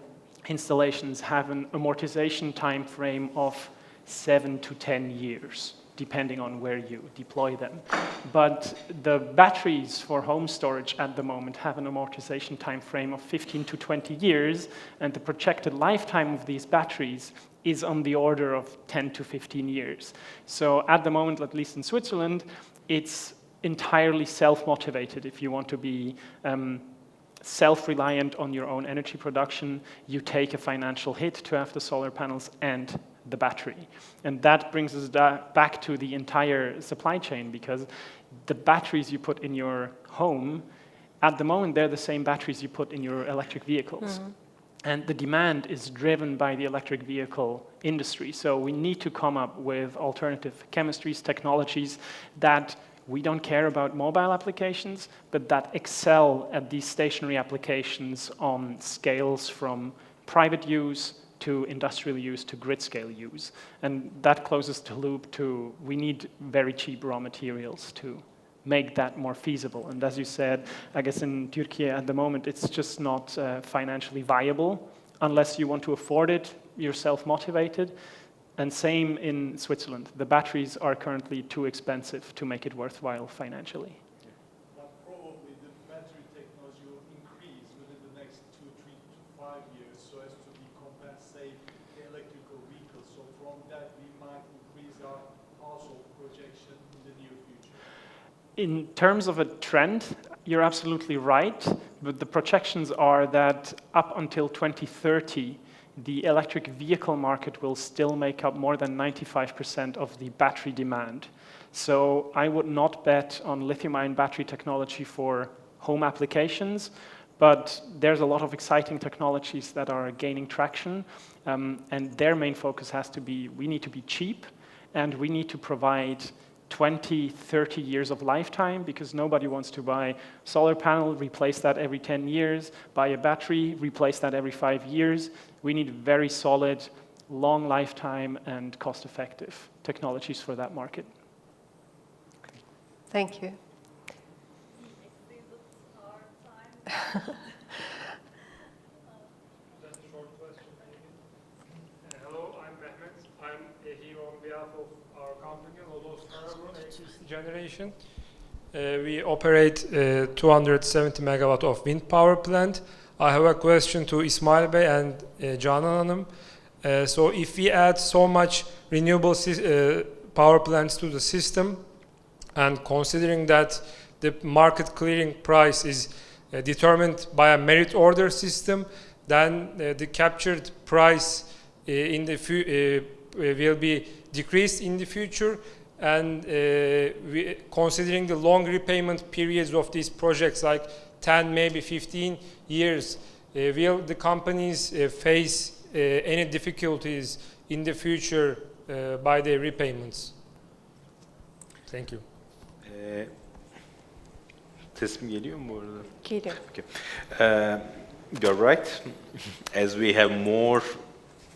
installations have an amortization time frame of 7 to 10 years, depending on where you deploy them. But the batteries for home storage at the moment have an amortization time frame of 15 to 20 years, and the projected lifetime of these batteries is on the order of 10 to 15 years. So at the moment, at least in Switzerland, it's entirely self-motivated. If you want to be self-reliant on your own energy production, you take a financial hit to have the solar panels and the battery. And that brings us back to the entire supply chain, because the batteries you put in your home, at the moment, they're the same batteries you put in your electric vehicles. And the demand is driven by the electric vehicle industry. So we need to come up with alternative chemistries, technologies that we don't care about mobile applications, but that excel at these stationary applications on scales from private use to industrial use to grid scale use. And that closes the loop to, we need very cheap raw materials to make that more feasible. And as you said, I guess in Turkey at the moment, it's just not financially viable unless you want to afford it, you're self-motivated. And same in Switzerland. The batteries are currently too expensive to make it worthwhile financially. But probably the battery technology will increase within the next 2, 3 to 5 years so as to compensate the electrical vehicles. So from that, we might increase our household projection in the near future. In terms of a trend, you're absolutely right. but the projections are that up until 2030, the electric vehicle market will still make up more than 95% of the battery demand. So I would not bet on lithium-ion battery technology for home applications, but there's a lot of exciting technologies that are gaining traction, and their main focus has to be, we need to be cheap, and we need to provide 20, 30 years of lifetime, because nobody wants to buy solar panel, replace that every 10 years, buy a battery, replace that every 5 years. We need very solid, long lifetime and cost-effective technologies for that market. Thank you. Hello, I'm Mehmet. I'm here on behalf of our company, Lodos Generation. We operate 270 megawatt of wind power plant. I have a question to Ismail Bey and Canan Hanım. So if we add so much renewable power plants to the system, and considering that the market clearing price is determined by a merit order system, then the captured price in the will be decreased in the future. And considering the long repayment periods of these projects, like 10, maybe 15 years, will the companies face any difficulties in the future by their repayments? Thank you. Sesim geliyor mu bu arada? Geliyor. Okay. You're right. As we have more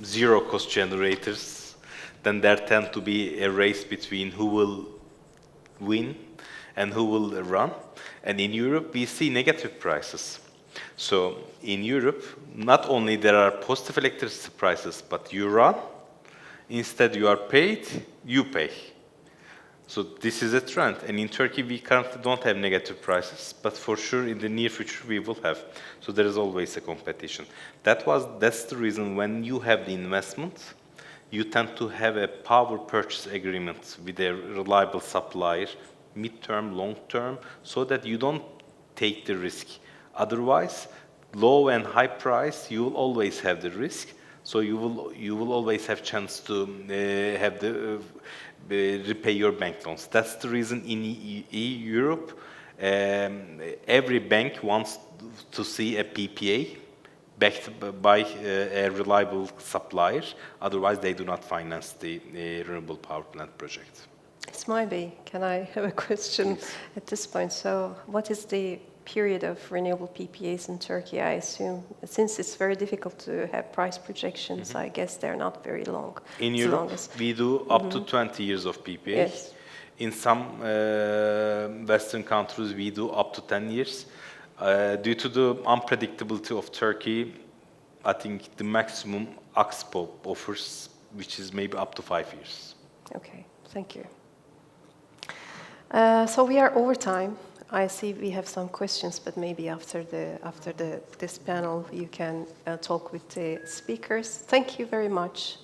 zero-cost generators, then there tend to be a race between who will win and who will run. And in Europe, we see negative prices. So in Europe, not only there are positive electricity prices, but you run, instead you are paid, you pay. So this is a trend. And in Turkey, we currently don't have negative prices, but for sure in the near future we will have. So there is always a competition. That's the reason when you have the investment, you tend to have a power purchase agreement with a reliable supplier, mid-term, long-term, so that you don't take the risk. Otherwise, low and high price, you will always have the risk. So you will always have chance to have the repay your bank loans. That's the reason in Europe, every bank wants to see a PPA backed by a reliable supplier. Otherwise, they do not finance the renewable power plant project. Ismail Bey, can I have a question at this point? So what is the period of renewable PPAs in Turkey? I assume, since it's very difficult to have price projections, I guess they're not very long. In Europe, we do up to 20 years of PPA. Yes. In some Western countries, we do up to 10 years. Due to the unpredictability of Turkey, I think the maximum Axpo offers, which is maybe up to 5 years. Okay, thank you. So we are over time. I see we have some questions, but maybe after this panel, you can talk with the speakers. Thank you very much.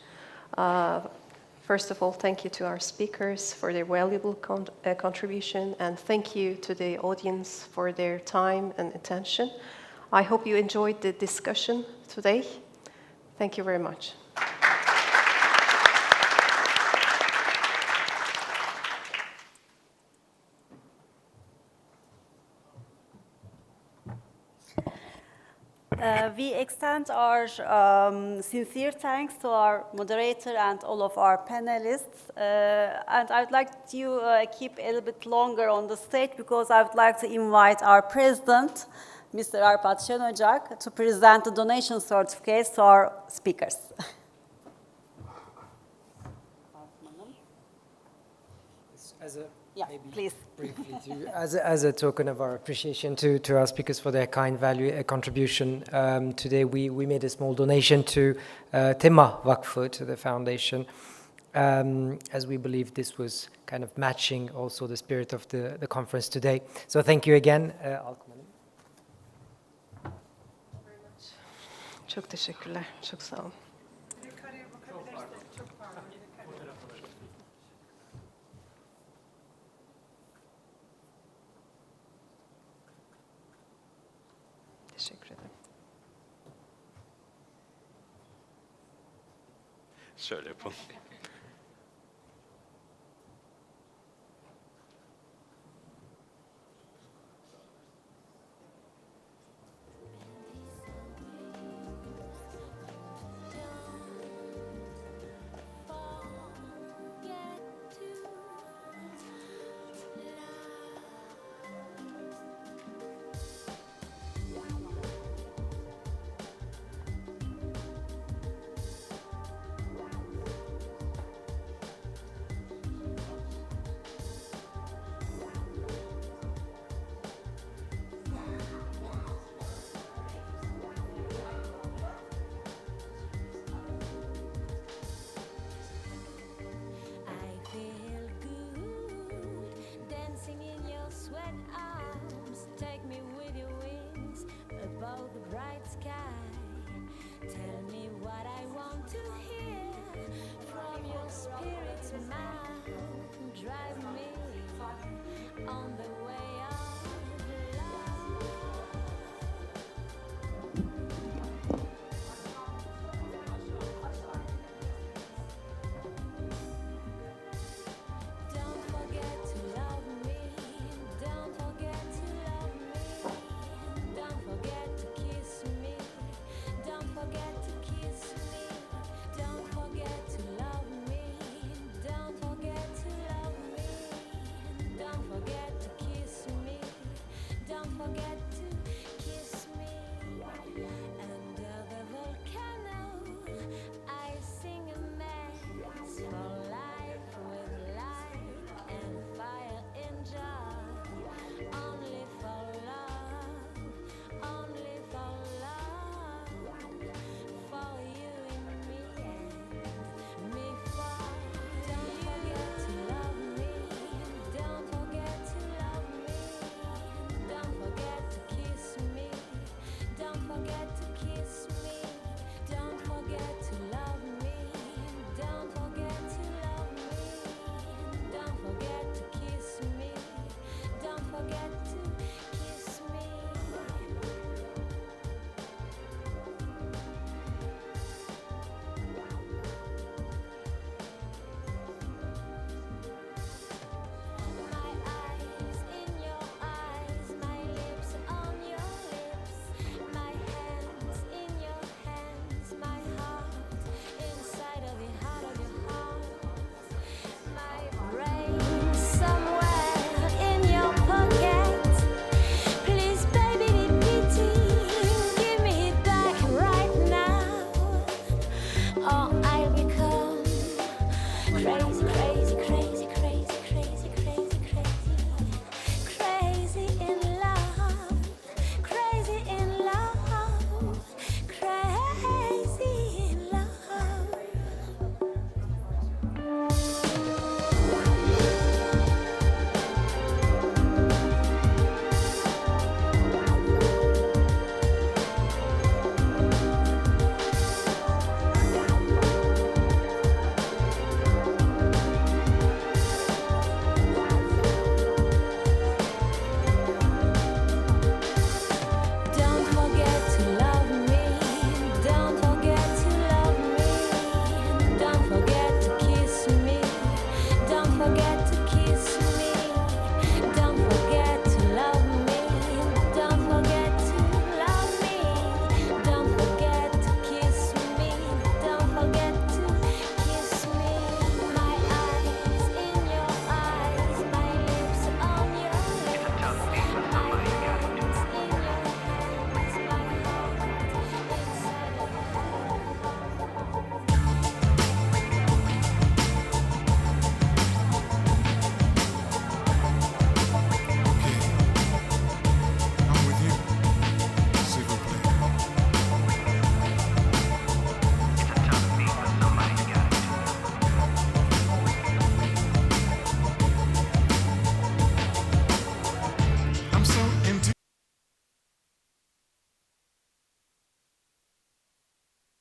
First of all, thank you to our speakers for their valuable contribution, and thank you to the audience for their time and attention. I hope you enjoyed the discussion today. Thank you very much. We extend our sincere thanks to our moderator and all of our panelists. And I'd like to keep a little bit longer on the stage because I would like to invite our president, Mr. Arpad Şenocak, to present the donation certificates to our speakers. Yeah, please. Briefly, as a token of our appreciation to our speakers for their kind value contribution, today we made a small donation to Tema Vakfı, to the foundation, as we believe this was kind of matching also the spirit of the conference today. So thank you again. Alkım Hanım. Çok teşekkürler. Çok sağ olun. Teşekkür ederim. Şöyle yapalım. Drive me on the way of love.